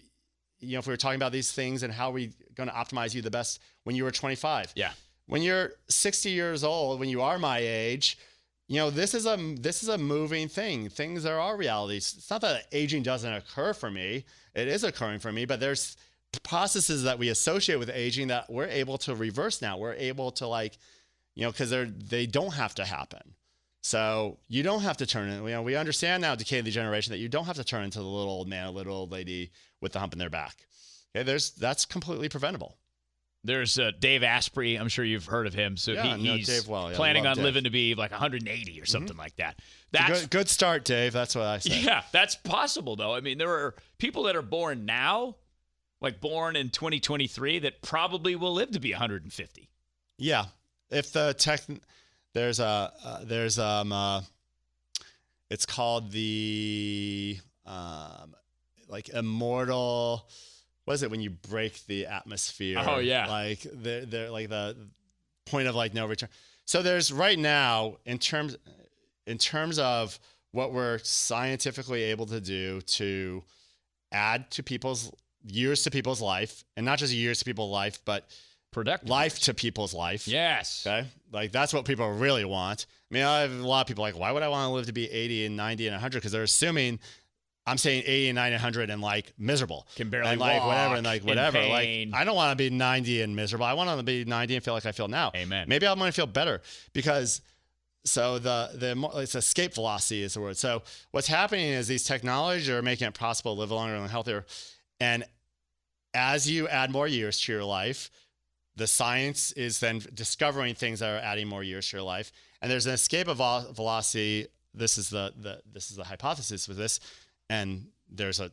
if we were talking about these things and how we going to optimize you the best when you were 25. Yeah. When you're 60 years old, when you are my age, this is a moving thing. Things are our realities. It's not that aging doesn't occur for me. It is occurring for me, but there's processes that we associate with aging that we're able to reverse now. We're able to because they don't have to happen. So you don't have to turn in. We understand now, decay of the generation, that you don't have to turn into the little old man, or little old lady with the hump in their back. Okay, that's completely preventable. There's Dave Asprey. I'm sure you've heard of him. So he's Dave well. Yeah, planning on Dave. living to be like 180 or something like that. That's good start, Dave. That's what I say. Yeah, that's possible, though. I mean, there are people that are born now, like born in 2023, that probably will live to be 150. Yeah. If the it's called the immortal. What is it when you break the atmosphere? Oh yeah, they're like the point of no return. So there's right now in terms of what we're scientifically able to do to add to people's years to people's life, and not just years to people's life, but productive life to people's life. Yes. Okay. That's what people really want. I mean, I have a lot of people why would I want to live to be 80 and 90 and 100? Because they're assuming I'm saying 80 and 90 and 100 and miserable. Can barely and walk. Whatever and whatever. Pain. I don't want to be 90 and miserable. I want to be 90 and feel like I feel now. Amen. Maybe I'm going to feel better because it's escape velocity is the word. So what's happening is these technologies are making it possible to live longer and healthier. And as you add more years to your life, the science is then discovering things that are adding more years to your life. And there's an escape of velocity. This is the hypothesis with this. And there's a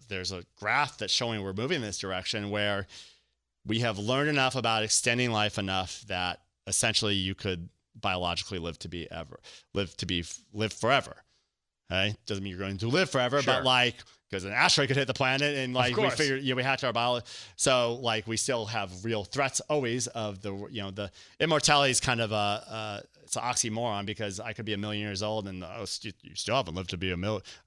graph that's showing we're moving in this direction where we have learned enough about extending life enough that essentially you could biologically live forever. Okay, doesn't mean you're going to live forever, sure. But because an asteroid could hit the planet, and we figured we had to our biology. So we still have real threats always of the immortality is kind of it's an oxymoron because I could be 1,000,000 years old and you still haven't lived to be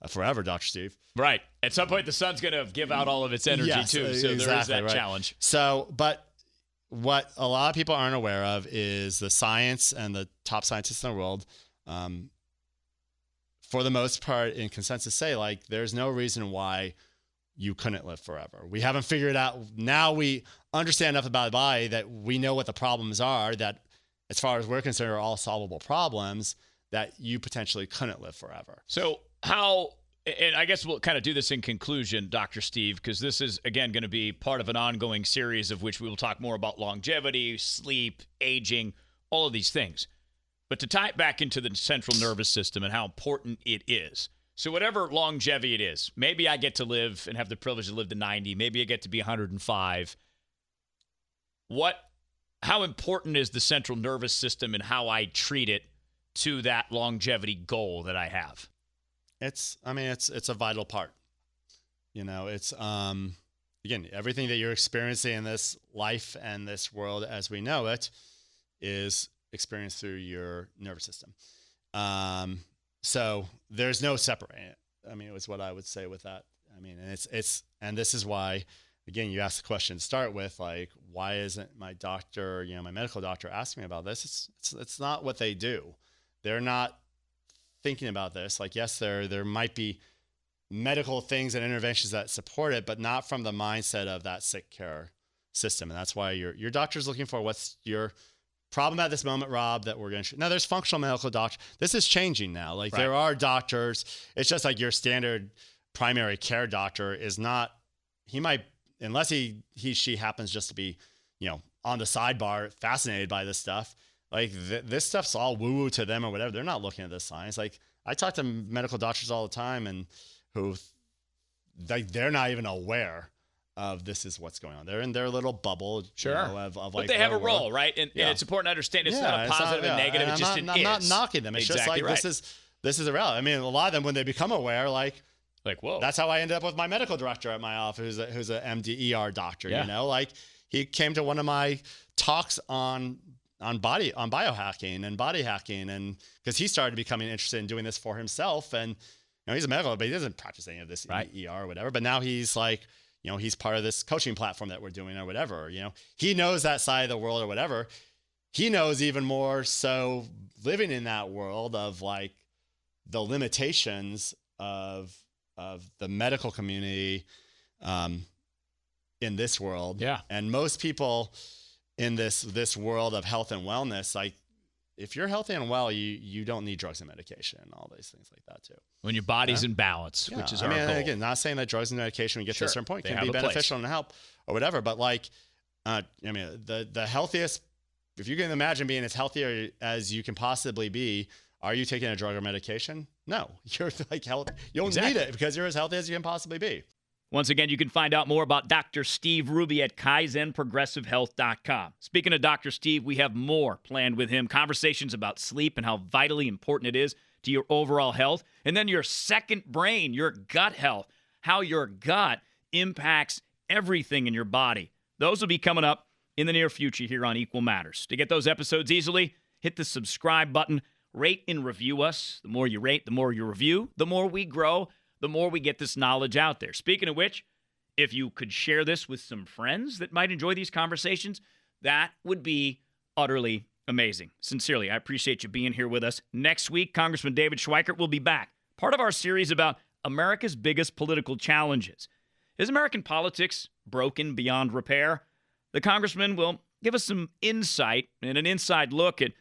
forever, Dr. Steve. Right. At some point, the sun's going to give out all of its energy too. So there is that challenge. So, but what a lot of people aren't aware of is the science and the top scientists in the world, for the most part, in consensus, say there's no reason why you couldn't live forever. We haven't figured out. Now we understand enough about the body that we know what the problems are. That, as far as we're concerned, are all solvable problems that you potentially couldn't live forever. So how? And I guess we'll kind of do this in conclusion, Dr. Steve, because this is, again, going to be part of an ongoing series of which we will talk more about longevity, sleep, aging, all of these things. But to tie it back into the central nervous system and how important it is. So whatever longevity it is, maybe I get to live and have the privilege to live to 90. Maybe I get to be 105. How important is the central nervous system and how I treat it to that longevity goal that I have? It's a vital part. It's again, everything that you're experiencing in this life and this world as we know it is experienced through your nervous system. So there's no separating it. It was what I would say with that. And this is why, again, you asked the question to start with, why isn't my doctor, my medical doctor asking me about this? It's not what they do. they're not thinking about this. Like, yes, there might be medical things and interventions that support it, but not from the mindset of that sick care system. And that's why your doctor's looking for what's your problem at this moment, Rob, that we're going to. Now, there's functional medical doctors. This is changing now. Like, there are doctors. It's just like your standard primary care doctor is not, he might, unless she happens just to be, on the sidebar, fascinated by this stuff. Like, this stuff's all woo-woo to them or whatever. They're not looking at this science. Like, I talk to medical doctors all the time and who, like, they're not even aware of this is what's going on. They're in their little bubble. Sure. Of but like, they have a role, right? And it's important to understand it's not a positive and negative. It's just I'm not knocking them. It's exactly just like, right. this is a reality. I mean, a lot of them, when they become aware, like, whoa. That's how I ended up with my medical director at my office, who's a MD-ER doctor. Like, he came to one of my talks on biohacking and body hacking, and because he started becoming interested in doing this for himself, and he's a medical, but he doesn't practice any of this in ER or whatever. But now he's like, he's part of this coaching platform that we're doing or whatever. He knows that side of the world or whatever. He knows even more so living in that world of like the limitations of the medical community in this world. Yeah. And most people in this world of health and wellness, like, if you're healthy and well, you don't need drugs and medication and all these things like that too. When your body's in balance, which is our goal. Again, not saying that drugs and medication, when you get to a certain point, can be beneficial and help or whatever. But like, the healthiest, if you can imagine being as healthy as you can possibly be, are you taking a drug or medication? No, you're like healthy. You don't need it because you're as healthy as you can possibly be. Once again, you can find out more about Dr. Steve Hruby at KaizenProgressiveHealth.com. Speaking of Dr. Steve, we have more planned with him. Conversations about sleep and how vitally important it is to your overall health. And then your second brain, your gut health, how your gut impacts everything in your body. Those will be coming up in the near future here on Equal Matters. To get those episodes easily, hit the subscribe button, rate and review us. The more you rate, the more you review, the more we grow, the more we get this knowledge out there. Speaking of which, if you could share this with some friends that might enjoy these conversations, that would be utterly amazing. Sincerely, I appreciate you being here with us. Next week, Congressman David Schweikert will be back. Part of our series about America's biggest political challenges. Is American politics broken beyond repair? The congressman will give us some insight and an inside look at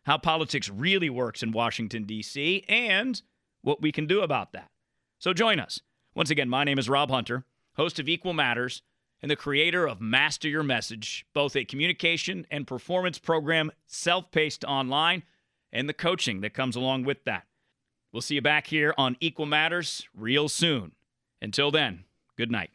how politics really works in Washington, D.C., and what we can do about that. So join us. Once again, my name is Rob Hunter, host of Equal Matters, and the creator of Master Your Message, both a communication and performance program, self-paced online, and the coaching that comes along with that. We'll see you back here on Equal Matters real soon. Until then, good night.